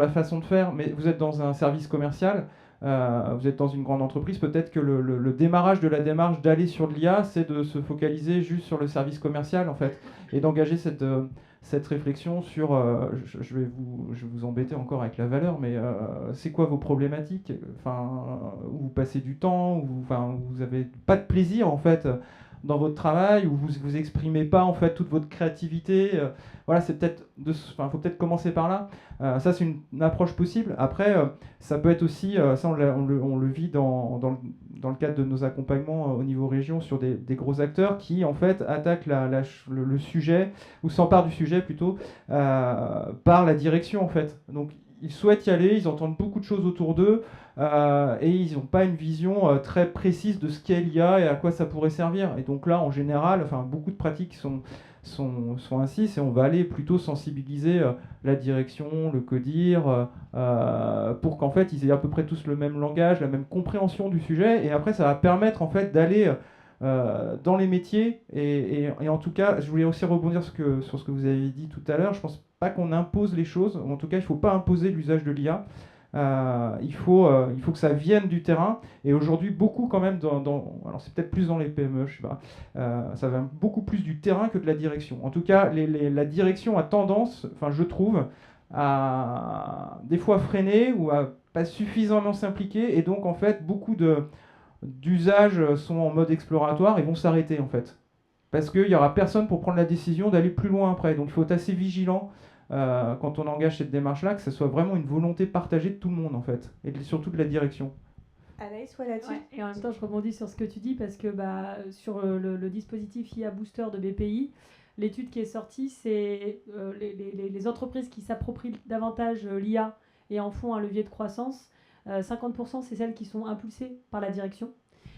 façon de faire. Mais vous êtes dans un service commercial. Vous êtes dans une grande entreprise, peut-être que le démarrage de la démarche d'aller sur de l'IA, c'est de se focaliser juste sur le service commercial en fait, et d'engager cette réflexion sur, je vais vous embêter encore avec la valeur, mais c'est quoi vos problématiques, où vous passez du temps, où vous avez pas de plaisir en fait dans votre travail, où vous exprimez pas en fait toute votre créativité. Voilà, c'est peut-être faut peut-être commencer par là. Ça, c'est une approche possible. Après, ça peut être aussi, ça on le vit dans le cadre de nos accompagnements au niveau région sur des gros acteurs qui en fait attaquent le sujet, ou s'emparent du sujet plutôt, par la direction en fait. Donc ils souhaitent y aller, ils entendent beaucoup de choses autour d'eux, et ils n'ont pas une vision très précise de ce qu'est l'IA et à quoi ça pourrait servir. Et donc là, en général, beaucoup de pratiques sont ainsi, et on va aller plutôt sensibiliser la direction, le CODIR, pour qu'en fait ils aient à peu près tous le même langage, la même compréhension du sujet, et après ça va permettre en fait d'aller dans les métiers, et en tout cas, je voulais aussi rebondir sur ce que vous avez dit tout à l'heure. Je pense pas qu'on impose les choses, ou en tout cas il ne faut pas imposer l'usage de l'IA. Il faut que ça vienne du terrain, et aujourd'hui beaucoup quand même alors c'est peut-être plus dans les PME, je sais pas, ça vient beaucoup plus du terrain que de la direction. En tout cas, la direction a tendance, je trouve, à des fois freiner ou à pas suffisamment s'impliquer, et donc en fait beaucoup d'usages sont en mode exploratoire et vont s'arrêter en fait, parce qu'il n'y aura personne pour prendre la décision d'aller plus loin après. Donc il faut être assez vigilant quand on engage cette démarche-là, que ce soit vraiment une volonté partagée de tout le monde en fait, et surtout de la direction. Anaïs, là-dessus. Ouais, et en même temps, je rebondis sur ce que tu dis, parce que sur le dispositif IA Booster de BPI, l'étude qui est sortie, c'est les entreprises qui s'approprient davantage l'IA et en font un levier de croissance. 50%, c'est celles qui sont impulsées par la direction.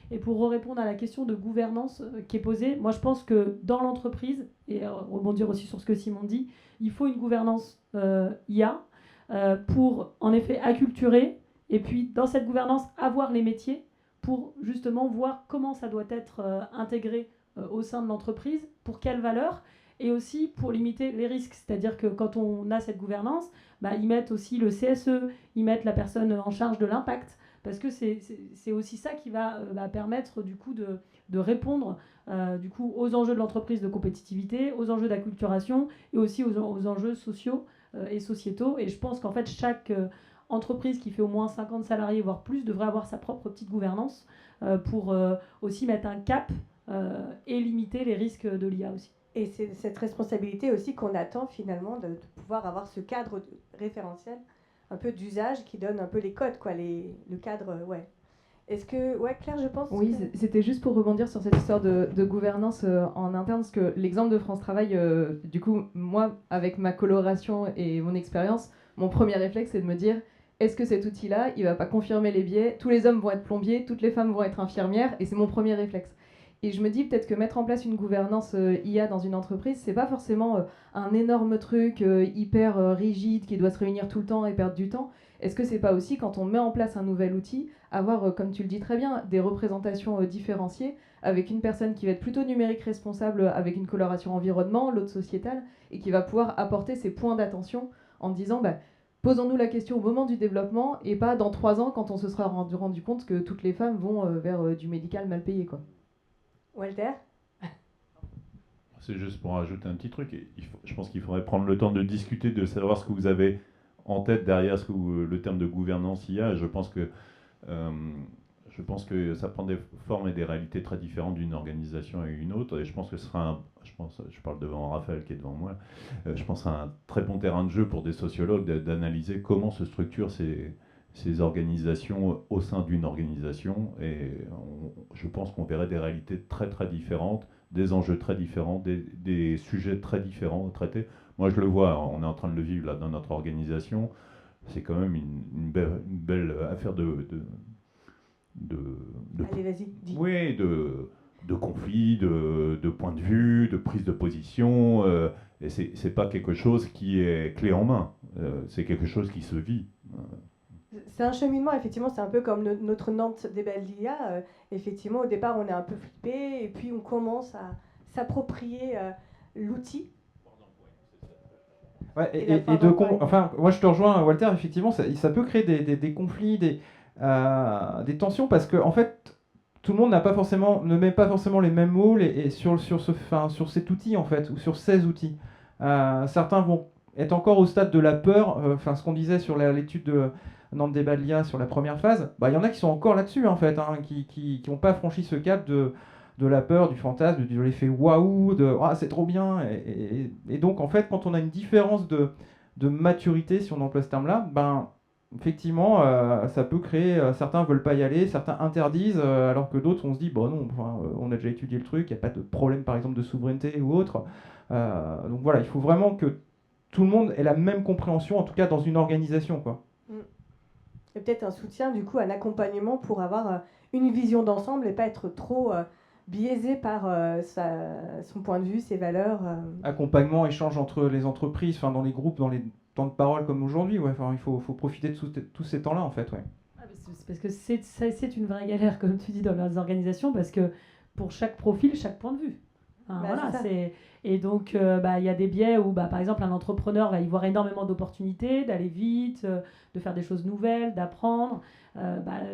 Et pour répondre à la question de gouvernance qui est posée, moi je pense que dans l'entreprise, et rebondir aussi sur ce que Simon dit, il faut une gouvernance IA pour en effet acculturer, et puis dans cette gouvernance avoir les métiers pour justement voir comment ça doit être intégré au sein de l'entreprise, pour quelles valeurs, et aussi pour limiter les risques. C'est-à-dire que quand on a cette gouvernance, ils mettent aussi le CSE, ils mettent la personne en charge de l'impact, parce que c'est aussi ça qui va permettre du coup de répondre du coup aux enjeux de l'entreprise de compétitivité, aux enjeux d'acculturation, et aussi aux enjeux sociaux et sociétaux. Et je pense qu'en fait chaque entreprise qui fait au moins 50 salariés, voire plus, devrait avoir sa propre petite gouvernance pour aussi mettre un cap et limiter les risques de l'IA aussi. Et c'est cette responsabilité aussi qu'on attend finalement de pouvoir avoir ce cadre référentiel, un peu d'usage qui donne un peu les codes, quoi, le cadre, ouais. Est-ce que, Claire, je pense. Oui, c'était juste pour rebondir sur cette histoire de gouvernance en interne, parce que l'exemple de France Travail, du coup, moi, avec ma coloration et mon expérience, mon premier réflexe, c'est de me dire, est-ce que cet outil-là, il va pas confirmer les biais? Tous les hommes vont être plombiers, toutes les femmes vont être infirmières, et c'est mon premier réflexe. Et je me dis peut-être que mettre en place une gouvernance IA dans une entreprise, c'est pas forcément un énorme truc hyper rigide qui doit se réunir tout le temps et perdre du temps. Est-ce que c'est pas aussi, quand on met en place un nouvel outil, avoir, comme tu le dis très bien, des représentations différenciées, avec une personne qui va être plutôt numérique responsable, avec une coloration environnement, l'autre sociétale, et qui va pouvoir apporter ses points d'attention en disant posons-nous la question au moment du développement, et pas dans 3 ans quand on se sera rendu compte que toutes les femmes vont vers du médical mal payé, quoi. Walter? C'est juste pour rajouter un petit truc. Je pense qu'il faudrait prendre le temps de discuter, de savoir ce que vous avez en tête derrière le terme de gouvernance IA. Je pense que ça prend des formes et des réalités très différentes d'une organisation à une autre. Et je pense que ce sera je parle devant Raphaël qui est devant moi, je pense que ce sera un très bon terrain de jeu pour des sociologues d'analyser comment se structurent ces organisations au sein d'une organisation, et je pense qu'on verrait des réalités très très différentes, des enjeux très différents, des sujets très différents à traiter. moi je le vois, on est en train de le vivre là dans notre organisation, c'est quand même une belle affaire de Allez, vas-y, dis. oui, de conflits, de points de vue, de prise de position, et c'est pas quelque chose qui est clé en main, c'est quelque chose qui se vit. C'est un cheminement, effectivement, c'est un peu comme notre Nantes des belles d'IA. Effectivement, au départ, on est un peu flippé, et puis on commence à s'approprier l'outil. Ouais, enfin, moi je te rejoins, Walter, effectivement, ça peut créer des conflits, des tensions, parce que en fait, tout le monde ne met pas forcément les mêmes mots sur cet outil, en fait, ou sur ces outils. Certains vont être encore au stade de la peur, ce qu'on disait sur l'étude de Nantes Débat de l'IA sur la première phase, il y en a qui sont encore là-dessus, en fait, qui n'ont pas franchi ce cap de la peur, du fantasme, de l'effet waouh, c'est trop bien. Et donc, en fait, quand on a une différence de maturité, si on emploie ce terme-là, effectivement, ça peut créer. Certains veulent pas y aller, certains interdisent, alors que d'autres, on se dit, non, on a déjà étudié le truc, il n'y a pas de problème, par exemple, de souveraineté ou autre. Donc voilà, il faut vraiment que tout le monde ait la même compréhension, en tout cas dans une organisation, quoi. Et peut-être un soutien, du coup, un accompagnement pour avoir une vision d'ensemble et pas être trop biaisé par son point de vue, ses valeurs. Accompagnement, échange entre les entreprises, dans les groupes, dans les temps de parole comme aujourd'hui. Ouais, il faut profiter de tous ces temps-là, en fait. Ouais. C'est parce que c'est une vraie galère, comme tu dis, dans les organisations, parce que pour chaque profil, chaque point de vue. Voilà, et donc, il y a des biais où, par exemple, un entrepreneur va y voir énormément d'opportunités, d'aller vite, de faire des choses nouvelles, d'apprendre.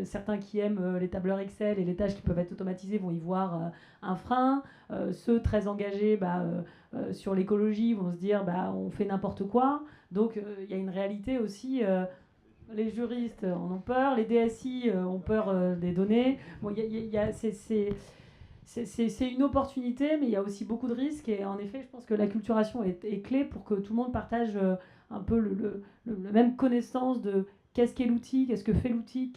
Certains qui aiment les tableurs Excel et les tâches qui peuvent être automatisées vont y voir un frein. Ceux très engagés sur l'écologie vont se dire on fait n'importe quoi. Donc, il y a une réalité aussi. Les juristes en ont peur, les DSI ont peur des données. Bon, c'est une opportunité, mais il y a aussi beaucoup de risques. Et en effet, je pense que la culturation est clé pour que tout le monde partage un peu le même connaissance de qu'est-ce qu'est l'outil, qu'est-ce que fait l'outil,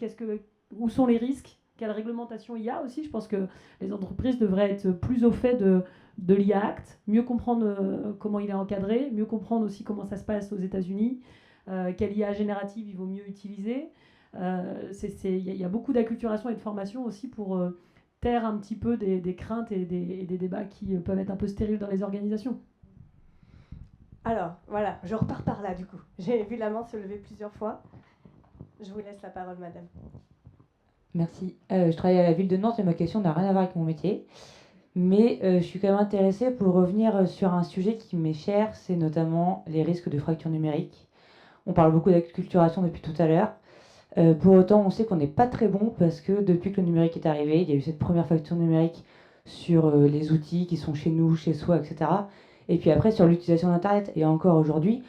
où sont les risques, quelle réglementation il y a aussi. Je pense que les entreprises devraient être plus au fait de l'IA Act, mieux comprendre comment il est encadré, mieux comprendre aussi comment ça se passe aux États-Unis, quelle IA générative il vaut mieux utiliser. Il y a beaucoup d'acculturation et de formation aussi pour taire un petit peu des craintes et des débats qui peuvent être un peu stériles dans les organisations. Alors, voilà, je repars par là, du coup. J'ai vu la main se lever plusieurs fois. Je vous laisse la parole, madame. Merci. Je travaille à la ville de Nantes et ma question n'a rien à voir avec mon métier. Mais je suis quand même intéressée pour revenir sur un sujet qui m'est cher, c'est notamment les risques de fracture numérique. On parle beaucoup d'acculturation depuis tout à l'heure. Pour autant, on sait qu'on n'est pas très bon parce que depuis que le numérique est arrivé, il y a eu cette première fracture numérique sur les outils qui sont chez nous, chez soi, etc. Et puis après, sur l'utilisation d'Internet. Et encore aujourd'hui,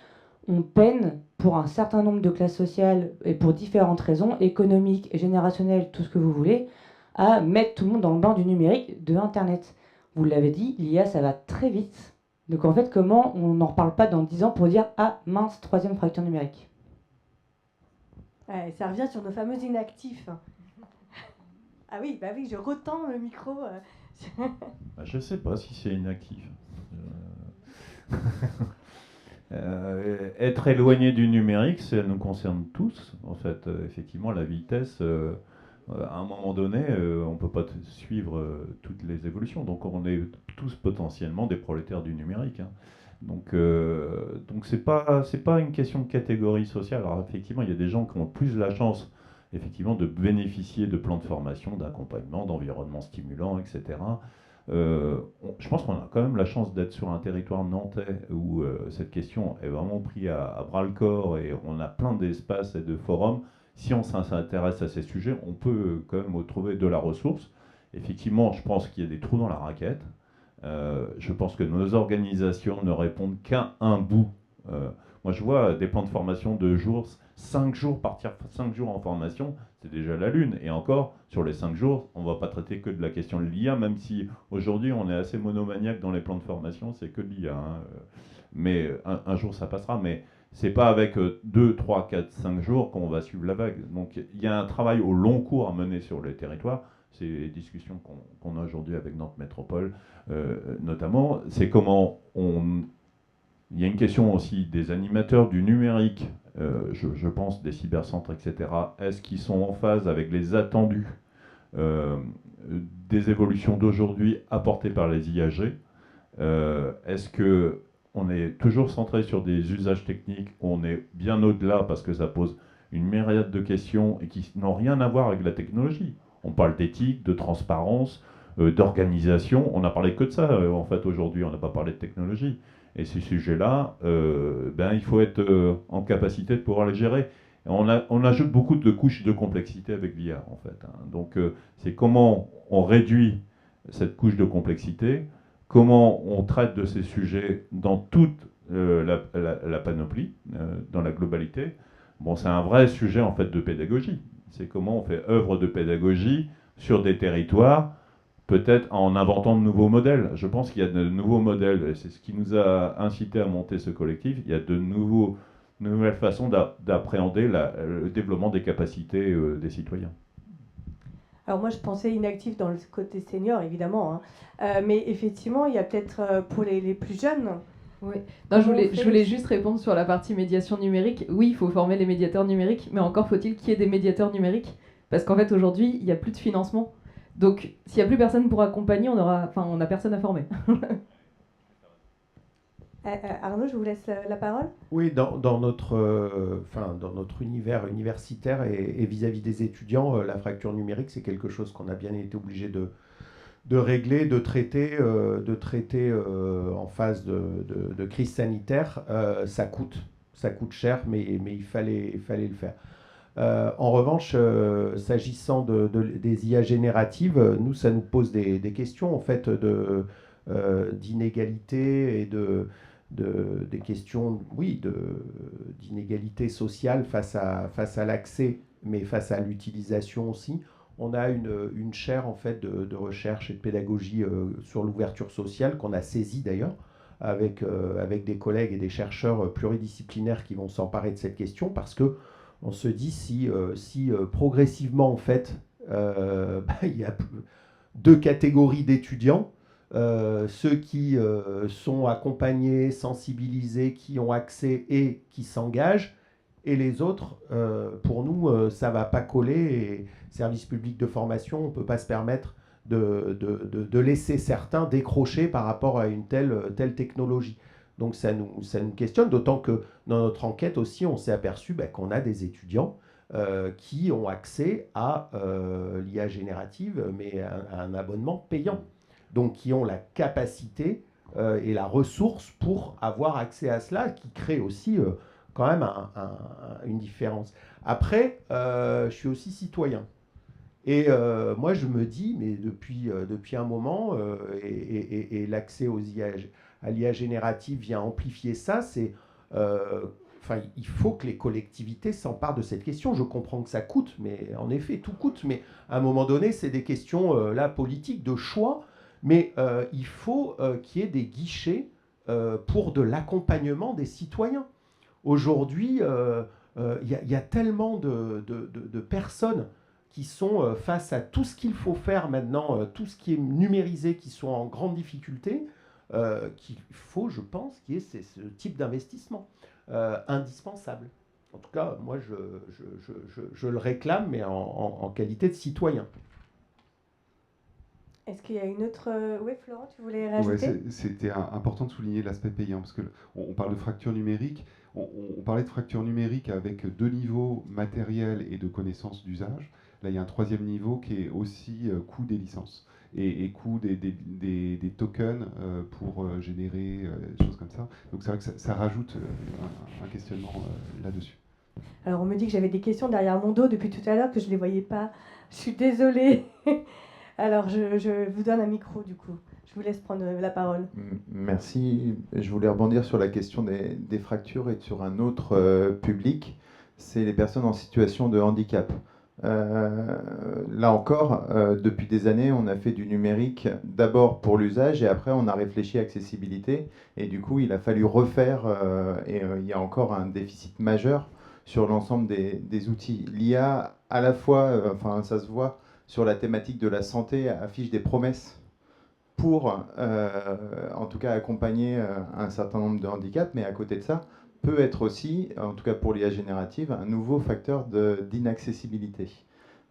on peine pour un certain nombre de classes sociales et pour différentes raisons, économiques, générationnelles, tout ce que vous voulez, à mettre tout le monde dans le bain du numérique, de Internet. Vous l'avez dit, l'IA, ça va très vite. Donc en fait, comment on n'en reparle pas dans 10 ans pour dire « Ah, mince, troisième fracture numérique ». Ça revient sur nos fameux inactifs. Ah oui, je retends le micro. Je ne sais pas si c'est inactif. Être éloigné du numérique, ça nous concerne tous. En fait, effectivement, la vitesse, à un moment donné, on ne peut pas suivre toutes les évolutions. Donc on est tous potentiellement des prolétaires du numérique. Donc c'est pas une question de catégorie sociale. Alors effectivement, il y a des gens qui ont plus la chance effectivement de bénéficier de plans de formation, d'accompagnement, d'environnement stimulant, etc. Je pense qu'on a quand même la chance d'être sur un territoire nantais où cette question est vraiment prise à bras le corps et on a plein d'espaces et de forums. Si on s'intéresse à ces sujets, on peut quand même trouver de la ressource. Effectivement, je pense qu'il y a des trous dans la raquette. Je pense que nos organisations ne répondent qu'à un bout. Moi, je vois des plans de formation de jours, 5 jours, partir 5 jours en formation, c'est déjà la lune. Et encore, sur les 5 jours, on ne va pas traiter que de la question de l'IA, même si aujourd'hui, on est assez monomaniaque dans les plans de formation, c'est que de l'IA. Mais un jour, ça passera. Mais ce n'est pas avec 2, 3, 4, 5 jours qu'on va suivre la vague. Donc, il y a un travail au long cours à mener sur les territoires. C'est les discussions qu'on a aujourd'hui avec Nantes Métropole, notamment. C'est comment on Il y a une question aussi des animateurs du numérique, je pense des cybercentres, etc. Est-ce qu'ils sont en phase avec les attendus des évolutions d'aujourd'hui apportées par les IAG? Est-ce qu'on est toujours centré sur des usages techniques? On est bien au-delà parce que ça pose une myriade de questions et qui n'ont rien à voir avec la technologie. On parle d'éthique, de transparence, d'organisation. On n'a parlé que de ça, en fait, aujourd'hui. On n'a pas parlé de technologie. Et ces sujets-là, il faut être en capacité de pouvoir les gérer. Et on ajoute beaucoup de couches de complexité avec l'IA, en fait. Donc, c'est comment on réduit cette couche de complexité, comment on traite de ces sujets dans toute la panoplie, dans la globalité. Bon, c'est un vrai sujet en fait de pédagogie. C'est comment on fait œuvre de pédagogie sur des territoires, peut-être en inventant de nouveaux modèles. Je pense qu'il y a de nouveaux modèles, et c'est ce qui nous a incité à monter ce collectif. Il y a de nouvelles façons d'appréhender le développement des capacités des citoyens. Alors moi, je pensais inactif dans le côté senior, évidemment. Mais effectivement, il y a peut-être pour les plus jeunes... Oui. Non, je voulais juste répondre sur la partie médiation numérique. Oui, il faut former les médiateurs numériques, mais encore faut-il qu'il y ait des médiateurs numériques. Parce qu'en fait, aujourd'hui, il n'y a plus de financement. Donc, s'il n'y a plus personne pour accompagner, on n'a personne à former. Arnaud, je vous laisse la parole. Oui, dans notre univers universitaire et vis-à-vis des étudiants, la fracture numérique, c'est quelque chose qu'on a bien été obligé de régler, de traiter en phase de crise sanitaire. Ça coûte cher, mais il fallait le faire. En revanche, s'agissant des IA génératives, nous, ça nous pose des questions en fait d'inégalité et des questions, oui, d'inégalité sociale face à l'accès, mais face à l'utilisation aussi. On a une chaire en fait de recherche et de pédagogie sur l'ouverture sociale qu'on a saisie d'ailleurs avec des collègues et des chercheurs pluridisciplinaires qui vont s'emparer de cette question, parce que on se dit si progressivement en fait il y a deux catégories d'étudiants, ceux qui sont accompagnés, sensibilisés, qui ont accès et qui s'engagent, et les autres, pour nous, ça ne va pas coller. Et service public de formation, on ne peut pas se permettre de laisser certains décrocher par rapport à une telle technologie. Donc ça nous questionne, d'autant que dans notre enquête aussi, on s'est aperçu qu'on a des étudiants qui ont accès à l'IA générative, mais à un abonnement payant. Donc qui ont la capacité et la ressource pour avoir accès à cela, qui crée aussi quand même une différence. Après, je suis aussi citoyen. Et moi, je me dis, mais depuis un moment, et l'accès à l'IA générative vient amplifier ça, il faut que les collectivités s'emparent de cette question. Je comprends que ça coûte, mais en effet, tout coûte. Mais à un moment donné, c'est des questions politiques, de choix. Mais il faut qu'il y ait des guichets pour de l'accompagnement des citoyens. Aujourd'hui, il y a tellement de personnes qui sont face à tout ce qu'il faut faire maintenant, tout ce qui est numérisé, qui sont en grande difficulté, qu'il faut, je pense, qu'il y ait ce type d'investissement indispensable. En tout cas, moi, je le réclame, mais en qualité de citoyen. Est-ce qu'il y a une autre... Oui, Florent, tu voulais rajouter ? Ouais, c'était important de souligner l'aspect payant, parce qu'on parle de fracture numérique. On parlait de fracture numérique avec 2 niveaux matériels et de connaissances d'usage. Là, il y a un 3e niveau qui est aussi coût des licences et coût des tokens pour générer des choses comme ça. Donc c'est vrai que ça rajoute un questionnement là-dessus. Alors on me dit que j'avais des questions derrière mon dos depuis tout à l'heure, que je ne les voyais pas. Je suis désolée. Alors je vous donne un micro du coup. Je vous laisse prendre la parole. Merci. Je voulais rebondir sur la question des fractures et sur un autre public, c'est les personnes en situation de handicap. Là encore, depuis des années, on a fait du numérique d'abord pour l'usage et après on a réfléchi à accessibilité. Et du coup, il a fallu refaire il y a encore un déficit majeur sur l'ensemble des outils. L'IA, à la fois, ça se voit sur la thématique de la santé, affiche des promesses pour, en tout cas, accompagner un certain nombre de handicaps, mais à côté de ça, peut être aussi, en tout cas pour l'IA générative, un nouveau facteur d'inaccessibilité.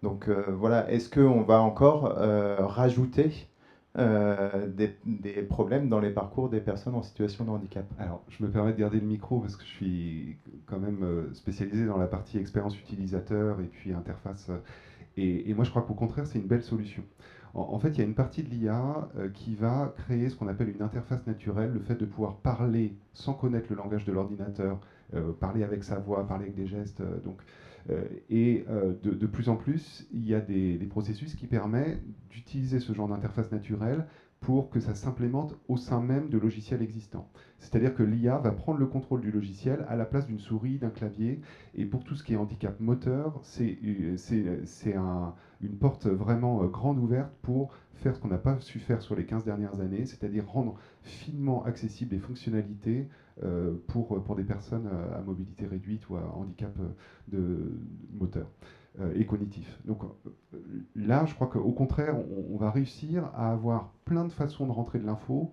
Donc voilà, est-ce qu'on va encore rajouter des problèmes dans les parcours des personnes en situation de handicap? Alors, je me permets de garder le micro parce que je suis quand même spécialisé dans la partie expérience utilisateur et puis interface. Et moi, je crois qu'au contraire, c'est une belle solution. En fait, il y a une partie de l'IA qui va créer ce qu'on appelle une interface naturelle, le fait de pouvoir parler sans connaître le langage de l'ordinateur, parler avec sa voix, parler avec des gestes. De plus en plus, il y a des processus qui permettent d'utiliser ce genre d'interface naturelle pour que ça s'implémente au sein même de logiciels existants. C'est-à-dire que l'IA va prendre le contrôle du logiciel à la place d'une souris, d'un clavier. Et pour tout ce qui est handicap moteur, c'est une porte vraiment grande ouverte pour faire ce qu'on n'a pas su faire sur les 15 dernières années, c'est-à-dire rendre finement accessibles les fonctionnalités pour des personnes à mobilité réduite ou à handicap moteur et cognitif. Donc là, je crois qu'au contraire, on va réussir à avoir plein de façons de rentrer de l'info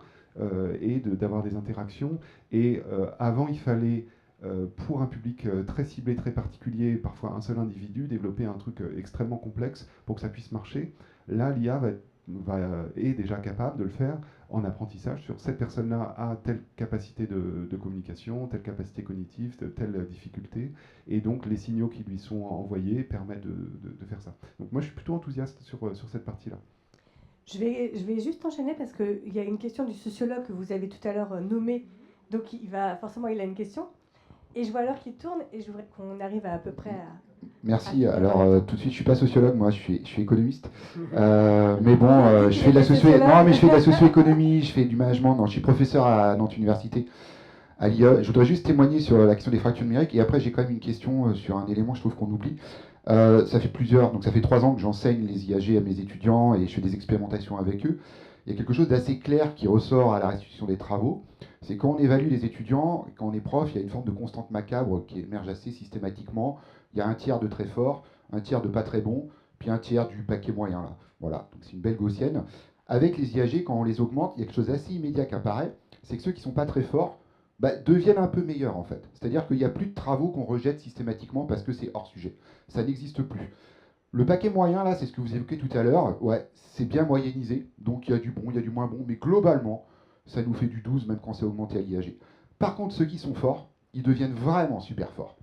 et d'avoir des interactions. Et avant, il fallait, pour un public très ciblé, très particulier, parfois un seul individu, développer un truc extrêmement complexe pour que ça puisse marcher. Là, l'IA est déjà capable de le faire en apprentissage sur cette personne-là a telle capacité de communication, telle capacité cognitive, telle difficulté, et donc les signaux qui lui sont envoyés permettent de faire ça. Donc moi je suis plutôt enthousiaste sur cette partie-là. Je vais juste enchaîner parce qu'il y a une question du sociologue que vous avez tout à l'heure nommé, donc il a une question, et je vois l'heure qui tourne, et je voudrais qu'on arrive à peu près à... Merci. Alors tout de suite, je suis pas sociologue, moi, je suis économiste. Mais bon, je fais de la socio-économie, je fais du management. Non, je suis professeur à Nantes Université, à l'IA. Je voudrais juste témoigner sur la question des fractures numériques. Et après, j'ai quand même une question sur un élément, je trouve qu'on oublie. Ça fait 3 ans que j'enseigne les IAG à mes étudiants et je fais des expérimentations avec eux. Il y a quelque chose d'assez clair qui ressort à la restitution des travaux. C'est quand on évalue les étudiants, quand on est prof, il y a une forme de constante macabre qui émerge assez systématiquement. Il y a un tiers de très fort, un tiers de pas très bon, puis un tiers du paquet moyen. Là. Voilà, donc c'est une belle gaussienne. Avec les IAG, quand on les augmente, il y a quelque chose d'assez immédiat qui apparaît, c'est que ceux qui ne sont pas très forts deviennent un peu meilleurs en fait. C'est-à-dire qu'il n'y a plus de travaux qu'on rejette systématiquement parce que c'est hors sujet. Ça n'existe plus. Le paquet moyen, là, c'est ce que vous évoquez tout à l'heure, ouais, c'est bien moyennisé, donc il y a du bon, il y a du moins bon, mais globalement, ça nous fait du 12 même quand c'est augmenté à l'IAG. Par contre, ceux qui sont forts, ils deviennent vraiment super forts.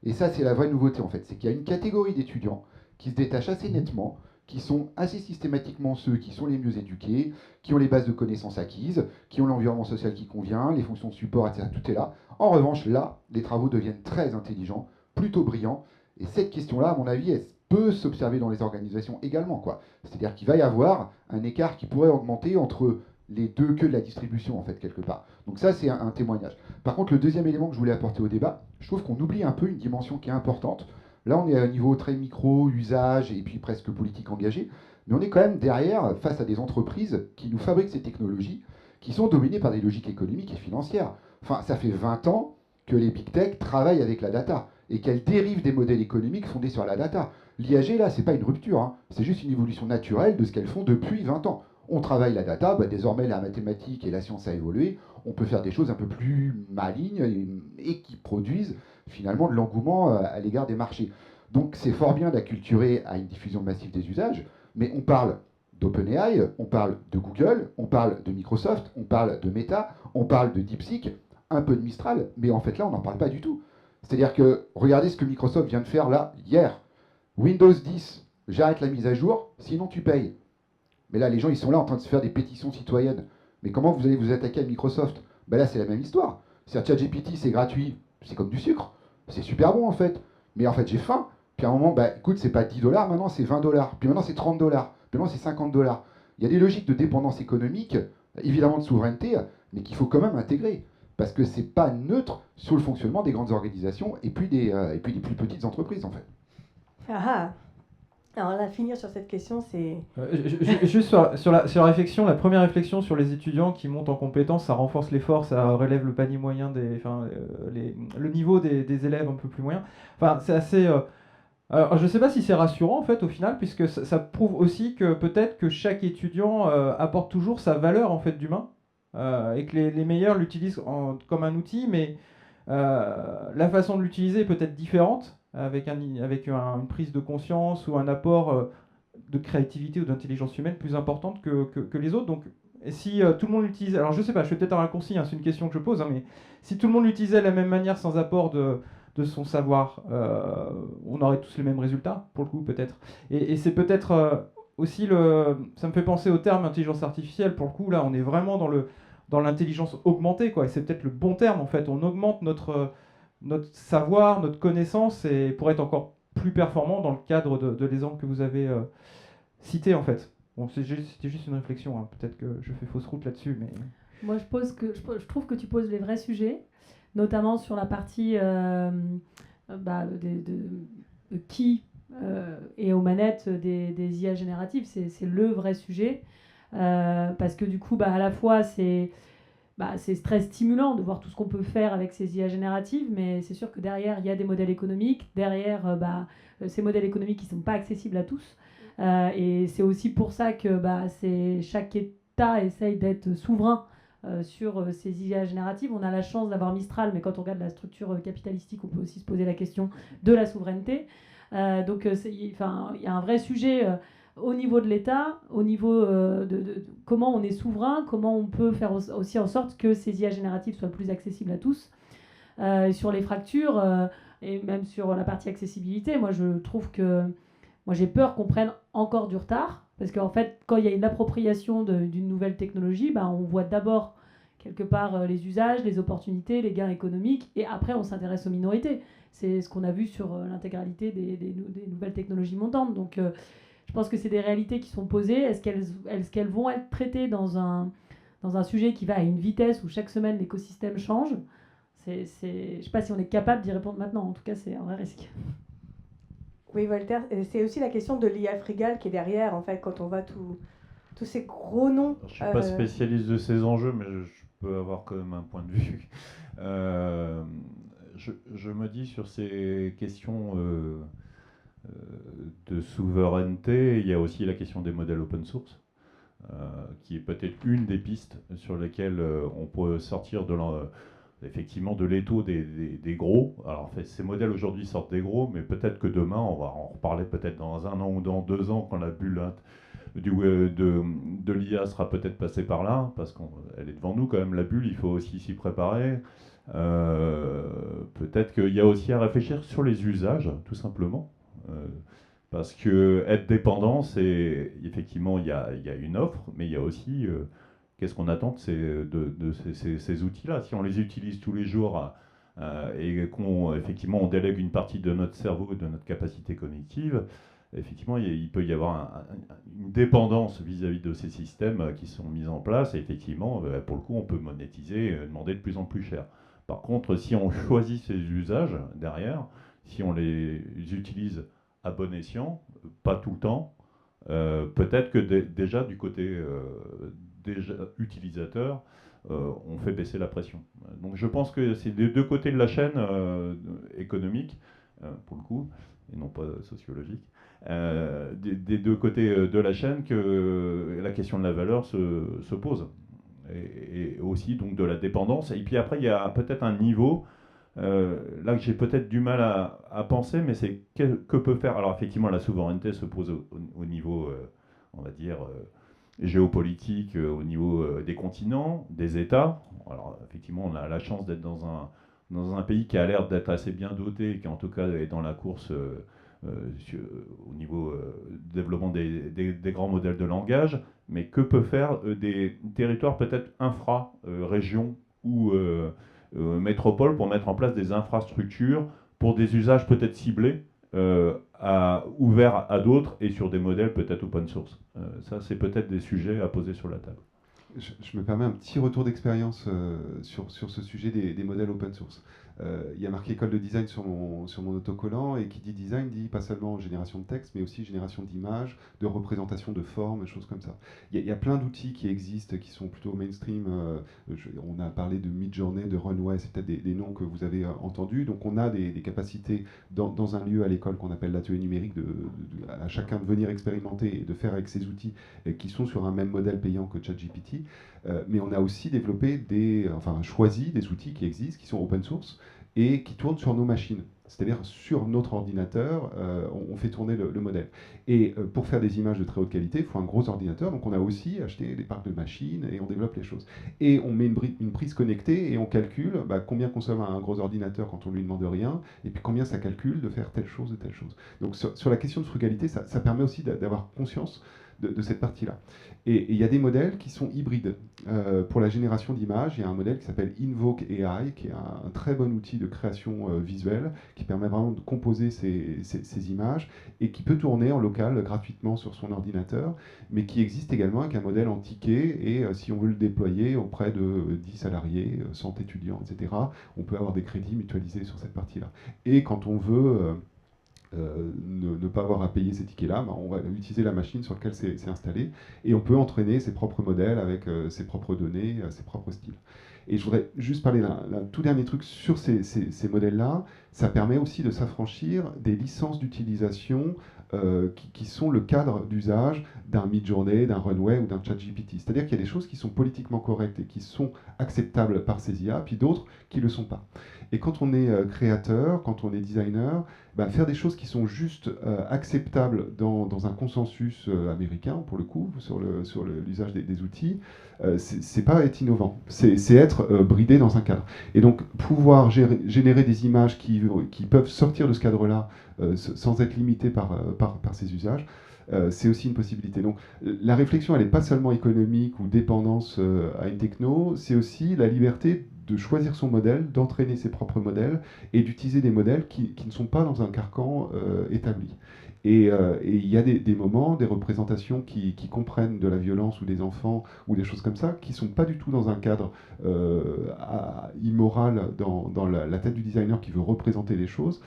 Et ça, c'est la vraie nouveauté, en fait. C'est qu'il y a une catégorie d'étudiants qui se détachent assez nettement, qui sont assez systématiquement ceux qui sont les mieux éduqués, qui ont les bases de connaissances acquises, qui ont l'environnement social qui convient, les fonctions de support, etc. Tout est là. En revanche, là, les travaux deviennent très intelligents, plutôt brillants. Et cette question-là, à mon avis, elle peut s'observer dans les organisations également, quoi. C'est-à-dire qu'il va y avoir un écart qui pourrait augmenter entre les deux queues de la distribution, en fait, quelque part. Donc ça, c'est un témoignage. Par contre, le deuxième élément que je voulais apporter au débat, je trouve qu'on oublie un peu une dimension qui est importante. Là, on est à un niveau très micro, usage, et puis presque politique engagée, mais on est quand même derrière, face à des entreprises qui nous fabriquent ces technologies, qui sont dominées par des logiques économiques et financières. Enfin, ça fait 20 ans que les big tech travaillent avec la data, et qu'elles dérivent des modèles économiques fondés sur la data. L'IAG, là, c'est pas une rupture, hein. C'est juste une évolution naturelle de ce qu'elles font depuis 20 ans. On travaille la data, désormais la mathématique et la science a évolué, on peut faire des choses un peu plus malignes et qui produisent finalement de l'engouement à l'égard des marchés. Donc c'est fort bien d'acculturer à une diffusion massive des usages, mais on parle d'OpenAI, on parle de Google, on parle de Microsoft, on parle de Meta, on parle de DeepSeek, un peu de Mistral, mais en fait là on n'en parle pas du tout. C'est-à-dire que regardez ce que Microsoft vient de faire là, hier. Windows 10, j'arrête la mise à jour, sinon tu payes. Mais là, les gens, ils sont là en train de se faire des pétitions citoyennes. Mais comment vous allez vous attaquer à Microsoft? Là, c'est la même histoire. C'est-à-dire, ChatGPT, c'est gratuit, c'est comme du sucre. C'est super bon, en fait. Mais en fait, j'ai faim. Puis à un moment, écoute, c'est pas 10 $, maintenant, c'est 20 $. Puis maintenant, c'est 30 $. Puis maintenant, c'est 50 $. Il y a des logiques de dépendance économique, évidemment de souveraineté, mais qu'il faut quand même intégrer. Parce que c'est pas neutre sur le fonctionnement des grandes organisations et puis des plus petites entreprises, en fait. Ah. Alors là, finir sur cette question, c'est... Juste sur la réflexion, la première réflexion sur les étudiants qui montent en compétences, ça renforce l'effort, ça relève le panier moyen, le niveau des élèves un peu plus moyens. Enfin, c'est assez... Alors, je ne sais pas si c'est rassurant en fait au final, puisque ça prouve aussi que peut-être que chaque étudiant apporte toujours sa valeur en fait d'humain, et que les meilleurs l'utilisent comme un outil, mais la façon de l'utiliser est peut-être différente, avec une prise de conscience ou un apport de créativité ou d'intelligence humaine plus importante que les autres. Donc, et si tout le monde l'utilisait, alors je sais pas, je fais peut-être un raccourci, hein, c'est une question que je pose, hein, mais si tout le monde l'utilisait de la même manière sans apport de son savoir, on aurait tous les mêmes résultats, pour le coup, peut-être. Et c'est peut-être aussi ça me fait penser au terme intelligence artificielle, pour le coup, là, on est vraiment dans l'intelligence augmentée, quoi, et c'est peut-être le bon terme, en fait. On augmente notre savoir, notre connaissance, et pour être encore plus performant dans le cadre de l'exemple que vous avez cité, en fait. Bon, c'était juste une réflexion, hein. Peut-être que je fais fausse route là-dessus, mais... Moi, je trouve que tu poses les vrais sujets, notamment sur la partie de qui est aux manettes des IA génératives. C'est le vrai sujet, parce que du coup, à la fois, c'est très stimulant de voir tout ce qu'on peut faire avec ces IA génératives, mais c'est sûr que derrière, il y a des modèles économiques. Derrière, ces modèles économiques qui ne sont pas accessibles à tous. Et c'est aussi pour ça que chaque État essaye d'être souverain sur ces IA génératives. On a la chance d'avoir Mistral, mais quand on regarde la structure capitalistique, on peut aussi se poser la question de la souveraineté. Donc il y a un vrai sujet au niveau de l'État, au niveau de comment on est souverain, comment on peut faire aussi en sorte que ces IA génératives soient plus accessibles à tous. Sur les fractures et même sur la partie accessibilité, moi j'ai peur qu'on prenne encore du retard, parce qu'en fait, quand il y a une appropriation d'une nouvelle technologie, on voit d'abord quelque part les usages, les opportunités, les gains économiques, et après on s'intéresse aux minorités. C'est ce qu'on a vu sur l'intégralité des nouvelles technologies montantes. Donc je pense que c'est des réalités qui sont posées. Est-ce qu'elles vont être traitées dans un sujet qui va à une vitesse où chaque semaine l'écosystème change? Je ne sais pas si on est capable d'y répondre maintenant. En tout cas, c'est un vrai risque. Oui, Voltaire, c'est aussi la question de l'IA frigale qui est derrière, en fait, quand on voit tous ces gros noms. Je ne suis pas spécialiste de ces enjeux, mais je peux avoir quand même un point de vue. Je me dis sur ces questions de souveraineté, il y a aussi la question des modèles open source, qui est peut-être une des pistes sur lesquelles on peut sortir effectivement de l'étau des gros. Alors en fait, ces modèles aujourd'hui sortent des gros, mais peut-être que demain, on va en reparler peut-être dans 1 an ou dans 2 ans, quand la bulle de l'IA sera peut-être passée par là, parce qu'elle est devant nous quand même, la bulle, il faut aussi s'y préparer. Peut-être qu'il y a aussi à réfléchir sur les usages, tout simplement. Parce que être dépendant, c'est effectivement, il y a une offre, mais il y a aussi... qu'est-ce qu'on attend de ces outils-là? Si on les utilise tous les jours et effectivement on délègue une partie de notre cerveau et de notre capacité cognitive, effectivement il peut y avoir une dépendance vis-à-vis de ces systèmes qui sont mis en place, et effectivement pour le coup on peut monétiser et demander de plus en plus cher. Par contre, si on choisit ces usages derrière, si on les utilise à bon escient, pas tout le temps, peut-être que déjà du côté utilisateur, on fait baisser la pression. Donc je pense que c'est des deux côtés de la chaîne économique, pour le coup, et non pas sociologique, des deux côtés de la chaîne que la question de la valeur se pose. Et aussi donc de la dépendance. Et puis après, il y a peut-être un niveau là que j'ai peut-être du mal à penser, mais c'est que peut faire... Alors effectivement, la souveraineté se pose au niveau, on va dire, géopolitique, au niveau des continents, des États. Alors effectivement, on a la chance d'être dans un pays qui a l'air d'être assez bien doté, et qui en tout cas est dans la course au niveau développement des grands modèles de langage. Mais que peut faire des territoires peut-être régions ou métropoles, pour mettre en place des infrastructures pour des usages peut-être ciblés, ouverts à d'autres, et sur des modèles peut-être open source. Ça, c'est peut-être des sujets à poser sur la table. Je me permets un petit retour d'expérience sur ce sujet des modèles open source. Il y a marqué école de design sur mon autocollant, et qui dit design dit pas seulement génération de texte, mais aussi génération d'images, de représentation de formes, des choses comme ça. Il y a plein d'outils qui existent, qui sont plutôt mainstream. On a parlé de Midjourney, de Runway, c'est peut-être des noms que vous avez entendus. Donc on a des capacités dans un lieu à l'école qu'on appelle l'atelier numérique, à chacun de venir expérimenter et de faire avec ces outils qui sont sur un même modèle payant que ChatGPT. Mais on a aussi développé choisi des outils qui existent, qui sont open source et qui tournent sur nos machines. C'est-à-dire sur notre ordinateur, on fait tourner le modèle. Et pour faire des images de très haute qualité, il faut un gros ordinateur. Donc on a aussi acheté des parcs de machines et on développe les choses. Et on met une prise connectée et on calcule combien consomme un gros ordinateur quand on lui demande rien, et puis combien ça calcule de faire telle chose et telle chose. Donc sur la question de frugalité, ça permet aussi d'avoir conscience de cette partie-là. Et il y a des modèles qui sont hybrides. Pour la génération d'images, il y a un modèle qui s'appelle Invoke AI, qui est un très bon outil de création visuelle, qui permet vraiment de composer ces images, et qui peut tourner en local gratuitement sur son ordinateur, mais qui existe également avec un modèle en ticket, et si on veut le déployer auprès de 10 salariés, 100 étudiants, etc., on peut avoir des crédits mutualisés sur cette partie-là. Et quand on veut... ne pas avoir à payer ces tickets-là, on va utiliser la machine sur laquelle c'est installé, et on peut entraîner ses propres modèles avec ses propres données, ses propres styles. Et je voudrais juste parler d'un tout dernier truc sur ces modèles-là. Ça permet aussi de s'affranchir des licences d'utilisation qui sont le cadre d'usage d'un Midjourney, d'un Runway ou d'un ChatGPT. C'est-à-dire qu'il y a des choses qui sont politiquement correctes et qui sont acceptables par ces IA, puis d'autres qui ne le sont pas. Et quand on est créateur, quand on est designer, faire des choses qui sont juste acceptables dans un consensus américain, pour le coup, sur l'usage des outils, c'est pas être innovant, c'est être bridé dans un cadre. Et donc pouvoir générer des images qui peuvent sortir de ce cadre-là sans être limité par ces usages, c'est aussi une possibilité. Donc la réflexion, elle n'est pas seulement économique ou dépendance à une techno, c'est aussi la liberté de choisir son modèle, d'entraîner ses propres modèles et d'utiliser des modèles qui ne sont pas dans un carcan établi. Et il y a des moments, des représentations qui comprennent de la violence ou des enfants ou des choses comme ça, qui ne sont pas du tout dans un cadre immoral dans la tête du designer qui veut représenter les choses,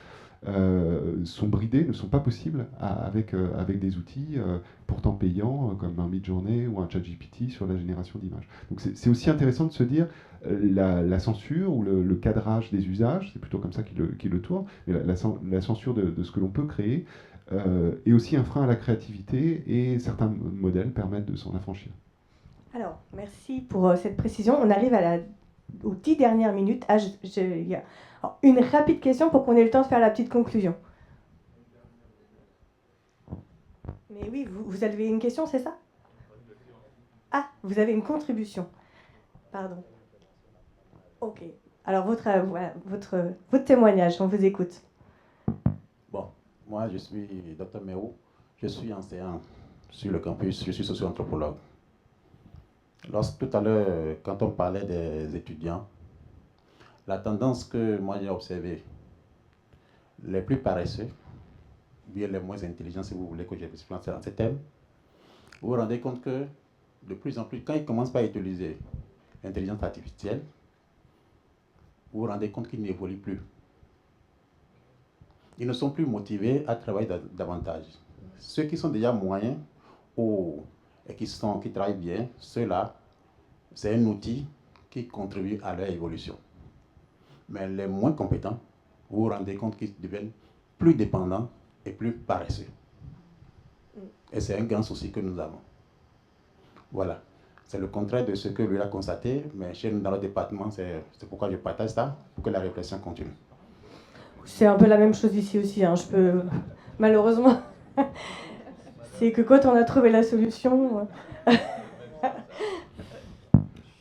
sont bridés, ne sont pas possibles avec des outils pourtant payants comme un Midjourney ou un ChatGPT sur la génération d'images. Donc c'est aussi intéressant de se dire la censure ou le cadrage des usages, c'est plutôt comme ça qu'il le tourne, mais la censure de ce que l'on peut créer est aussi un frein à la créativité, et certains modèles permettent de s'en affranchir. Alors, merci pour cette précision. On arrive aux 10 dernières minutes. Il y a une rapide question pour qu'on ait le temps de faire la petite conclusion. Mais oui, vous avez une question, c'est ça? Ah, vous avez une contribution. Pardon. Ok. Alors, votre témoignage, on vous écoute. Bon, moi, je suis Dr Méo. Je suis enseignant sur le campus. Je suis socio-anthropologue. Tout à l'heure, quand on parlait des étudiants, la tendance que moi j'ai observée, les plus paresseux, bien les moins intelligents, si vous voulez que je explique dans ce thème, vous vous rendez compte que de plus en plus, quand ils commencent par utiliser l'intelligence artificielle, vous vous rendez compte qu'ils n'évoluent plus. Ils ne sont plus motivés à travailler davantage. Ceux qui sont déjà moyens et qui travaillent bien, ceux-là, c'est un outil qui contribue à leur évolution. Mais les moins compétents, vous vous rendez compte qu'ils deviennent plus dépendants et plus paresseux. Et c'est un grand souci que nous avons. Voilà. C'est le contraire de ce que lui a constaté, mais chez nous, dans le département, c'est pourquoi je partage ça, pour que la réflexion continue. C'est un peu la même chose ici aussi. Je peux... Malheureusement, c'est que quand on a trouvé la solution...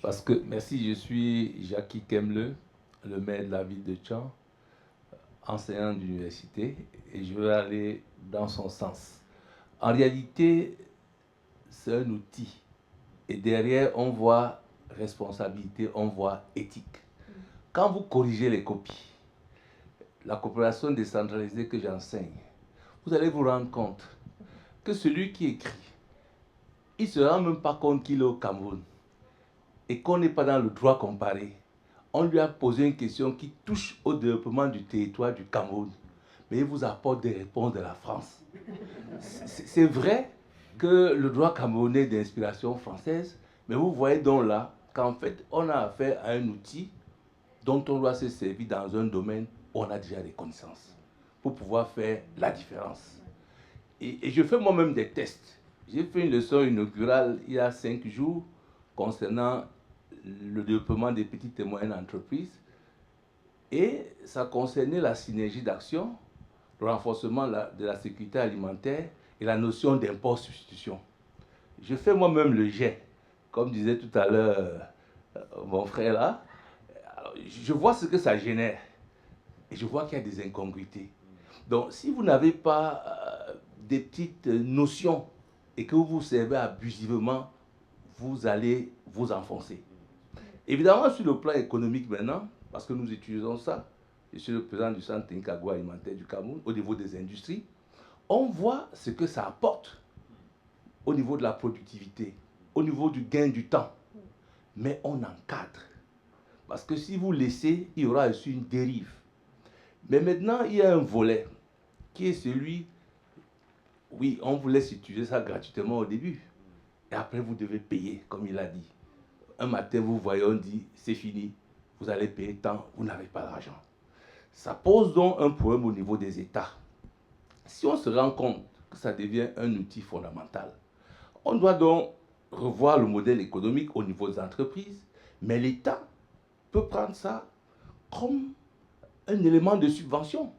Parce que, merci, je suis Jackie Kemle, le maire de la ville de Tchang, enseignant d'université, et je veux aller dans son sens. En réalité, c'est un outil. Et derrière, on voit responsabilité, on voit éthique. Quand vous corrigez les copies, la coopération décentralisée que j'enseigne, vous allez vous rendre compte que celui qui écrit, il ne se rend même pas compte qu'il est au Cameroun et qu'on n'est pas dans le droit comparé On lui a posé une question qui touche au développement du territoire du Cameroun. Mais il vous apporte des réponses de la France. C'est vrai que le droit camerounais est d'inspiration française, mais vous voyez donc là qu'en fait, on a affaire à un outil dont on doit se servir dans un domaine où on a déjà des connaissances pour pouvoir faire la différence. Et je fais moi-même des tests. J'ai fait une leçon inaugurale il y a 5 jours concernant le développement des petites et moyennes entreprises. Et ça concernait la synergie d'action, le renforcement de la sécurité alimentaire et la notion d'import-substitution. Je fais moi-même le jet, comme disait tout à l'heure mon frère là. Alors, je vois ce que ça génère et je vois qu'il y a des incongruités. Donc, si vous n'avez pas des petites notions et que vous vous servez abusivement, vous allez vous enfoncer. Évidemment, sur le plan économique maintenant, parce que nous utilisons ça, je suis le président du Centre technique agroalimentaire du Cameroun, au niveau des industries, on voit ce que ça apporte au niveau de la productivité, au niveau du gain du temps. Mais on encadre. Parce que si vous laissez, il y aura aussi une dérive. Mais maintenant, il y a un volet qui est celui, oui, on vous laisse utiliser ça gratuitement au début. Et après, vous devez payer, comme il a dit. Un matin, vous voyez, on dit, c'est fini, vous allez payer tant, vous n'avez pas d'argent. Ça pose donc un problème au niveau des États. Si on se rend compte que ça devient un outil fondamental, on doit donc revoir le modèle économique au niveau des entreprises, mais l'État peut prendre ça comme un élément de subvention.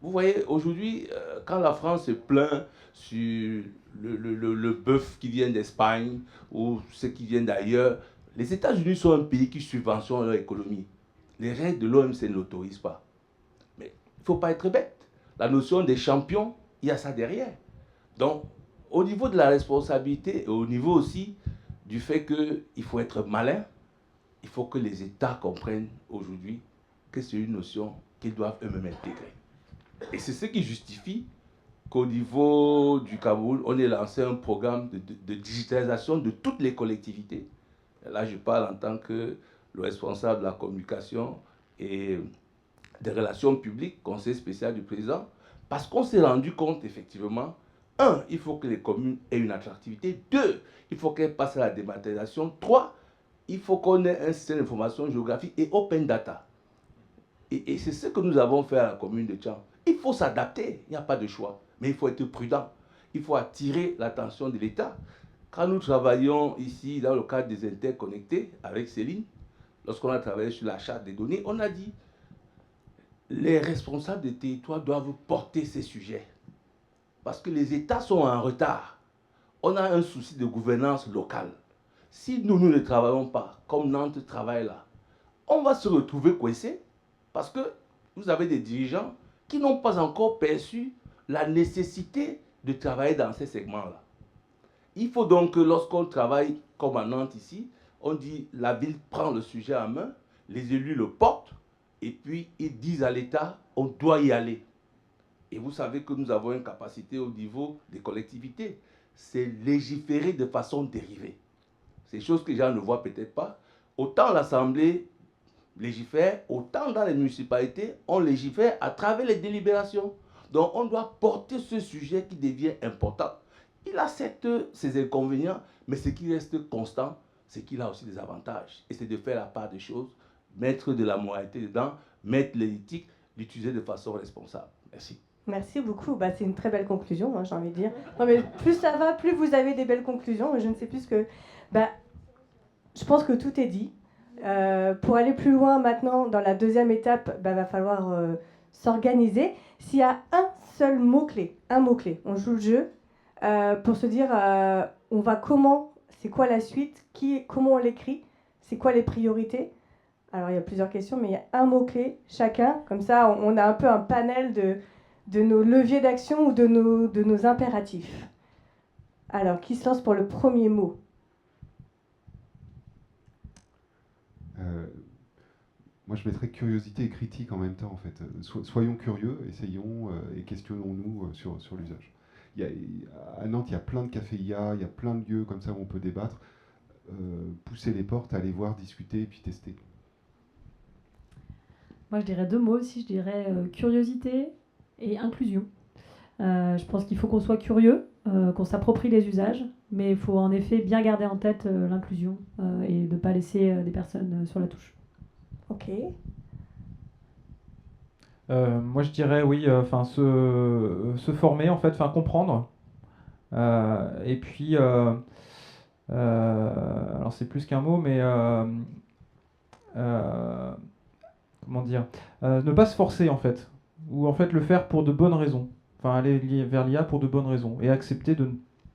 Vous voyez, aujourd'hui, quand la France se plaint sur le bœuf qui vient d'Espagne ou ce qui vient d'ailleurs, les États-Unis sont un pays qui subventionne leur économie. Les règles de l'OMC ne l'autorisent pas. Mais il ne faut pas être bête. La notion des champions, il y a ça derrière. Donc, au niveau de la responsabilité et au niveau aussi du fait qu'il faut être malin, il faut que les États comprennent aujourd'hui que c'est une notion qu'ils doivent eux-mêmes intégrer. Et c'est ce qui justifie qu'au niveau du Cameroun, on ait lancé un programme de digitalisation de toutes les collectivités. Et là, je parle en tant que le responsable de la communication et des relations publiques, conseiller spécial du président, parce qu'on s'est rendu compte, effectivement, un, il faut que les communes aient une attractivité. Deux, il faut qu'elles passent à la dématérialisation. Trois, il faut qu'on ait un système d'information géographique et open data. Et c'est ce que nous avons fait à la commune de Tchang. Il faut s'adapter, il n'y a pas de choix. Mais il faut être prudent. Il faut attirer l'attention de l'État. Quand nous travaillons ici, dans le cadre des interconnectés, avec Céline, lorsqu'on a travaillé sur la charte des données, on a dit les responsables des territoires doivent porter ces sujets. Parce que les États sont en retard. On a un souci de gouvernance locale. Si nous ne travaillons pas comme Nantes travaille là, on va se retrouver coincés parce que vous avez des dirigeants qui n'ont pas encore perçu la nécessité de travailler dans ces segments-là. Il faut donc que lorsqu'on travaille comme à Nantes ici, on dit la ville prend le sujet en main, les élus le portent, et puis ils disent à l'État, on doit y aller. Et vous savez que nous avons une capacité au niveau des collectivités, c'est légiférer de façon dérivée. C'est des choses que les gens ne voient peut-être pas. Autant l'Assemblée légifère, autant dans les municipalités, on légifère à travers les délibérations. Donc on doit porter ce sujet qui devient important. Il a certes ses inconvénients, mais ce qui reste constant, c'est qu'il a aussi des avantages. Et c'est de faire la part des choses, mettre de la moralité dedans, mettre l'éthique, l'utiliser de façon responsable. Merci. Merci beaucoup. Bah, c'est une très belle conclusion, hein, j'ai envie de dire. Non, mais plus ça va, plus vous avez des belles conclusions. Je ne sais plus ce que... Bah, je pense que tout est dit. Pour aller plus loin maintenant, dans la deuxième étape, va falloir s'organiser. S'il y a un seul mot-clé, on joue le jeu, pour se dire on va comment, c'est quoi la suite, comment on l'écrit, c'est quoi les priorités. Alors il y a plusieurs questions, mais il y a un mot-clé chacun, comme ça on a un peu un panel de nos leviers d'action ou de nos impératifs. Alors, qui se lance pour le premier mot ? Moi, je mettrais curiosité et critique en même temps, en fait. Soyons curieux, essayons et questionnons-nous sur l'usage. À Nantes, il y a plein de cafés IA, il y a plein de lieux comme ça où on peut débattre. Pousser les portes, aller voir, discuter et puis tester. Moi, je dirais 2 mots aussi. Je dirais curiosité et inclusion. Je pense qu'il faut qu'on soit curieux, qu'on s'approprie les usages, mais il faut en effet bien garder en tête l'inclusion et de ne pas laisser des personnes sur la touche. Ok. Moi, je dirais oui, enfin se former, en fait, enfin comprendre. Et puis, alors c'est plus qu'un mot, mais comment dire, ne pas se forcer en fait, ou en fait le faire pour de bonnes raisons. Enfin, aller vers l'IA pour de bonnes raisons et accepter de ne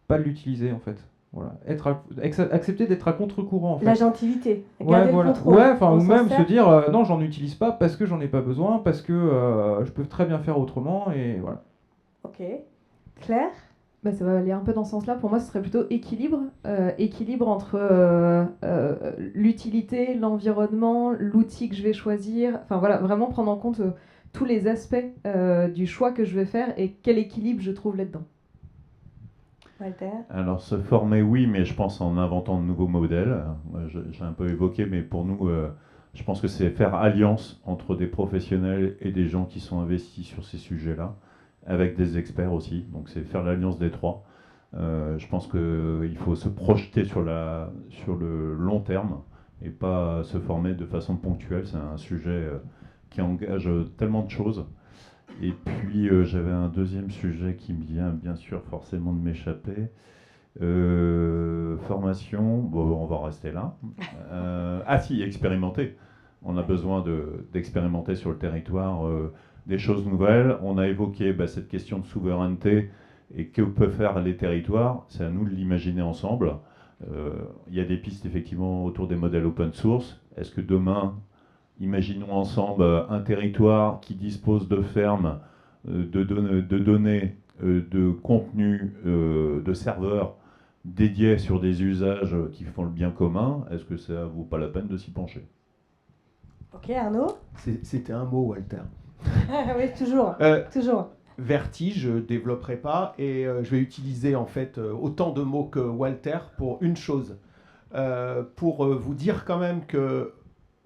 pas l'utiliser en fait. Voilà, accepter d'être à contre-courant en fait. L'agentivité, Ouais, garder voilà. le contrôle. Ouais, enfin, On ou s'en même sert. se dire non, j'en utilise pas parce que j'en ai pas besoin, parce que je peux très bien faire autrement et voilà. Ok. Claire? Bah, ça va aller un peu dans ce sens-là. Pour moi, ce serait plutôt équilibre. Équilibre entre l'utilité, l'environnement, l'outil que je vais choisir. Enfin voilà, vraiment prendre en compte tous les aspects du choix que je vais faire et quel équilibre je trouve là-dedans. Walter? Alors se former, oui, mais je pense en inventant de nouveaux modèles. J'ai un peu évoqué, mais pour nous, je pense que c'est faire alliance entre des professionnels et des gens qui sont investis sur ces sujets-là, avec des experts aussi. Donc c'est faire l'alliance des trois. Je pense qu'il faut se projeter sur le long terme et pas se former de façon ponctuelle. C'est un sujet qui engage tellement de choses. Et puis j'avais un deuxième sujet qui me vient bien sûr forcément de m'échapper. Formation, bon, on va rester là. Ah si, expérimenter. On a besoin d'expérimenter sur le territoire des choses nouvelles. On a évoqué cette question de souveraineté et que peuvent faire les territoires. C'est à nous de l'imaginer ensemble. Il y a des pistes effectivement autour des modèles open source. Est-ce que demain, imaginons ensemble un territoire qui dispose de fermes, de données, de contenu, de serveurs dédiés sur des usages qui font le bien commun. Est-ce que ça vaut pas la peine de s'y pencher? Ok, Arnaud? C'était un mot, Walter. Oui, toujours. Toujours. Vertige, je ne développerai pas et je vais utiliser en fait autant de mots que Walter pour une chose. Pour vous dire quand même que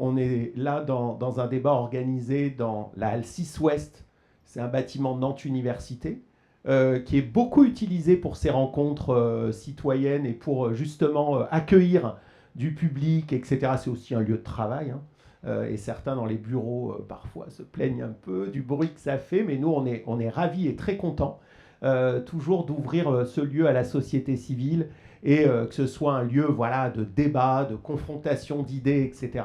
on est là dans un débat organisé dans la Halle 6 Ouest. C'est un bâtiment de Nantes Université qui est beaucoup utilisé pour ces rencontres citoyennes et pour justement accueillir du public, etc. C'est aussi un lieu de travail. Et certains dans les bureaux parfois se plaignent un peu du bruit que ça fait, mais nous on est ravis et très contents toujours d'ouvrir ce lieu à la société civile et que ce soit un lieu de débat, de confrontation d'idées, etc.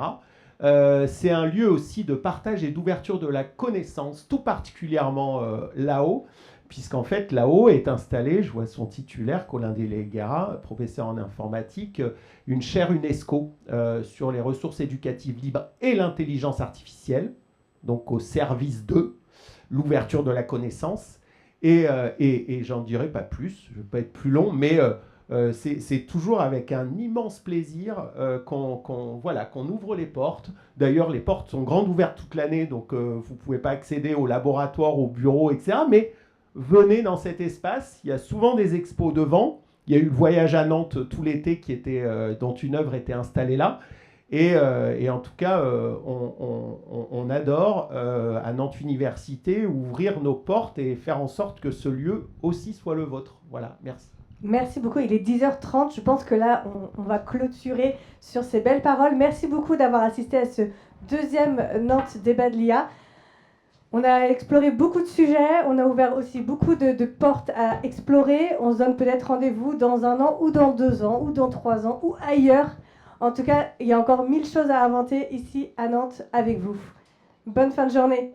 C'est un lieu aussi de partage et d'ouverture de la connaissance, tout particulièrement là-haut, puisqu'en fait là-haut est installé, je vois son titulaire, Colin Delegara, professeur en informatique, une chaire UNESCO sur les ressources éducatives libres et l'intelligence artificielle, donc au service de l'ouverture de la connaissance. Et j'en dirai pas plus, je ne vais pas être plus long, mais c'est toujours avec un immense plaisir qu'on ouvre les portes. D'ailleurs, les portes sont grandes ouvertes toute l'année, donc vous ne pouvez pas accéder au laboratoire, au bureau, etc. Mais venez dans cet espace, il y a souvent des expos devant. Il y a eu le voyage à Nantes tout l'été dont une œuvre était installée là. Et en tout cas, on adore à Nantes Université ouvrir nos portes et faire en sorte que ce lieu aussi soit le vôtre. Voilà, merci. Merci beaucoup. Il est 10h30. Je pense que là, on va clôturer sur ces belles paroles. Merci beaucoup d'avoir assisté à ce deuxième Nantes débat de l'IA. On a exploré beaucoup de sujets. On a ouvert aussi beaucoup de portes à explorer. On se donne peut-être rendez-vous dans 1 an ou dans 2 ans ou dans 3 ans ou ailleurs. En tout cas, il y a encore 1000 choses à inventer ici à Nantes avec vous. Bonne fin de journée.